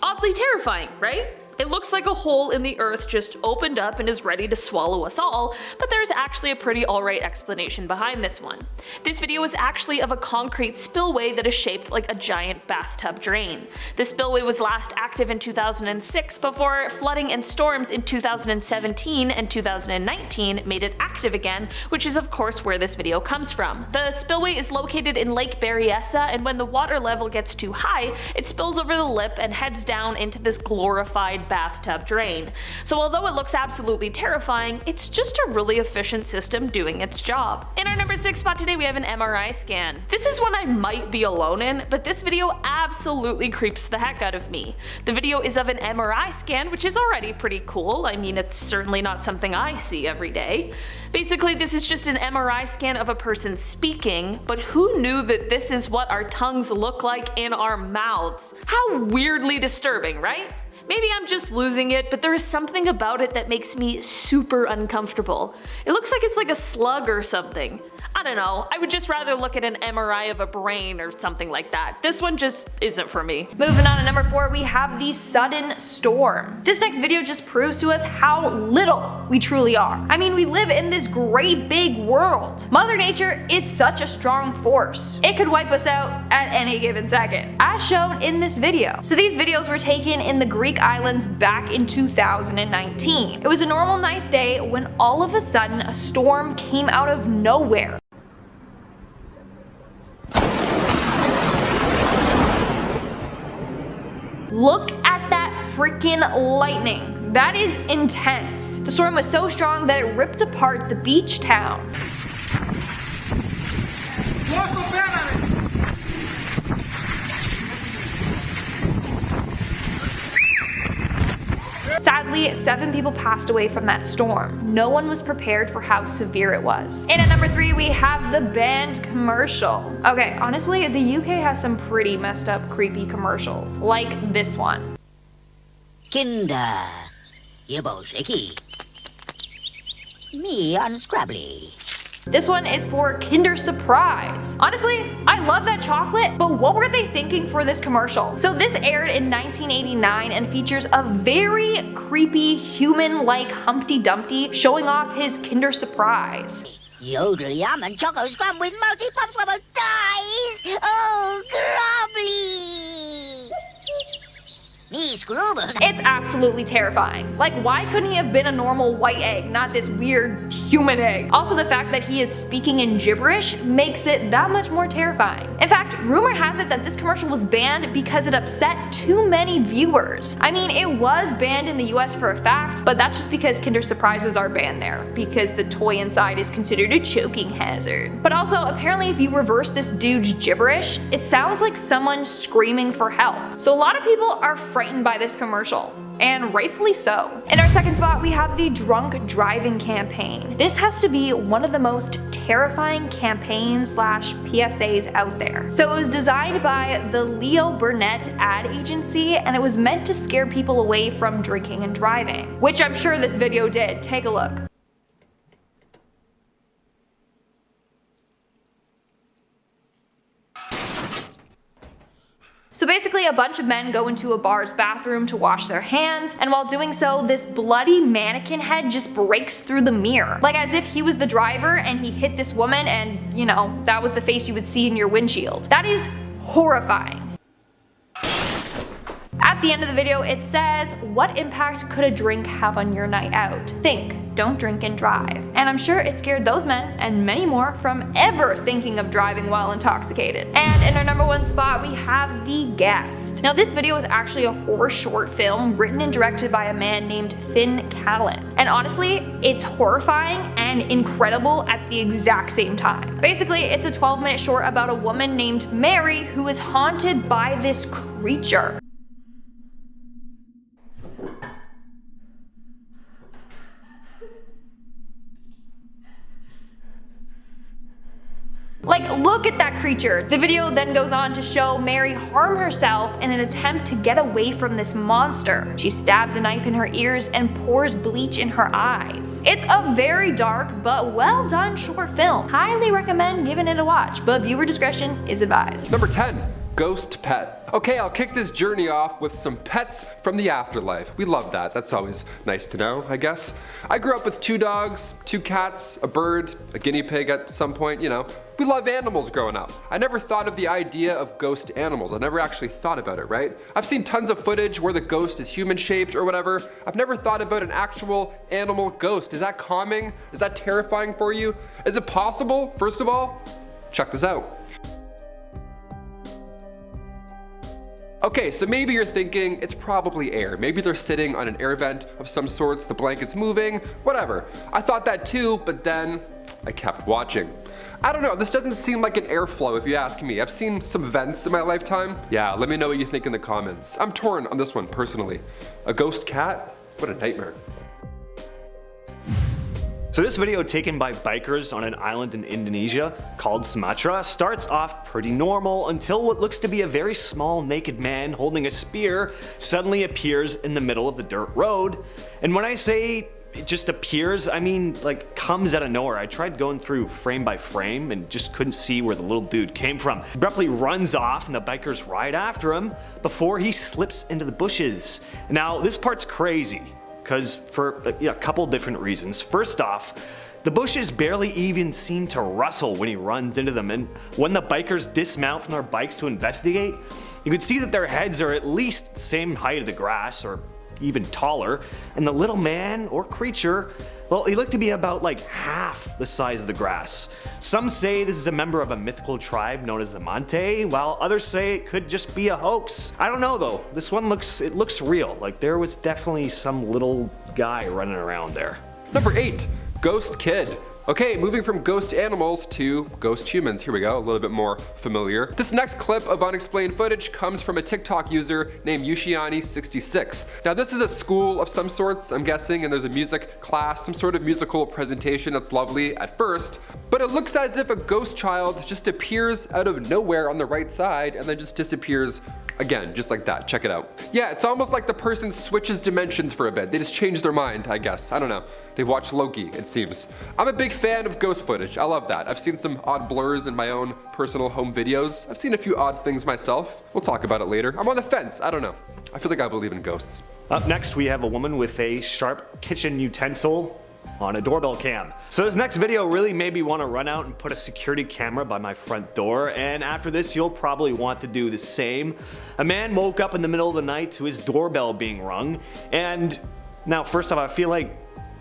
Oddly terrifying, right? It looks like a hole in the earth just opened up and is ready to swallow us all, but there's actually a pretty alright explanation behind this one. This video is actually of a concrete spillway that is shaped like a giant bathtub drain. The spillway was last active in 2006 before flooding and storms in 2017 and 2019 made it active again, which is of course where this video comes from. The spillway is located in Lake Berryessa, and when the water level gets too high, it spills over the lip and heads down into this glorified bathtub drain. So although it looks absolutely terrifying, it's just a really efficient system doing its job. In our number 6 spot today, we have an MRI scan. This is one I might be alone in, but this video absolutely creeps the heck out of me. The video is of an MRI scan, which is already pretty cool. I mean, it's certainly not something I see every day. Basically, this is just an MRI scan of a person speaking, but who knew that this is what our tongues look like in our mouths? How weirdly disturbing, right? Maybe I'm just losing it, but there is something about it that makes me super uncomfortable. It looks like it's like a slug or something. I don't know, I would just rather look at an MRI of a brain or something like that. This one just isn't for me. Moving on to number 4, we have the sudden storm. This next video just proves to us how little we truly are. I mean, we live in this great big world. Mother Nature is such a strong force. It could wipe us out at any given second, as shown in this video. So these videos were taken in the Greek islands back in 2019. It was a normal nice day when all of a sudden a storm came out of nowhere. Look at that freaking lightning. That is intense. The storm was so strong that it ripped apart the beach town. Sadly, 7 people passed away from that storm. No one was prepared for how severe it was. And at number 3, we have the band commercial. Okay, honestly, the UK has some pretty messed up, creepy commercials, like this one. Kinder, you both shaky. Me unscrabbly. This one is for Kinder Surprise. Honestly, I love that chocolate, but what were they thinking for this commercial? So this aired in 1989 and features a very creepy human-like Humpty Dumpty showing off his Kinder Surprise. Yodel yum and choco scrum with multi-pop dice. Oh, grubbly. Me scrubble. It's absolutely terrifying. Like, why couldn't he have been a normal white egg, not this weird human egg? Also, the fact that he is speaking in gibberish makes it that much more terrifying. In fact, rumor has it that this commercial was banned because it upset too many viewers. I mean, it was banned in the US for a fact, but that's just because Kinder Surprises are banned there, because the toy inside is considered a choking hazard. But also, apparently if you reverse this dude's gibberish, it sounds like someone screaming for help. So a lot of people are frightened by this commercial, and rightfully so. In our second spot, we have the drunk driving campaign. This has to be one of the most terrifying campaigns / PSAs out there. So it was designed by the Leo Burnett ad agency, and it was meant to scare people away from drinking and driving, which I'm sure this video did. Take a look. So basically, a bunch of men go into a bar's bathroom to wash their hands, and while doing so, this bloody mannequin head just breaks through the mirror. Like as if he was the driver and he hit this woman and, you know, that was the face you would see in your windshield. That is horrifying. At the end of the video, it says, what impact could a drink have on your night out? Think, don't drink and drive. And I'm sure it scared those men and many more from ever thinking of driving while intoxicated. And in our number 1 spot, we have The Guest. Now this video is actually a horror short film written and directed by a man named Finn Callan. And honestly, it's horrifying and incredible at the exact same time. Basically, it's a 12-minute short about a woman named Mary who is haunted by this creature. Like, look at that creature. The video then goes on to show Mary harm herself in an attempt to get away from this monster. She stabs a knife in her ears and pours bleach in her eyes. It's a very dark but well done short film. Highly recommend giving it a watch, but viewer discretion is advised. Number 10. Ghost pet. Okay, I'll kick this journey off with some pets from the afterlife. We love that. That's always nice to know, I guess. I grew up with 2 dogs, 2 cats, a bird, a guinea pig at some point, you know. We love animals growing up. I never thought of the idea of ghost animals. I never actually thought about it, right? I've seen tons of footage where the ghost is human shaped or whatever. I've never thought about an actual animal ghost. Is that calming? Is that terrifying for you? Is it possible? First of all, check this out. Okay, so maybe you're thinking it's probably air. Maybe they're sitting on an air vent of some sorts, the blanket's moving, whatever. I thought that too, but then I kept watching. I don't know, this doesn't seem like an airflow if you ask me. I've seen some vents in my lifetime. Yeah, let me know what you think in the comments. I'm torn on this one personally. A ghost cat? What a nightmare. So this video, taken by bikers on an island in Indonesia called Sumatra, starts off pretty normal until what looks to be a very small naked man holding a spear suddenly appears in the middle of the dirt road. And when I say it just appears, I mean like comes out of nowhere. I tried going through frame by frame and just couldn't see where the little dude came from. He abruptly runs off and the bikers ride after him before he slips into the bushes. Now this part's crazy, because for a couple different reasons. First off, the bushes barely even seem to rustle when he runs into them, and when the bikers dismount from their bikes to investigate, you can see that their heads are at least the same height of the grass, or even taller, and the little man or creature, well, he looked to be about like half the size of the grass. Some say this is a member of a mythical tribe known as the Mante, while others say it could just be a hoax. I don't know though, this one looks real, like there was definitely some little guy running around there. Number 8, ghost kid. Okay, moving from ghost animals to ghost humans. Here we go, a little bit more familiar. This next clip of unexplained footage comes from a TikTok user named Yushiani66. Now this is a school of some sorts, I'm guessing, and there's a music class, some sort of musical presentation that's lovely at first, but it looks as if a ghost child just appears out of nowhere on the right side and then just disappears again, just like that. Check it out. Yeah, it's almost like the person switches dimensions for a bit. They just change their mind, I guess. I don't know. They watch Loki, it seems. I'm a big fan of ghost footage. I love that. I've seen some odd blurs in my own personal home videos. I've seen a few odd things myself. We'll talk about it later. I'm on the fence. I don't know. I feel like I believe in ghosts. Up next, we have a woman with a sharp kitchen utensil on a doorbell cam. So this next video really made me want to run out and put a security camera by my front door, and after this you'll probably want to do the same. A man woke up in the middle of the night to his doorbell being rung, and now first off, I feel like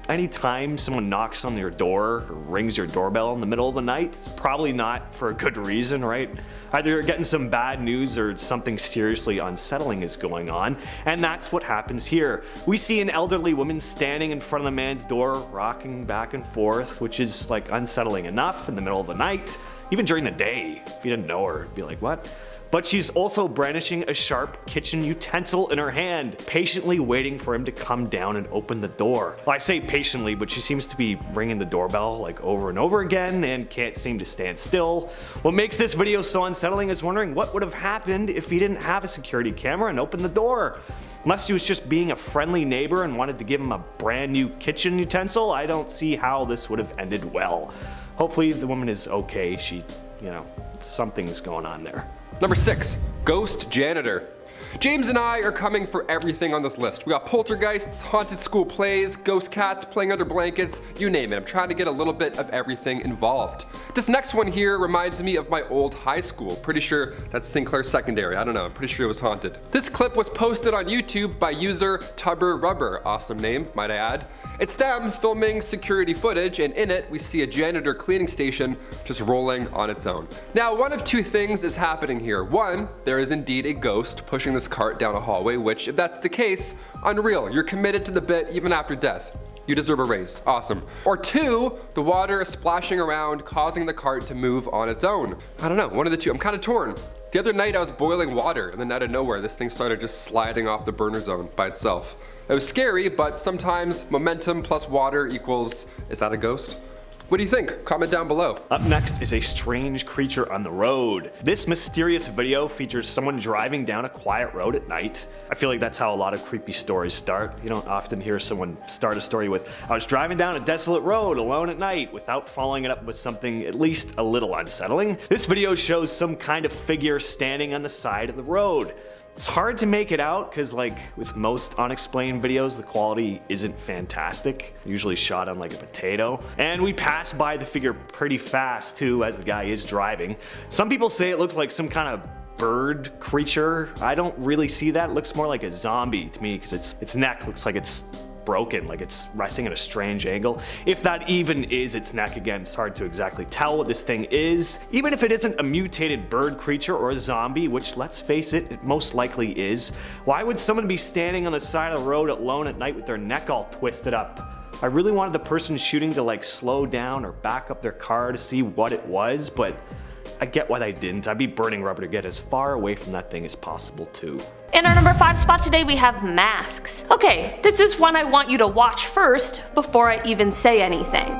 anytime someone knocks on your door or rings your doorbell in the middle of the night, it's probably not for a good reason, right? Either you're getting some bad news or something seriously unsettling is going on, and that's what happens here. We see an elderly woman standing in front of the man's door, rocking back and forth, which is like unsettling enough in the middle of the night. Even during the day, if you didn't know her, it'd be like, what? But she's also brandishing a sharp kitchen utensil in her hand, patiently waiting for him to come down and open the door. Well, I say patiently, but she seems to be ringing the doorbell like over and over again and can't seem to stand still. What makes this video so unsettling is wondering what would have happened if he didn't have a security camera and opened the door. Unless he was just being a friendly neighbor and wanted to give him a brand new kitchen utensil, I don't see how this would have ended well. Hopefully the woman is okay. She, something's going on there. Number 6, ghost janitor. James and I are coming for everything on this list. We got poltergeists, haunted school plays, ghost cats playing under blankets, you name it. I'm trying to get a little bit of everything involved. This next one here reminds me of my old high school. Pretty sure that's Sinclair Secondary. I don't know, I'm pretty sure it was haunted. This clip was posted on YouTube by user Tubber Rubber. Awesome name, might I add. It's them filming security footage, and in it we see a janitor cleaning station just rolling on its own. Now, one of two things is happening here. One, there is indeed a ghost pushing this cart down a hallway, which, if that's the case, unreal. You're committed to the bit even after death. You deserve a raise. Awesome. Or two, the water is splashing around, causing the cart to move on its own. I don't know, one of the two. I'm kind of torn. The other night I was boiling water, and then out of nowhere this thing started just sliding off the burner zone by itself. It was scary, but sometimes momentum plus water equals, is that a ghost? What do you think? Comment down below. Up next is a strange creature on the road. This mysterious video features someone driving down a quiet road at night. I feel like that's how a lot of creepy stories start. You don't often hear someone start a story with, I was driving down a desolate road alone at night, without following it up with something at least a little unsettling. This video shows some kind of figure standing on the side of the road. It's hard to make it out because, like with most unexplained videos, the quality isn't fantastic. Usually shot on like a potato. And we pass by the figure pretty fast too, as the guy is driving. Some people say it looks like some kind of bird creature. I don't really see that. It looks more like a zombie to me because its neck looks like it's broken, like it's resting at a strange angle. If that even is its neck, again, it's hard to exactly tell what this thing is. Even if it isn't a mutated bird creature or a zombie, which let's face it, it most likely is, why would someone be standing on the side of the road alone at night with their neck all twisted up? I really wanted the person shooting to like slow down or back up their car to see what it was, but I get why they didn't. I'd be burning rubber to get as far away from that thing as possible too. In our number 5 spot today we have masks. Okay, this is one I want you to watch first before I even say anything.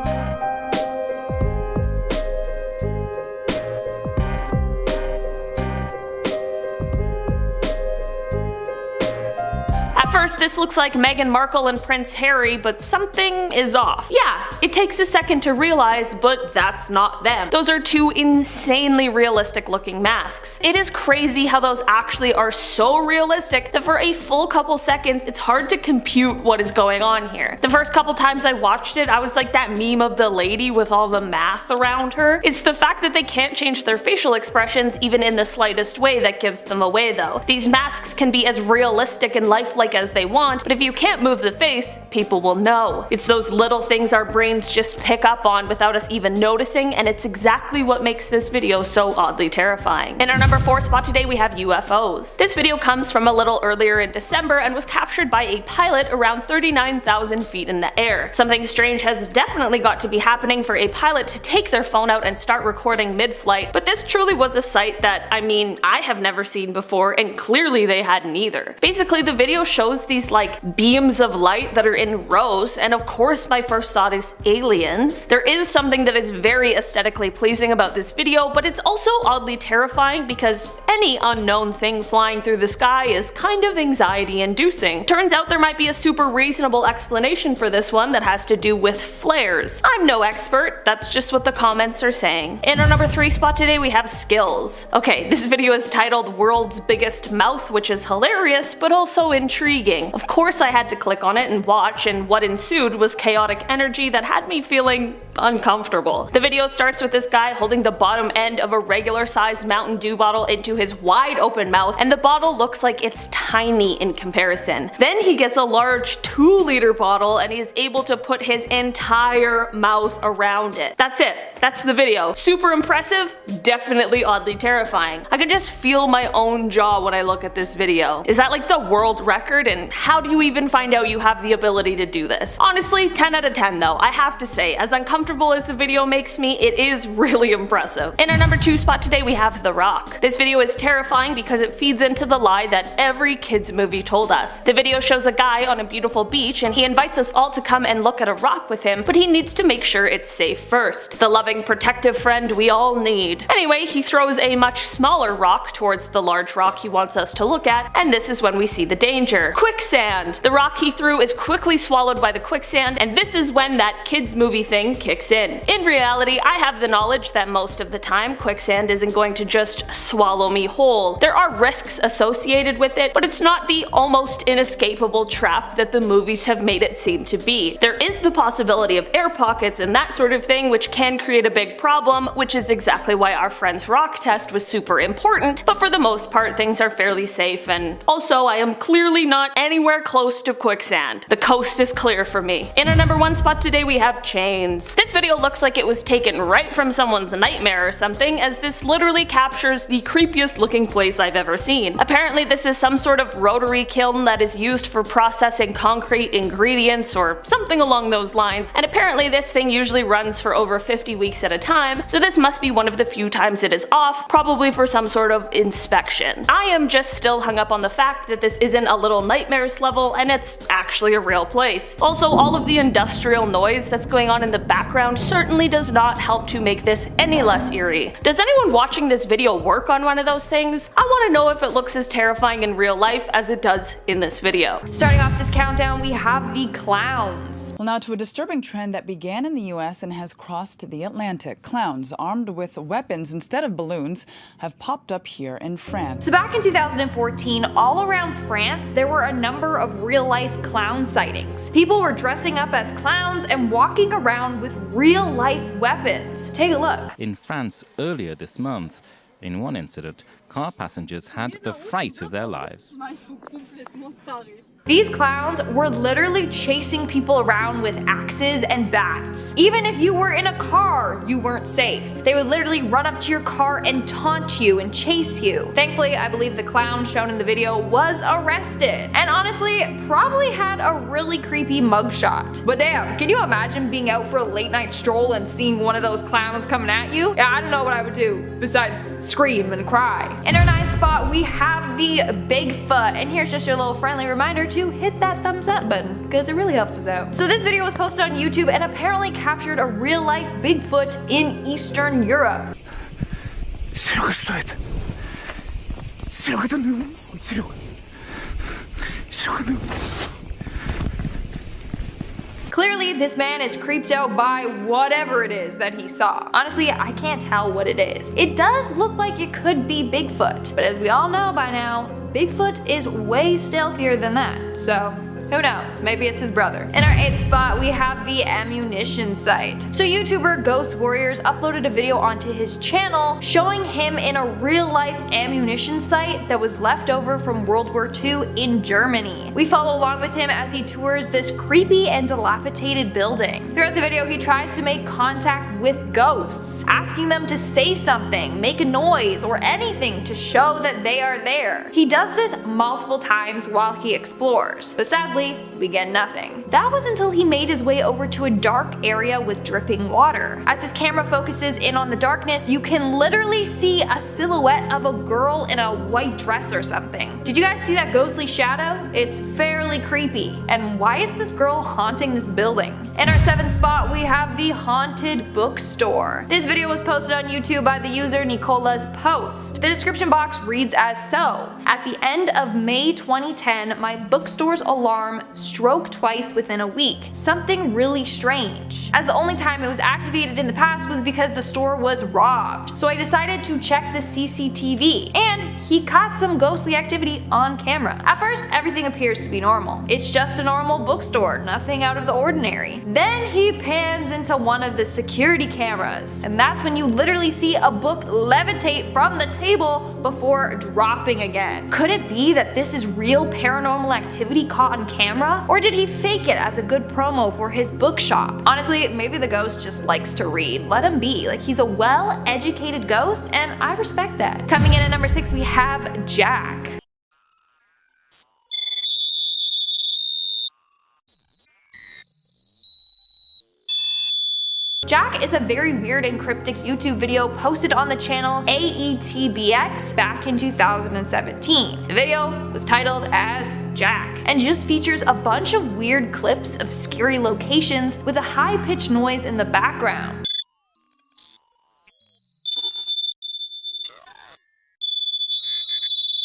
First, this looks like Meghan Markle and Prince Harry, but something is off. Yeah, it takes a second to realize, but that's not them. Those are two insanely realistic looking masks. It is crazy how those actually are so realistic that for a full couple seconds, it's hard to compute what is going on here. The first couple times I watched it, I was like that meme of the lady with all the math around her. It's the fact that they can't change their facial expressions even in the slightest way that gives them away though. These masks can be as realistic and lifelike as they want, but if you can't move the face, people will know. It's those little things our brains just pick up on without us even noticing, and it's exactly what makes this video so oddly terrifying. In our number 4 spot today we have UFOs. This video comes from a little earlier in December and was captured by a pilot around 39,000 feet in the air. Something strange has definitely got to be happening for a pilot to take their phone out and start recording mid-flight, but this truly was a sight that, I mean, I have never seen before, and clearly they hadn't either. Basically, the video shows these like beams of light that are in rows, and of course my first thought is aliens. There is something that is very aesthetically pleasing about this video, but it's also oddly terrifying because any unknown thing flying through the sky is kind of anxiety inducing. Turns out there might be a super reasonable explanation for this one that has to do with flares. I'm no expert, that's just what the comments are saying. In our number 3 spot today we have skills. Okay, this video is titled World's Biggest Mouth, which is hilarious but also intriguing. Of course I had to click on it and watch, and what ensued was chaotic energy that had me feeling uncomfortable. The video starts with this guy holding the bottom end of a regular sized Mountain Dew bottle into his wide open mouth, and the bottle looks like it's tiny in comparison. Then he gets a large 2-liter bottle and he's able to put his entire mouth around it. That's it. That's the video. Super impressive, definitely oddly terrifying. I can just feel my own jaw when I look at this video. Is that like the world record, and how do you even find out you have the ability to do this? Honestly, 10 out of 10 though. I have to say, as uncomfortable as the video makes me, it is really impressive. In our number 2 spot today we have The Rock. This video is terrifying because it feeds into the lie that every kids movie told us. The video shows a guy on a beautiful beach and he invites us all to come and look at a rock with him, but he needs to make sure it's safe first. The loving, protective friend we all need. Anyway, he throws a much smaller rock towards the large rock he wants us to look at, and this is when we see the danger. Quicksand! The rock he threw is quickly swallowed by the quicksand, and this is when that kids movie thing kicks in. In reality, I have the knowledge that most of the time quicksand isn't going to just swallow me whole. There are risks associated with it, but it's not the almost inescapable trap that the movies have made it seem to be. There is the possibility of air pockets and that sort of thing, which can create a big problem, which is exactly why our friend's rock test was super important, but for the most part things are fairly safe, and also I am clearly not anywhere close to quicksand. The coast is clear for me. In our number 1 spot today we have chains. This video looks like it was taken right from someone's nightmare or something, as this literally captures the creepiest looking place I've ever seen. Apparently this is some sort of rotary kiln that is used for processing concrete ingredients or something along those lines, and apparently this thing usually runs for over 50 weeks at a time, so this must be one of the few times it is off, probably for some sort of inspection. I am just still hung up on the fact that this isn't a little nightmare nightmares level, and it's actually a real place. Also, all of the industrial noise that's going on in the background certainly does not help to make this any less eerie. Does anyone watching this video work on one of those things? I want to know if it looks as terrifying in real life as it does in this video. Starting off this countdown, we have the clowns. Well, now to a disturbing trend that began in the US and has crossed the Atlantic. Clowns armed with weapons instead of balloons have popped up here in France. So back in 2014, all around France, there were a number of real-life clown sightings. People were dressing up as clowns and walking around with real-life weapons. Take a look. In France earlier this month, in one incident, car passengers had the fright of their lives. These clowns were literally chasing people around with axes and bats. Even if you were in a car, you weren't safe. They would literally run up to your car and taunt you and chase you. Thankfully, I believe the clown shown in the video was arrested, and honestly, probably had a really creepy mugshot. But damn, can you imagine being out for a late night stroll and seeing one of those clowns coming at you? Yeah, I don't know what I would do besides scream and cry. In our 9th spot, we have the Bigfoot, and here's just your little friendly reminder to hit that thumbs up button, because it really helps us out. So this video was posted on YouTube and apparently captured a real-life Bigfoot in Eastern Europe. Серега, что это? Серега, это ну, Серега. Серега, ну. Clearly, this man is creeped out by whatever it is that he saw. Honestly, I can't tell what it is. It does look like it could be Bigfoot, but as we all know by now, Bigfoot is way stealthier than that, so who knows, maybe it's his brother. In our 8th spot, we have the ammunition site. So YouTuber Ghost Warriors uploaded a video onto his channel showing him in a real-life ammunition site that was left over from World War II in Germany. We follow along with him as he tours this creepy and dilapidated building. Throughout the video, he tries to make contact with ghosts, asking them to say something, make a noise, or anything to show that they are there. He does this multiple times while he explores, but sadly, we get nothing. That was until he made his way over to a dark area with dripping water. As his camera focuses in on the darkness, you can literally see a silhouette of a girl in a white dress or something. Did you guys see that ghostly shadow? It's fairly creepy. And why is this girl haunting this building? In our 7th spot, we have the haunted bookstore. This video was posted on YouTube by the user Nicola's Post. The description box reads as so: at the end of May 2010, my bookstore's alarm stroked twice within a week. Something really strange. As the only time it was activated in the past was because the store was robbed. So I decided to check the CCTV, and he caught some ghostly activity on camera. At first, everything appears to be normal. It's just a normal bookstore, nothing out of the ordinary. Then he pans into one of the security cameras, and that's when you literally see a book levitate from the table before dropping again. Could it be that this is real paranormal activity caught on camera? Or did he fake it as a good promo for his bookshop? Honestly, maybe the ghost just likes to read. Let him be. Like, he's a well-educated ghost, and I respect that. Coming in at number 6, we have Jack. Jack is a very weird and cryptic YouTube video posted on the channel AETBX back in 2017. The video was titled as Jack and just features a bunch of weird clips of scary locations with a high-pitched noise in the background.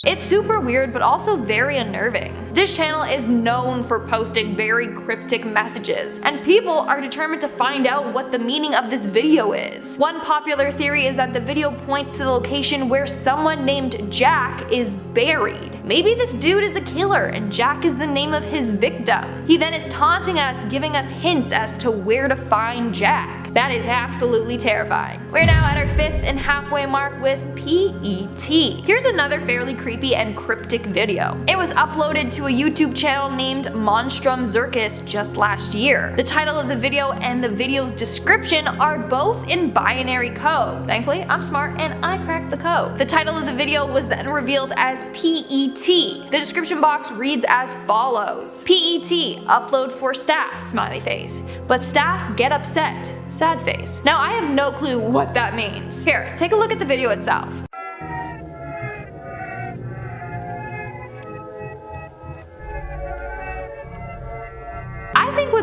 It's super weird, but also very unnerving. This channel is known for posting very cryptic messages, and people are determined to find out what the meaning of this video is. One popular theory is that the video points to the location where someone named Jack is buried. Maybe this dude is a killer, and Jack is the name of his victim. He then is taunting us, giving us hints as to where to find Jack. That is absolutely terrifying. We're now at our 5th and halfway mark with PET. Here's another fairly creepy and cryptic video. It was uploaded to a YouTube channel named Monstrum Circus just last year. The title of the video and the video's description are both in binary code. Thankfully, I'm smart and I cracked the code. The title of the video was then revealed as PET. The description box reads as follows: PET, upload for staff, smiley face. But staff get upset, sad face. Now I have no clue what that means. Here, take a look at the video itself.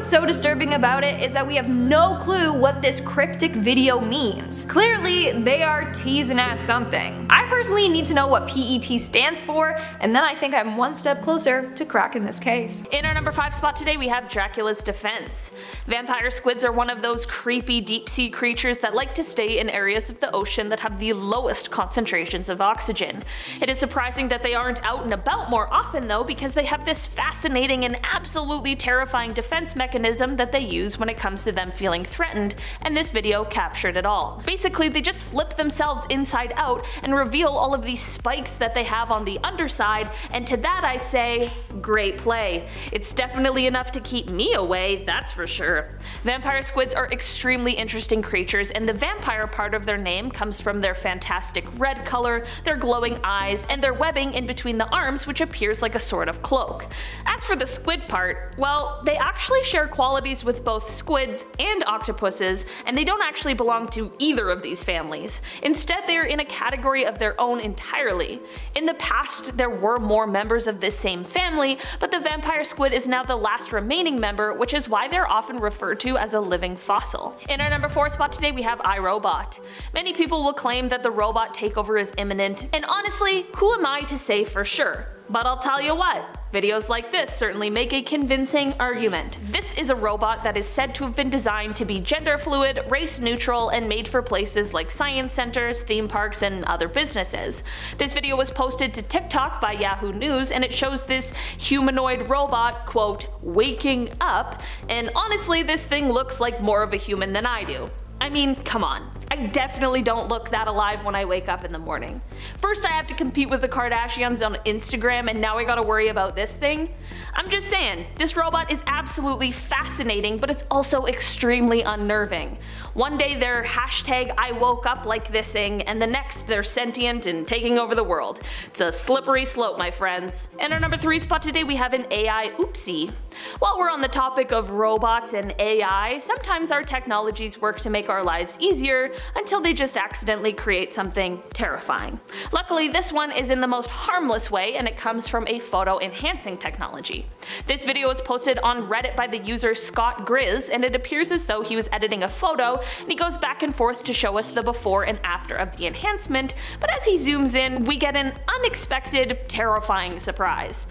what's so disturbing about it is that we have no clue what this cryptic video means. Clearly, they are teasing at something. I personally need to know what PET stands for, and then I think I'm one step closer to cracking this case. In our number 5 spot today, we have Dracula's defense. Vampire squids are one of those creepy deep sea creatures that like to stay in areas of the ocean that have the lowest concentrations of oxygen. It is surprising that they aren't out and about more often though, because they have this fascinating and absolutely terrifying defense mechanism that they use when it comes to them feeling threatened, and this video captured it all. Basically, they just flip themselves inside out and reveal all of these spikes that they have on the underside, and to that I say, great play. It's definitely enough to keep me away, that's for sure. Vampire squids are extremely interesting creatures, and the vampire part of their name comes from their fantastic red color, their glowing eyes, and their webbing in between the arms, which appears like a sort of cloak. As for the squid part, well, they actually share qualities with both squids and octopuses, and they don't actually belong to either of these families. Instead, they are in a category of their own entirely. In the past, there were more members of this same family, but the vampire squid is now the last remaining member, which is why they're often referred to as a living fossil. In our number 4 spot today, we have iRobot. Many people will claim that the robot takeover is imminent, and honestly, who am I to say for sure? But I'll tell you what, videos like this certainly make a convincing argument. This is a robot that is said to have been designed to be gender fluid, race neutral, and made for places like science centers, theme parks, and other businesses. This video was posted to TikTok by Yahoo News, and it shows this humanoid robot, quote, waking up, and honestly this thing looks like more of a human than I do. I mean, come on. I definitely don't look that alive when I wake up in the morning. First I have to compete with the Kardashians on Instagram, and now I gotta worry about this thing? I'm just saying, this robot is absolutely fascinating, but it's also extremely unnerving. One day they're hashtag I woke up like thising, and the next they're sentient and taking over the world. It's a slippery slope, my friends. In our number 3 spot today, we have an AI oopsie. While we're on the topic of robots and AI, sometimes our technologies work to make our lives easier until they just accidentally create something terrifying. Luckily, this one is in the most harmless way, and it comes from a photo enhancing technology. This video was posted on Reddit by the user Scott Grizz, and it appears as though he was editing a photo, and he goes back and forth to show us the before and after of the enhancement, but as he zooms in, we get an unexpected, terrifying surprise.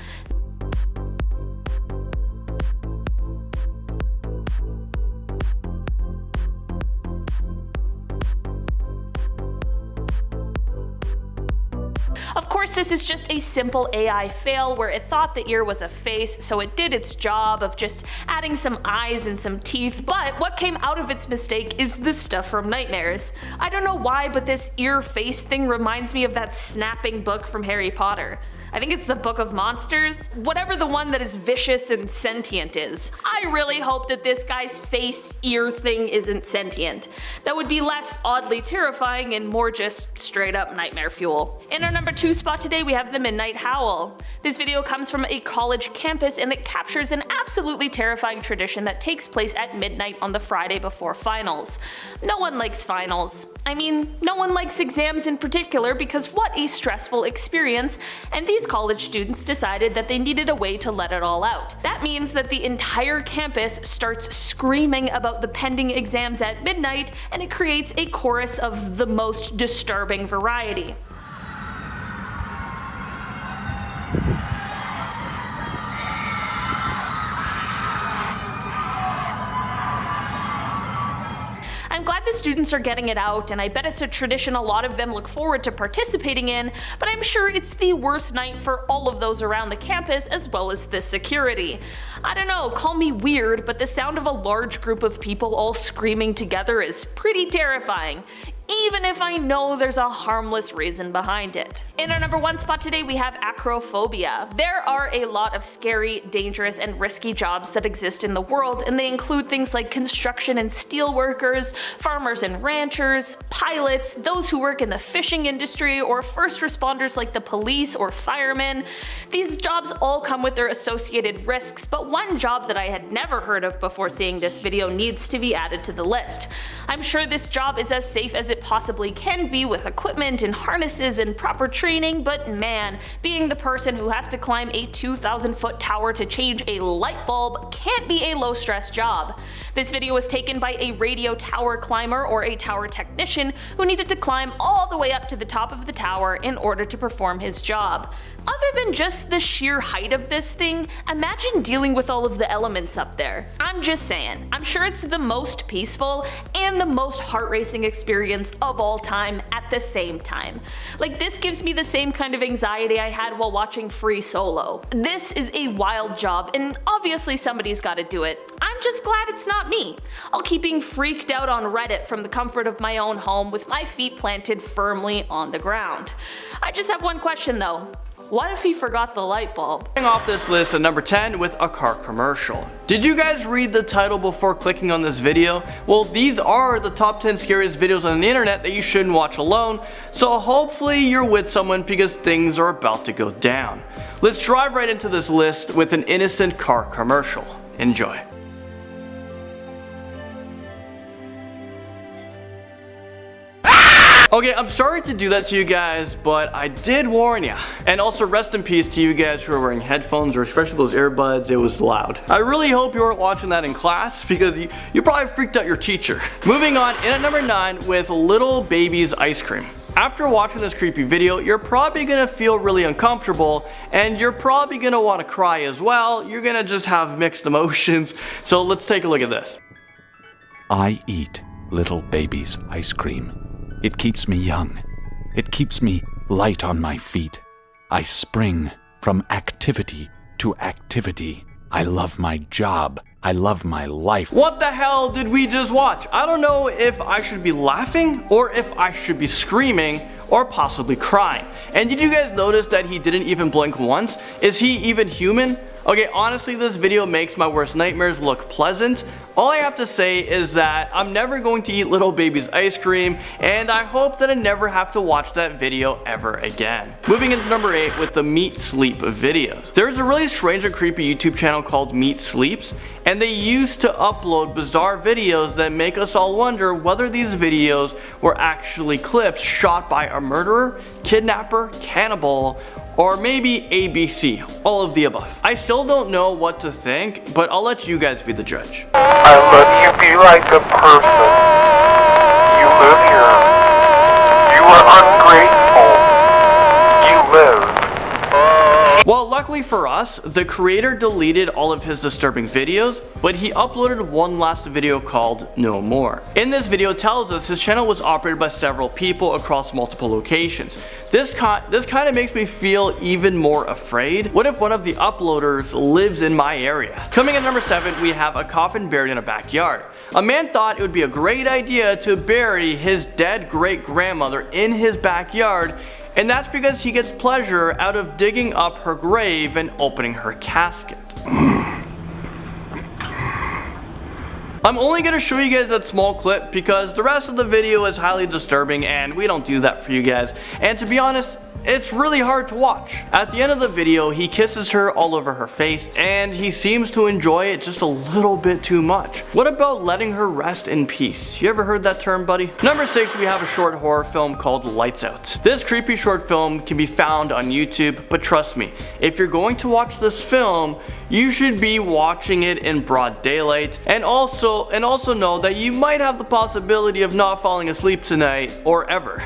Of course, this is just a simple AI fail where it thought the ear was a face, so it did its job of just adding some eyes and some teeth, but what came out of its mistake is the stuff from nightmares. I don't know why, but this ear-face thing reminds me of that snapping book from Harry Potter. I think it's the Book of Monsters, whatever the one that is vicious and sentient is. I really hope that this guy's face ear thing isn't sentient. That would be less oddly terrifying and more just straight up nightmare fuel. In our number 2 spot today, we have the Midnight Howl. This video comes from a college campus, and it captures an absolutely terrifying tradition that takes place at midnight on the Friday before finals. No one likes finals. I mean, no one likes exams in particular, because what a stressful experience, and these college students decided that they needed a way to let it all out. That means that the entire campus starts screaming about the pending exams at midnight, and it creates a chorus of the most disturbing variety. I'm glad the students are getting it out, and I bet it's a tradition a lot of them look forward to participating in, but I'm sure it's the worst night for all of those around the campus as well as the security. I don't know, call me weird, but the sound of a large group of people all screaming together is pretty terrifying, even if I know there's a harmless reason behind it. In our number 1 spot today, we have acrophobia. There are a lot of scary, dangerous, and risky jobs that exist in the world, and they include things like construction and steel workers, farmers and ranchers, pilots, those who work in the fishing industry, or first responders like the police or firemen. These jobs all come with their associated risks, but one job that I had never heard of before seeing this video needs to be added to the list. I'm sure this job is as safe as it possibly can be with equipment and harnesses and proper training, but man, being the person who has to climb a 2,000-foot tower to change a light bulb can't be a low-stress job. This video was taken by a radio tower climber, or a tower technician, who needed to climb all the way up to the top of the tower in order to perform his job. Other than just the sheer height of this thing, imagine dealing with all of the elements up there. I'm just saying, I'm sure it's the most peaceful and the most heart-racing experience of all time at the same time. Like, this gives me the same kind of anxiety I had while watching Free Solo. This is a wild job, and obviously somebody's gotta do it. I'm just glad it's not me. I'll keep being freaked out on Reddit from the comfort of my own home with my feet planted firmly on the ground. I just have one question though. What if he forgot the light bulb? Off this list at number 10 with a car commercial. Did you guys read the title before clicking on this video? Well, these are the top 10 scariest videos on the internet that you shouldn't watch alone, so hopefully you're with someone because things are about to go down. Let's drive right into this list with an innocent car commercial. Enjoy. Okay, I'm sorry to do that to you guys, but I did warn ya. And also rest in peace to you guys who are wearing headphones, or especially those earbuds. It was loud. I really hope you weren't watching that in class, because you probably freaked out your teacher. Moving on, in at number 9 with Little Baby's Ice Cream. After watching this creepy video, you're probably gonna feel really uncomfortable, and you're probably gonna want to cry as well. You're gonna just have mixed emotions. So let's take a look at this. I eat Little Baby's ice cream. It keeps me young. It keeps me light on my feet. I spring from activity to activity. I love my job. I love my life. What the hell did we just watch? I don't know if I should be laughing or if I should be screaming or possibly crying. And did you guys notice that he didn't even blink once? Is he even human? Okay, honestly, this video makes my worst nightmares look pleasant. All I have to say is that I'm never going to eat Little Baby's ice cream, and I hope that I never have to watch that video ever again. Moving into number 8 with the Meat Sleep videos. There's a really strange and creepy YouTube channel called Meat Sleeps, and they used to upload bizarre videos that make us all wonder whether these videos were actually clips shot by a murderer, kidnapper, cannibal, or maybe ABC, all of the above. I still don't know what to think, but I'll let you guys be the judge. I let you be like a person. You live here. You are ungrateful. You live. Well, luckily for us, the creator deleted all of his disturbing videos, but he uploaded one last video called No More. In this video, it tells us his channel was operated by several people across multiple locations. This kind of makes me feel even more afraid. What if one of the uploaders lives in my area? Coming in number 7, we have a coffin buried in a backyard. A man thought it would be a great idea to bury his dead great-grandmother in his backyard, and that's because he gets pleasure out of digging up her grave and opening her casket. I'm only going to show you guys that small clip because the rest of the video is highly disturbing and we don't do that for you guys. And to be honest, it's really hard to watch. At the end of the video, he kisses her all over her face and he seems to enjoy it just a little bit too much. What about letting her rest in peace? You ever heard that term, buddy? Number 6, we have a short horror film called Lights Out. This creepy short film can be found on YouTube, but trust me, if you're going to watch this film, you should be watching it in broad daylight, and also know that you might have the possibility of not falling asleep tonight or ever.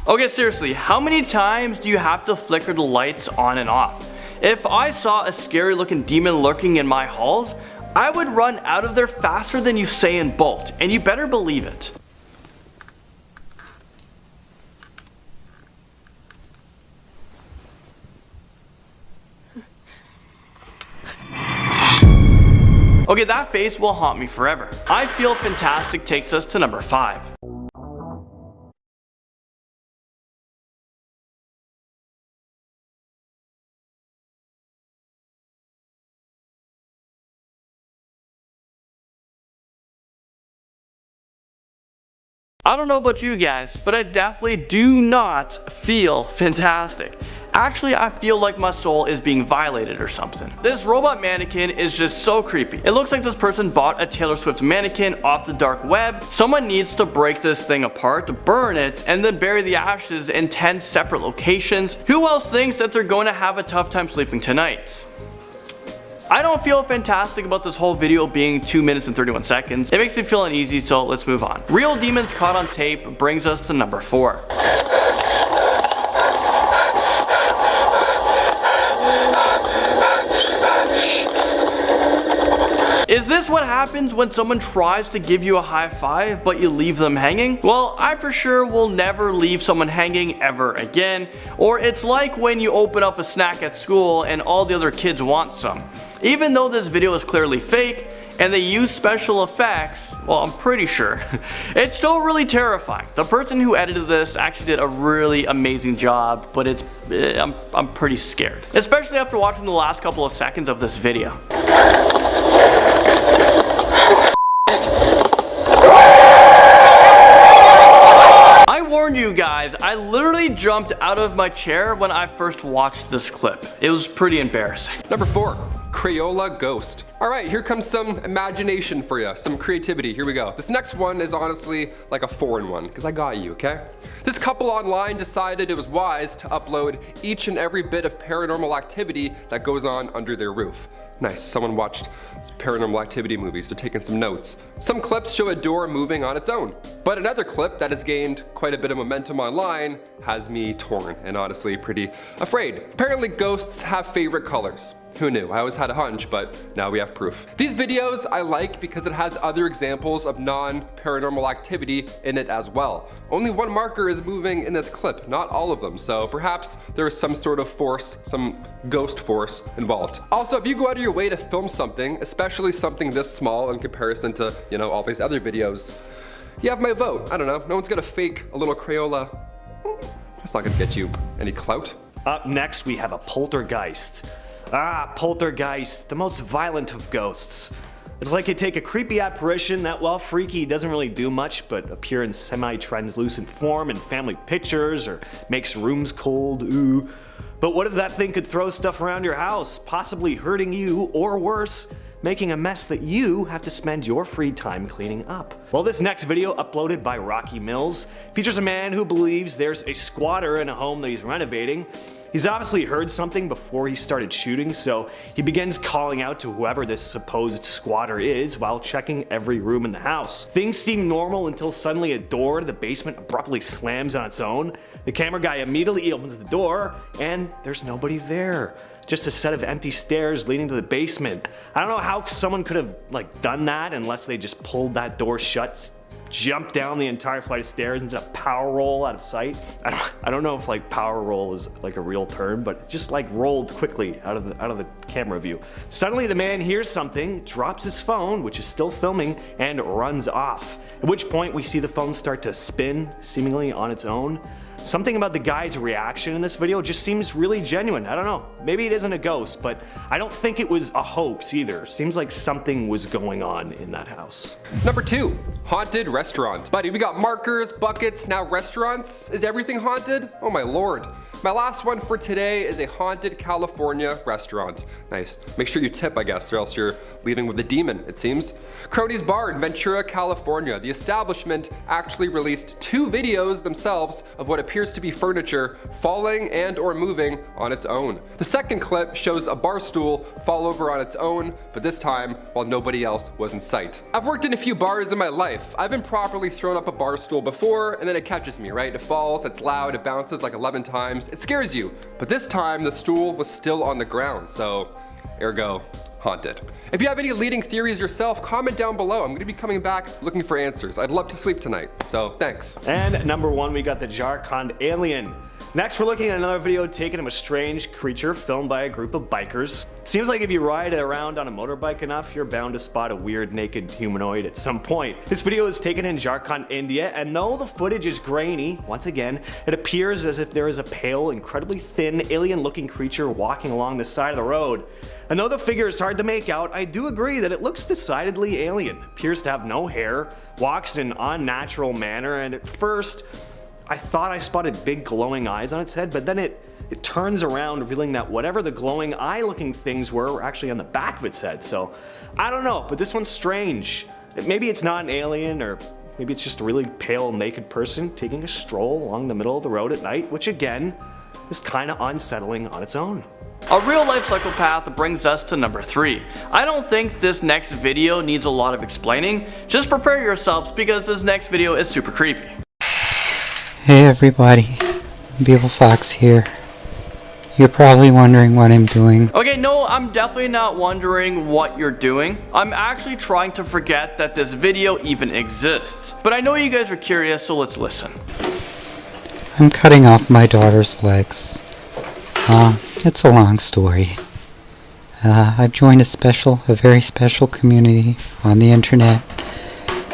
Okay, seriously, how many times do you have to flicker the lights on and off? If I saw a scary looking demon lurking in my halls, I would run out of there faster than Usain Bolt, and you better believe it. Okay, that face will haunt me forever. I Feel Fantastic takes us to number 5. I don't know about you guys, but I definitely do not feel fantastic. Actually, I feel like my soul is being violated or something. This robot mannequin is just so creepy. It looks like this person bought a Taylor Swift mannequin off the dark web. Someone needs to break this thing apart, burn it, and then bury the ashes in 10 separate locations. Who else thinks that they're going to have a tough time sleeping tonight? I don't feel fantastic about this whole video being 2 minutes and 31 seconds. It makes me feel uneasy, so let's move on. Real demons caught on tape brings us to number 4. Is this what happens when someone tries to give you a high five but you leave them hanging? Well, I for sure will never leave someone hanging ever again. Or it's like when you open up a snack at school and all the other kids want some. Even though this video is clearly fake and they use special effects, well, I'm pretty sure, it's still really terrifying. The person who edited this actually did a really amazing job, but I'm pretty scared. Especially after watching the last couple of seconds of this video. I warned you guys, I literally jumped out of my chair when I first watched this clip. It was pretty embarrassing. Number 4. Crayola Ghost. Alright, here comes some imagination for you, some creativity, here we go. This next one is honestly like a foreign one, because I got you, okay? This couple online decided it was wise to upload each and every bit of paranormal activity that goes on under their roof. Nice, someone watched Paranormal Activity movies, they're taking some notes. Some clips show a door moving on its own, but another clip that has gained quite a bit of momentum online has me torn and honestly pretty afraid. Apparently ghosts have favorite colors. Who knew? I always had a hunch, but now we have proof. These videos I like because it has other examples of non-paranormal activity in it as well. Only one marker is moving in this clip, not all of them, so perhaps there is some sort of force, some ghost force involved. Also, if you go out of your way to film something, especially something this small in comparison to, you know, all these other videos, you have my vote. I don't know, no one's gonna fake a little Crayola. That's not gonna get you any clout. Up next, we have a poltergeist. Poltergeist, the most violent of ghosts. It's like you take a creepy apparition that, while freaky, doesn't really do much but appear in semi-translucent form in family pictures or makes rooms cold, ooh. But what if that thing could throw stuff around your house, possibly hurting you, or worse, making a mess that you have to spend your free time cleaning up? Well, this next video, uploaded by Rocky Mills, features a man who believes there's a squatter in a home that he's renovating. He's obviously heard something before he started shooting, so he begins calling out to whoever this supposed squatter is while checking every room in the house. Things seem normal until suddenly a door to the basement abruptly slams on its own. The camera guy immediately opens the door, and there's nobody there. Just a set of empty stairs leading to the basement. I don't know how someone could have done that unless they just pulled that door shut, jumped down the entire flight of stairs and did a power roll out of sight. I don't know if power roll is a real term, but just rolled quickly out of the camera view. Suddenly the man hears something, drops his phone, which is still filming, and runs off. At which point we see the phone start to spin, seemingly on its own. Something about the guy's reaction in this video just seems really genuine. I don't know, maybe it isn't a ghost, but I don't think it was a hoax either. Seems like something was going on in that house. Number 2, haunted restaurant. Buddy, we got markers, buckets, now restaurants. Is everything haunted? Oh my lord. My last one for today is a haunted California restaurant. Nice. Make sure you tip, I guess, or else you're leaving with a demon, it seems. Cronies Bar in Ventura, California. The establishment actually released 2 videos themselves of what appears to be furniture falling and or moving on its own. The second clip shows a bar stool fall over on its own, but this time while nobody else was in sight. I've worked in a few bars in my life. I've been properly thrown up a bar stool before, and then it catches me, right? It falls, it's loud, it bounces 11 times. It scares you, but this time the stool was still on the ground, so ergo haunted. If you have any leading theories yourself, comment down below. I'm going to be coming back looking for answers. I'd love to sleep tonight, so thanks. And number 1, we got the Jharkhand alien. Next, we're looking at another video taken of a strange creature filmed by a group of bikers. Seems like if you ride around on a motorbike enough, you're bound to spot a weird naked humanoid at some point. This video is taken in Jharkhand, India, and though the footage is grainy, once again, it appears as if there is a pale, incredibly thin, alien-looking creature walking along the side of the road. And though the figure is hard to make out, I do agree that it looks decidedly alien. Appears to have no hair, walks in an unnatural manner, and at first, I thought I spotted big glowing eyes on its head, but then it it turns around, revealing that whatever the glowing eye-looking things were actually on the back of its head. So, I don't know, but this one's strange. Maybe it's not an alien, or maybe it's just a really pale, naked person taking a stroll along the middle of the road at night, which again, is kind of unsettling on its own. A real-life psychopath brings us to number 3. I don't think this next video needs a lot of explaining. Just prepare yourselves because this next video is super creepy. Hey everybody, Beetle Fox here. You're probably wondering what I'm doing. Okay, no, I'm definitely not wondering what you're doing. I'm actually trying to forget that this video even exists. But I know you guys are curious, so let's listen. I'm cutting off my daughter's legs. It's a long story. I've joined a very special community on the internet,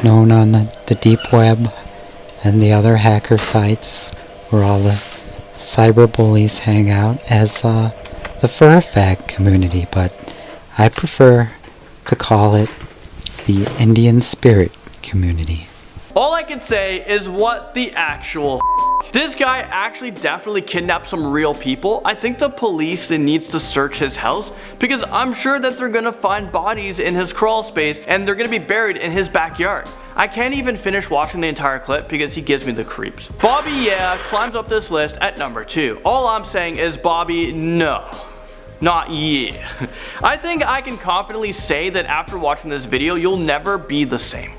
known on the deep web and the other hacker sites where all the cyber bullies hang out, as the fur fag community, but I prefer to call it the Indian spirit community. All I can say is what the actual This guy actually definitely kidnapped some real people. I think the police needs to search his house because I'm sure that they're gonna find bodies in his crawl space and they're gonna be buried in his backyard. I can't even finish watching the entire clip because he gives me the creeps. Bobby, yeah, climbs up this list at number 2. All I'm saying is Bobby, no. Not yeah. I think I can confidently say that after watching this video, you'll never be the same.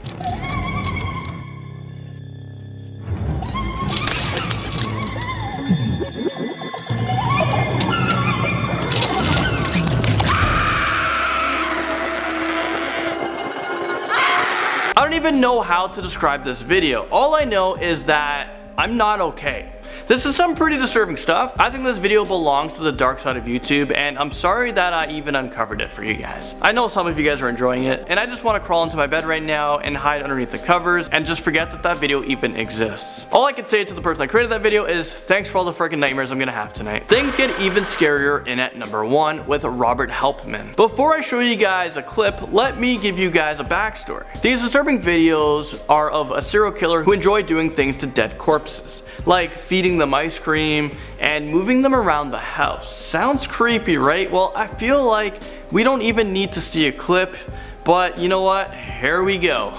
I don't even know how to describe this video. All I know is that I'm not okay. This is some pretty disturbing stuff. I think this video belongs to the dark side of YouTube, and I'm sorry that I even uncovered it for you guys. I know some of you guys are enjoying it, and I just want to crawl into my bed right now and hide underneath the covers and just forget that that video even exists. All I can say to the person that created that video is thanks for all the freaking nightmares I'm gonna have tonight. Things get even scarier in at number 1 with Robert Helpman. Before I show you guys a clip, let me give you guys a backstory. These disturbing videos are of a serial killer who enjoyed doing things to dead corpses, like feeding them ice cream and moving them around the house. Sounds creepy, right? Well, I feel like we don't even need to see a clip, but you know what? Here we go.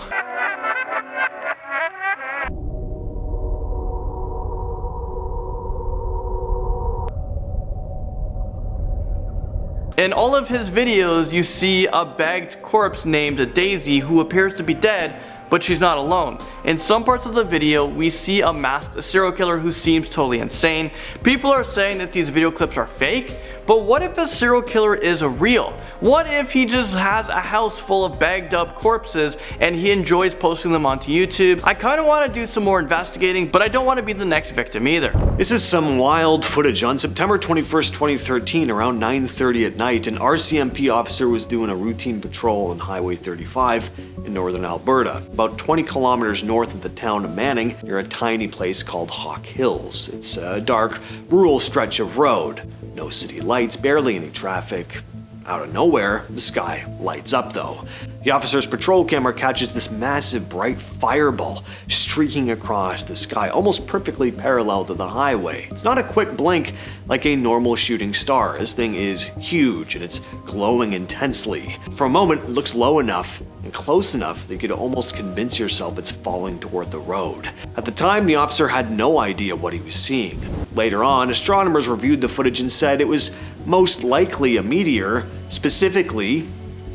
In all of his videos, you see a bagged corpse named Daisy who appears to be dead, but she's not alone. In some parts of the video, we see a masked serial killer who seems totally insane. People are saying that these video clips are fake, but what if a serial killer is real? What if he just has a house full of bagged up corpses and he enjoys posting them onto YouTube? I kind of want to do some more investigating, but I don't want to be the next victim either. This is some wild footage. On September 21st, 2013, around 9:30 at night, an RCMP officer was doing a routine patrol on Highway 35 in northern Alberta, about 20 kilometers north of the town of Manning, near a tiny place called Hawk Hills. It's a dark, rural stretch of road. No city lights, barely any traffic. Out of nowhere, the sky lights up though. The officer's patrol camera catches this massive bright fireball streaking across the sky, almost perfectly parallel to the highway. It's not a quick blink like a normal shooting star. This thing is huge and it's glowing intensely. For a moment, it looks low enough and close enough that you could almost convince yourself it's falling toward the road. At the time, the officer had no idea what he was seeing. Later on, astronomers reviewed the footage and said it was most likely a meteor, specifically,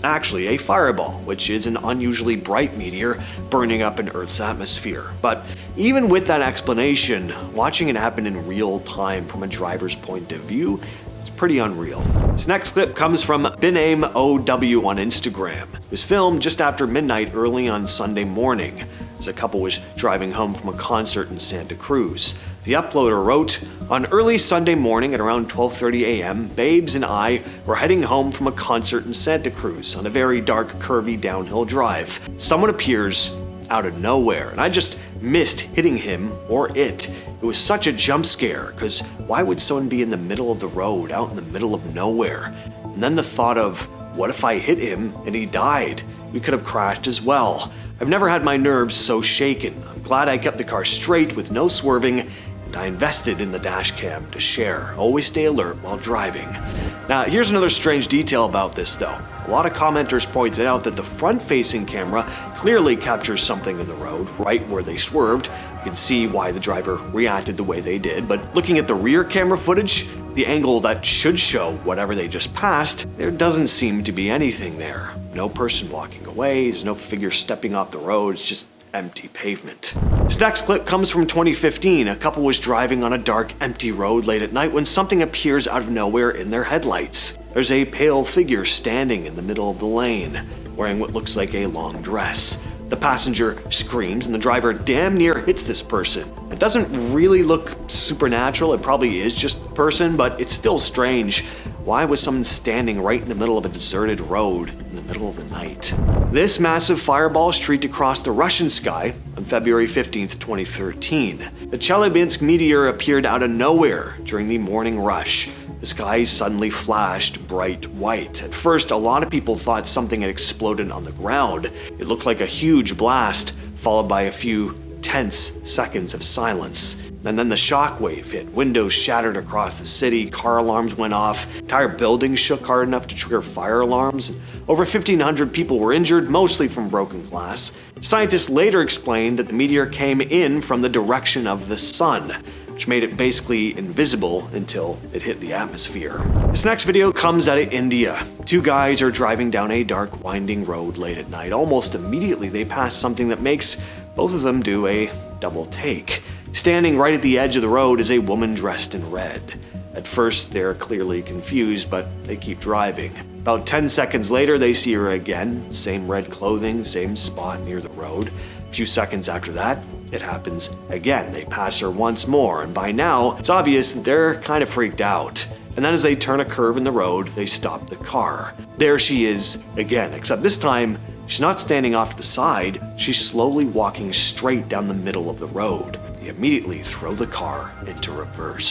actually a fireball, which is an unusually bright meteor burning up in Earth's atmosphere. But even with that explanation, watching it happen in real time from a driver's point of view, it's pretty unreal. This next clip comes from BenameOW on Instagram. It was filmed just after midnight early on Sunday morning, as a couple was driving home from a concert in Santa Cruz. The uploader wrote, "On early Sunday morning at around 12:30 a.m., Babes and I were heading home from a concert in Santa Cruz on a very dark, curvy downhill drive. Someone appears out of nowhere, and I just missed hitting him or it. It was such a jump scare, because why would someone be in the middle of the road, out in the middle of nowhere? And then the thought of, what if I hit him and he died? We could have crashed as well. I've never had my nerves so shaken. I'm glad I kept the car straight with no swerving, and I invested in the dash cam to share. Always stay alert while driving. Now, here's another strange detail about this though. A lot of commenters pointed out that the front-facing camera clearly captures something in the road, right where they swerved. You can see why the driver reacted the way they did, but looking at the rear camera footage, the angle that should show whatever they just passed, there doesn't seem to be anything there. No person walking away, there's no figure stepping off the road, it's just empty pavement. This next clip comes from 2015. A couple was driving on a dark, empty road late at night when something appears out of nowhere in their headlights. There's a pale figure standing in the middle of the lane, wearing what looks like a long dress. The passenger screams and the driver damn near hits this person. It doesn't really look supernatural, it probably is just a person, but it's still strange. Why was someone standing right in the middle of a deserted road in the middle of the night? This massive fireball streaked across the Russian sky on February 15th, 2013. The Chelyabinsk meteor appeared out of nowhere during the morning rush. The sky suddenly flashed bright white. At first, a lot of people thought something had exploded on the ground. It looked like a huge blast, followed by a few tense seconds of silence. And then the shockwave hit. Windows shattered across the city, car alarms went off, entire buildings shook hard enough to trigger fire alarms. Over 1,500 people were injured, mostly from broken glass. Scientists later explained that the meteor came in from the direction of the sun, which made it basically invisible until it hit the atmosphere. This next video comes out of India. Two guys are driving down a dark, winding road late at night. Almost immediately, they pass something that makes both of them do a double take. Standing right at the edge of the road is a woman dressed in red. At first, they're clearly confused, but they keep driving. About 10 seconds later, they see her again. Same red clothing, same spot near the road. A few seconds after that, it happens again. They pass her once more, and by now, it's obvious that they're kind of freaked out. And then as they turn a curve in the road, they stop the car. There she is again, except this time, she's not standing off to the side, she's slowly walking straight down the middle of the road. They immediately throw the car into reverse.